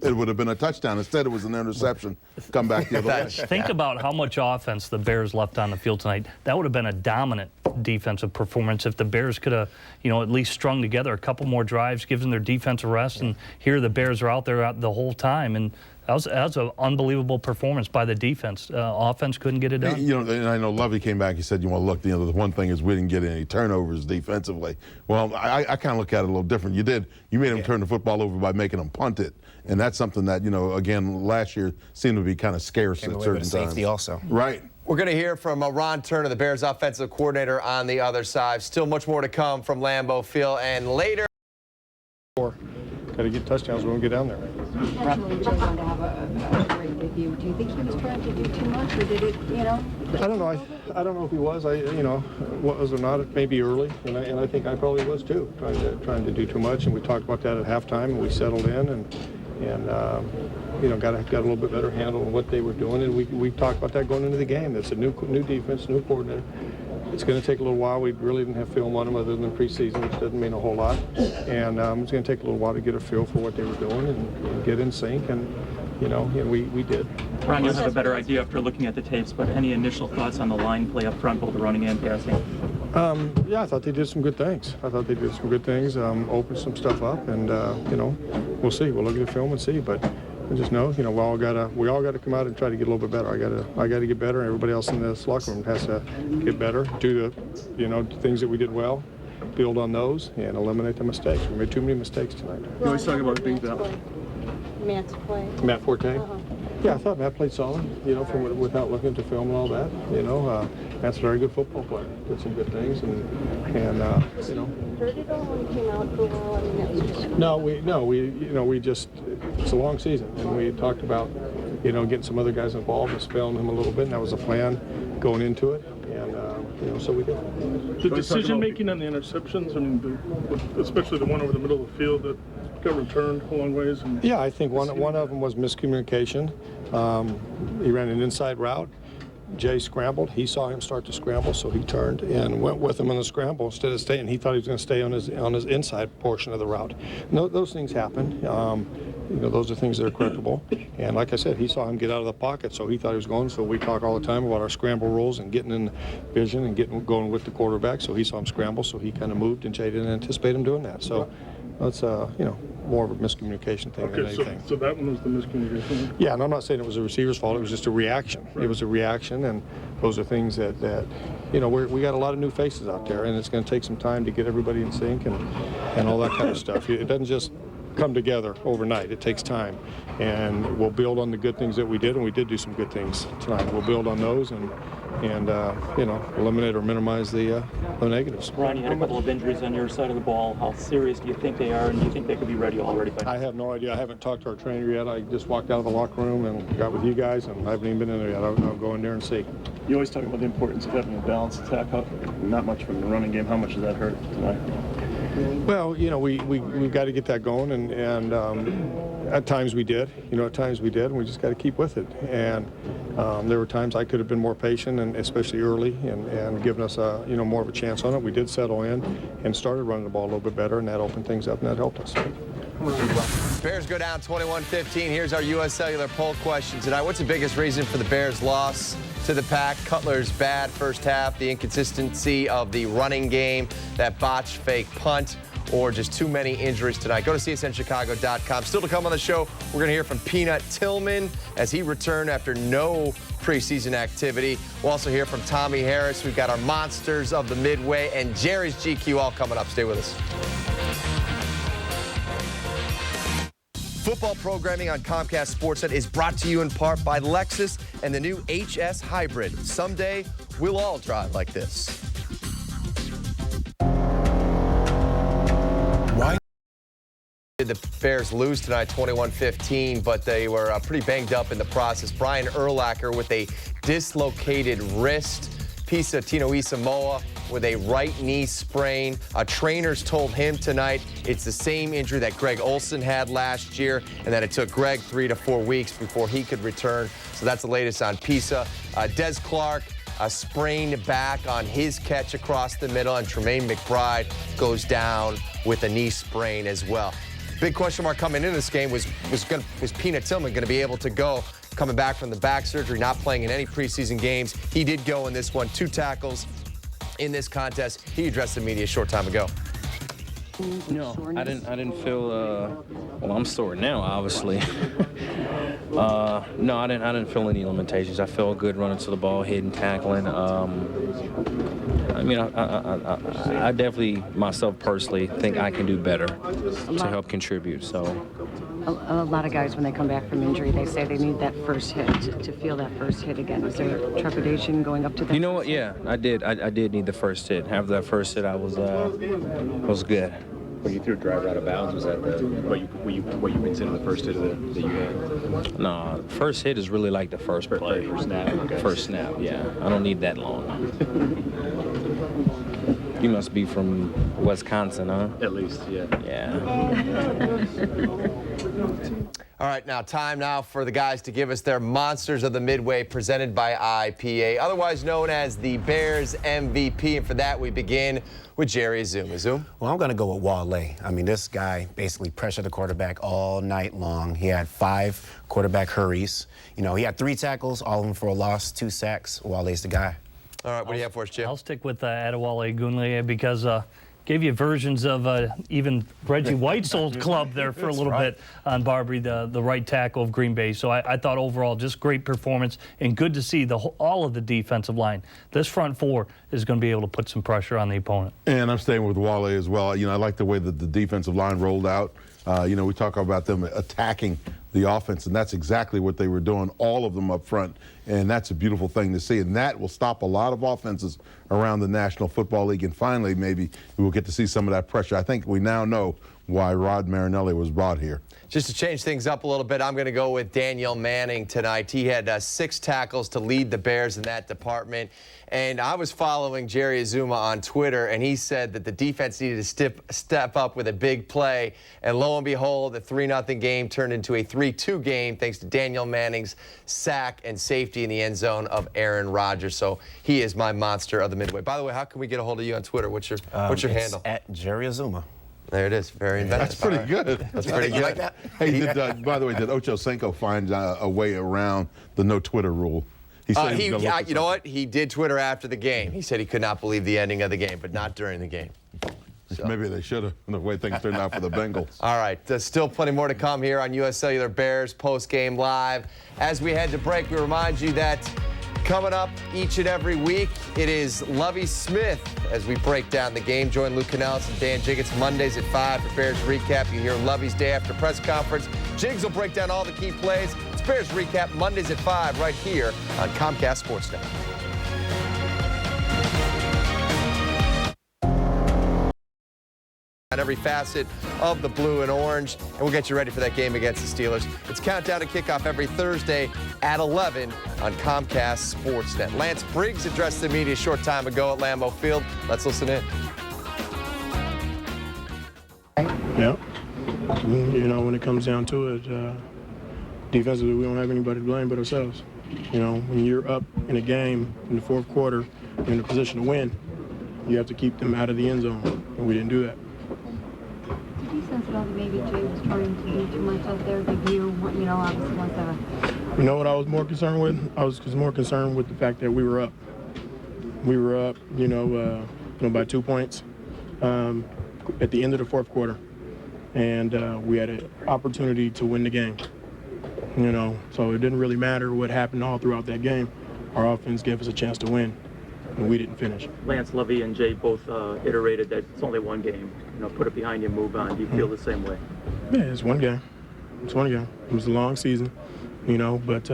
it would have been a touchdown. Instead, it was an interception. Come back the other way. Think about how much offense the Bears left on the field tonight. That would have been a dominant defensive performance if the Bears could have, you know, at least strung together a couple more drives, given their defense a rest. And here the Bears are out there the whole time. And that was an unbelievable performance by the defense. Offense couldn't get it done. You know, and I know Lovey came back. He said, "You want to look. You know, the one thing is we didn't get any turnovers defensively." Well, I kind of look at it a little different. You did. You made them turn the football over by making them punt it, and that's something that, you know, again, last year seemed to be kind of scarce at certain times. Safety also. Right. We're going to hear from Ron Turner, the Bears offensive coordinator, on the other side. Still much more to come from Lambeau Field, and later. Got to get touchdowns when we get down there. Naturally, Jay wanted to have a great debut. Do you think he was trying to do too much, or did it, you know? I don't know. I don't know if he was. You know, was or not. It may be early, and I think I probably was too, trying to do too much. And we talked about that at halftime, and we settled in, and you know, got a little bit better handle on what they were doing, and we talked about that going into the game. It's a new defense, new coordinator. It's going to take a little while. We really didn't have film on them other than preseason, which doesn't mean a whole lot. And it's going to take a little while to get a feel for what they were doing and get in sync. And, you know, and we did. Ron, you'll have a better idea after looking at the tapes, but any initial thoughts on the line play up front, both running and passing? Yeah, I thought they did some good things. Opened some stuff up, and, you know, we'll see. We'll look at the film and see. But I just know, you know, we all got to come out and try to get a little bit better. I got to get better. Everybody else in this locker room has to get better, do the, you know, things that we did well, build on those, and eliminate the mistakes. We made too many mistakes tonight. You always talk about things that. Matt's play. Matt Forte. Yeah, I thought Matt played solid. You know, without looking at the film and all that. You know, Matt's a very good football player. Did some good things, and you know. Hurt it all when he came out for a while. I mean, that was just. We just. It's a long season, and we talked about, you know, getting some other guys involved and spelling him a little bit, and that was the plan going into it, and you know, so we did. The decision making on the interceptions, I mean, especially the one over the middle of the field that got returned a long ways. And yeah, I think one of them was miscommunication. He ran an inside route. Jay scrambled. He saw him start to scramble, so he turned and went with him on the scramble instead of staying. He thought he was going to stay on his inside portion of the route. No, those things happen. You know, those are things that are correctable. And like I said, he saw him get out of the pocket, so he thought he was going. So we talk all the time about our scramble rules and getting in vision and going with the quarterback. So he saw him scramble, so he kind of moved, and Jay didn't anticipate him doing that. So that's you know, more of a miscommunication thing than anything. So that one was the miscommunication? Yeah, and I'm not saying it was the receiver's fault. It was just a reaction. Right. It was a reaction, and those are things that you know, we got a lot of new faces out there, and it's going to take some time to get everybody in sync and all that kind of stuff. It doesn't just come together overnight. It takes time, and we'll build on the good things that we did, and we did do some good things tonight. We'll build on those and you know, eliminate or minimize the negatives. Ron, you had a couple of injuries on your side of the ball. How serious do you think they are, and do you think they could be ready already? I have no idea. I haven't talked to our trainer yet. I just walked out of the locker room and got with you guys, and I haven't even been in there yet. I'll go in there and see. You always talk about the importance of having a balanced attack. Not much from the running game. How much does that hurt tonight? Well, you know, we've got to get that going, and at times we did. You know, at times we did, and we just got to keep with it. And there were times I could have been more patient, and especially early, and given us you know, more of a chance on it. We did settle in and started running the ball a little bit better, and that opened things up, and that helped us. Bears go down 21-15. Here's our U.S. Cellular poll question tonight. What's the biggest reason for the Bears' loss to the Pack? Cutler's bad first half, the inconsistency of the running game, that botched fake punt, or just too many injuries tonight? Go to csnchicago.com. Still to come on the show, we're going to hear from Peanut Tillman as he returned after no preseason activity. We'll also hear from Tommy Harris. We've got our Monsters of the Midway and Jerry's GQ all coming up. Stay with us. Football programming on Comcast Sportsnet is brought to you in part by Lexus and the new HS Hybrid. Someday, we'll all drive like this. Why did the Bears lose tonight, 21-15, but they were pretty banged up in the process. Brian Urlacher with a dislocated wrist. Pisa Tinoisa with a right knee sprain. Trainers told him tonight it's the same injury that Greg Olsen had last year, and that it took Greg 3 to 4 weeks before he could return. So that's the latest on Pisa. Des Clark, a sprained back on his catch across the middle, and Tremaine McBride goes down with a knee sprain as well. Big question mark coming into this game was Peanut Tillman going to be able to go? Coming back from the back surgery, not playing in any preseason games. He did go in this one, 2 tackles in this contest. He addressed the media a short time ago. No, I didn't feel. Well, I'm sore now, obviously. No, I didn't feel any limitations. I felt good running to the ball, hitting, tackling. I mean, I definitely, myself personally, think I can do better to help contribute. So, a lot of guys, when they come back from injury, they say they need that first hit to feel that first hit again. Is there trepidation going up to that? You know what? Yeah, I did. I did need the first hit. After that first hit, I was good. When you threw a drive out of bounds, was that what you consider the first hit that you had? No, first hit is really like the first play. First snap. Okay. First snap, yeah. I don't need that long. You must be from Wisconsin, huh? At least, yeah. Yeah. All right, now time now for the guys to give us their Monsters of the Midway presented by IPA, otherwise known as the Bears MVP. And for that, we begin with Jerry Azuma. Zoom? Well, I'm going to go with Wale. I mean, this guy basically pressured the quarterback all night long. He had 5 quarterback hurries. You know, he had 3 tackles, all of them for a loss, 2 sacks. Wale's the guy. All right, what do you have for us, Jim? I'll stick with Adewale Ogunleye because gave you versions of even Reggie White's old club there for a little bit on Barbary, the right tackle of Green Bay. So I thought overall just great performance and good to see all of the defensive line. This front 4 is going to be able to put some pressure on the opponent. And I'm staying with Wale as well. You know, I like the way that the defensive line rolled out. You know, we talk about them attacking the offense, and that's exactly what they were doing, all of them up front, and that's a beautiful thing to see, and that will stop a lot of offenses around the National Football League, and finally maybe we will get to see some of that pressure. I think we now know why Rod Marinelli was brought here. Just to change things up a little bit, I'm going to go with Daniel Manning tonight. He had 6 tackles to lead the Bears in that department. And I was following Jerry Azuma on Twitter, and he said that the defense needed to step up with a big play. And lo and behold, the 3-0 game turned into a 3-2 game thanks to Daniel Manning's sack and safety in the end zone of Aaron Rodgers. So he is my monster of the Midway. By the way, how can we get a hold of you on Twitter? What's your handle? At Jerry Azuma. There it is. Very inventive. That's pretty good. That's pretty good. Like that? Hey, by the way, did Ocho Cinco find a way around the no Twitter rule? He said you know what? He did Twitter after the game. He said he could not believe the ending of the game, but not during the game. So. Maybe they should have, the way things turned out for the Bengals. All right, there's still plenty more to come here on US Cellular Bears Post-Game Live. As we head to break, we remind you that coming up each and every week, it is Lovie Smith as we break down the game. Join Luke Canellis and Dan Jiggets Mondays at 5 for Bears Recap. You hear Lovie's day after press conference. Jiggs will break down all the key plays. It's Bears Recap Mondays at 5 right here on Comcast Sportsnet. On every facet of the blue and orange, and we'll get you ready for that game against the Steelers. It's Countdown to Kickoff every Thursday at 11 on Comcast Sportsnet. Lance Briggs addressed the media a short time ago at Lambeau Field. Let's listen in. Yeah. You know, when it comes down to it, defensively, we don't have anybody to blame but ourselves. You know, when you're up in a game in the 4th quarter, you're in a position to win, you have to keep them out of the end zone, and we didn't do that. Did you sense about maybe Jay was trying to do too much out there? Did you obviously want to... You know what I was more concerned with? I was more concerned with the fact that we were up. We were up, by 2 points at the end of the 4th quarter. And we had an opportunity to win the game. You know, so it didn't really matter what happened all throughout that game. Our offense gave us a chance to win, and we didn't finish. Lance, Lovie, and Jay both iterated that it's only one game. You know, put it behind you, move on. Do you feel the same way? Yeah, it's one game. It's one game. It was a long season, but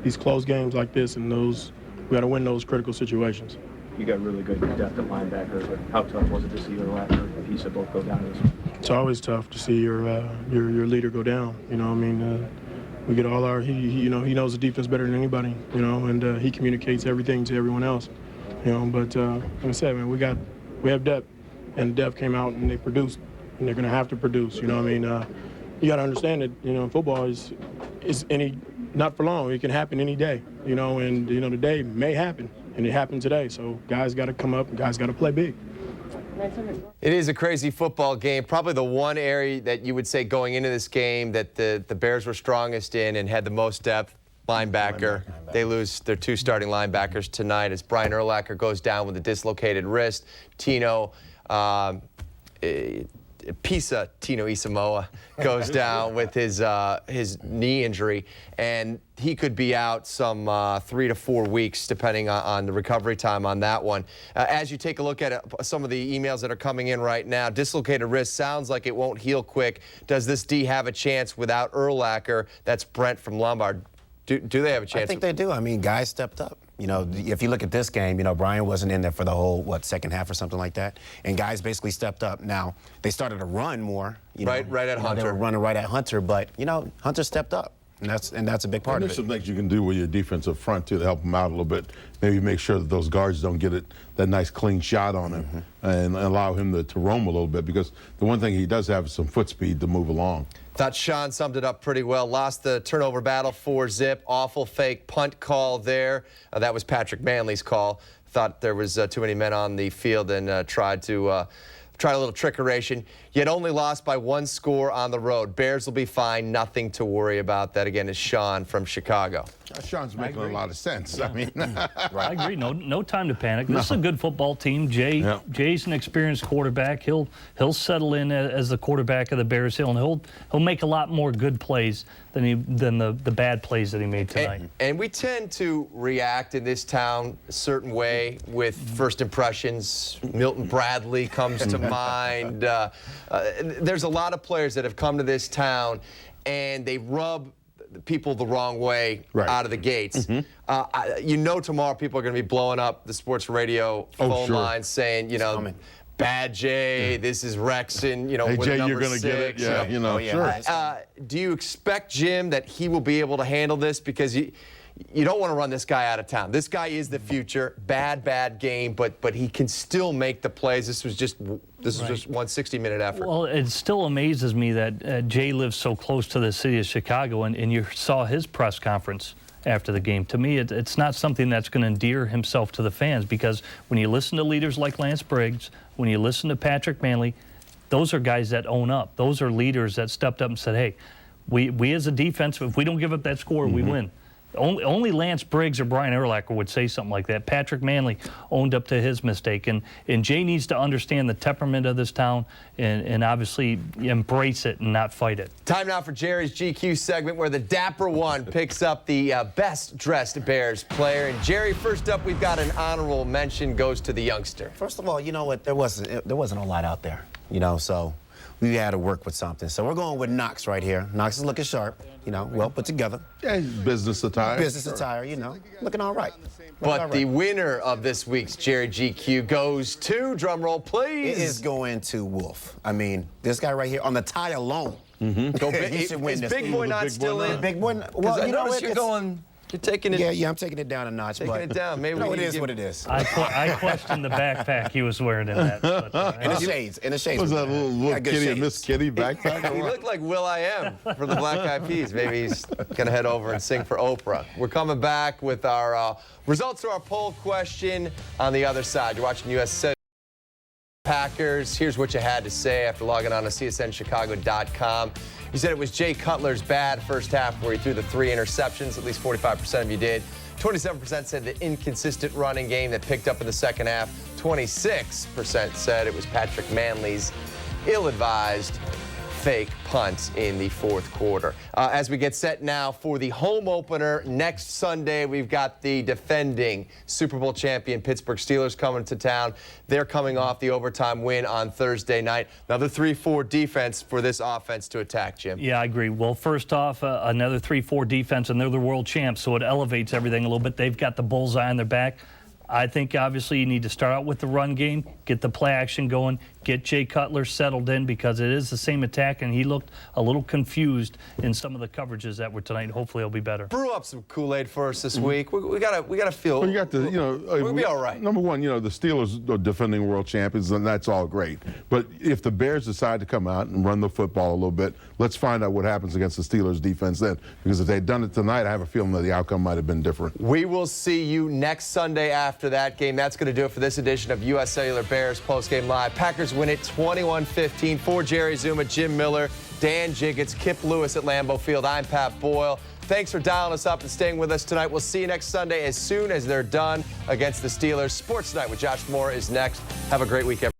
these close games like this and those, we got to win those critical situations. You got really good depth at linebacker, but how tough was it to see your latter piece of both go down? It's always tough to see your leader go down. We get all our he knows the defense better than anybody. And he communicates everything to everyone else. You know, but like I said, man, we have depth, and depth came out and they produced, and they're going to have to produce. You know what I mean? You got to understand that, you know, football is not for long. It can happen any day, you know, and, you know, today may happen, and it happened today. So guys got to come up, and guys got to play big. It is a crazy football game. Probably the one area that you would say going into this game that the Bears were strongest in and had the most depth, linebacker. They lose their 2 starting linebackers tonight as Brian Urlacher goes down with a dislocated wrist. Tino Isamoa goes down with his knee injury, and he could be out some 3 to 4 weeks, depending on the recovery time on that one. As you take a look at some of the emails that are coming in right now, dislocated wrist sounds like it won't heal quick. Does this D have a chance without Urlacher? That's Brent from Lombard. Do they have a chance? I think they do. I mean, guys stepped up. You know, if you look at this game, you know, Brian wasn't in there for the whole, second half or something like that. And guys basically stepped up. Now, they started to run more. Right at Hunter. They were running right at Hunter, but, you know, Hunter stepped up. And that's a big part of it. There's some things you can do with your defensive front, too, to help them out a little bit. Maybe make sure that those guards don't get that nice clean shot on him and allow him to roam a little bit, because the one thing he does have is some foot speed to move along. Thought Sean summed it up pretty well. Lost the turnover battle 4-zip. Awful fake punt call there. That was Patrick Manley's call. Thought there was too many men on the field and tried a little trickeration. Yet only lost by 1 score on the road. Bears will be fine. Nothing to worry about. That, again, is Sean from Chicago. Sean's making a lot of sense. Yeah. I mean, I agree. No time to panic. This is a good football team. Jay's an experienced quarterback. He'll settle in as the quarterback of the Bears. He'll make a lot more good plays than the bad plays that he made tonight. And we tend to react in this town a certain way with first impressions. Milton Bradley comes to mind. There's a lot of players that have come to this town and they rub people the wrong way out of the gates. You know, tomorrow people are going to be blowing up the sports radio phone lines saying, you know, bad Jay, this is Rex, and, you know, hey, with Jay, number you're going to get it. 6. Yeah, you know, sure. Do you expect, Jim, that he will be able to handle this? Because you don't want to run this guy out of town. This guy is the future. Bad game, but he can still make the plays. This was just one 60-minute effort. Well, it still amazes me that Jay lives so close to the city of Chicago, and you saw his press conference after the game. To me, it's not something that's going to endear himself to the fans, because when you listen to leaders like Lance Briggs, when you listen to Patrick Manley, those are guys that own up. Those are leaders that stepped up and said, hey, we as a defense, if we don't give up that score, we win. Only Lance Briggs or Brian Urlacher would say something like that. Patrick Manley owned up to his mistake. And Jay needs to understand the temperament of this town and obviously embrace it and not fight it. Time now for Jerry's GQ segment, where the Dapper One picks up the best-dressed Bears player. And, Jerry, first up, we've got an honorable mention goes to the youngster. First of all, you know what? There wasn't a lot out there, you know, so we had to work with something. So we're going with Knox right here. Knox is looking sharp, you know, well put together. Yeah, business attire. Business attire, you know, looking all right. But the winner of this week's Jerry GQ goes to, drum roll, please. It is going to Wolf. I mean, this guy right here on the tie alone. Go big. Is Big Boy not still in? Big Boy. Well, you know what? You're taking it. Yeah, I'm taking it down a notch. Taking it down. Maybe it is what it is. I questioned the backpack he was wearing in that. And the shades. Was that a little Kitty and Miss Kitty backpack? He looked like Will.i.am from the Black Eyed Peas. Maybe he's going to head over and sing for Oprah. We're coming back with our results to our poll question on the other side. You're watching USA Packers. Here's what you had to say after logging on to csnchicago.com. You said it was Jay Cutler's bad first half where he threw the 3 interceptions. At least 45% of you did. 27% said the inconsistent running game that picked up in the second half. 26% said it was Patrick Manley's ill-advised fake punt in the fourth quarter. As we get set now for the home opener next Sunday, we've got the defending Super Bowl champion Pittsburgh Steelers coming to town. They're coming off the overtime win on Thursday night. Another 3-4 defense for this offense to attack, Jim. Yeah, I agree. Well, first off, another 3-4 defense, and they're the world champs, so it elevates everything a little bit. They've got the bullseye on their back. I think, obviously, you need to start out with the run game, get the play action going, get Jay Cutler settled in because it is the same attack, and he looked a little confused in some of the coverages that were tonight. Hopefully he'll be better. Brew up some Kool-Aid for us this week. We gotta feel. Well, you got to, we'll be all right. Number one, the Steelers are defending world champions, and that's all great. But if the Bears decide to come out and run the football a little bit, let's find out what happens against the Steelers defense then. Because if they'd done it tonight, I have a feeling that the outcome might have been different. We will see you next Sunday after that game. That's going to do it for this edition of U.S. Cellular Bears Postgame Live. Packers win it 21-15 for Jerry Zuma, Jim Miller, Dan Jiggets, Kip Lewis at Lambeau Field. I'm Pat Boyle. Thanks for dialing us up and staying with us tonight. We'll see you next Sunday as soon as they're done against the Steelers. Sports Night with Josh Moore is next. Have a great weekend.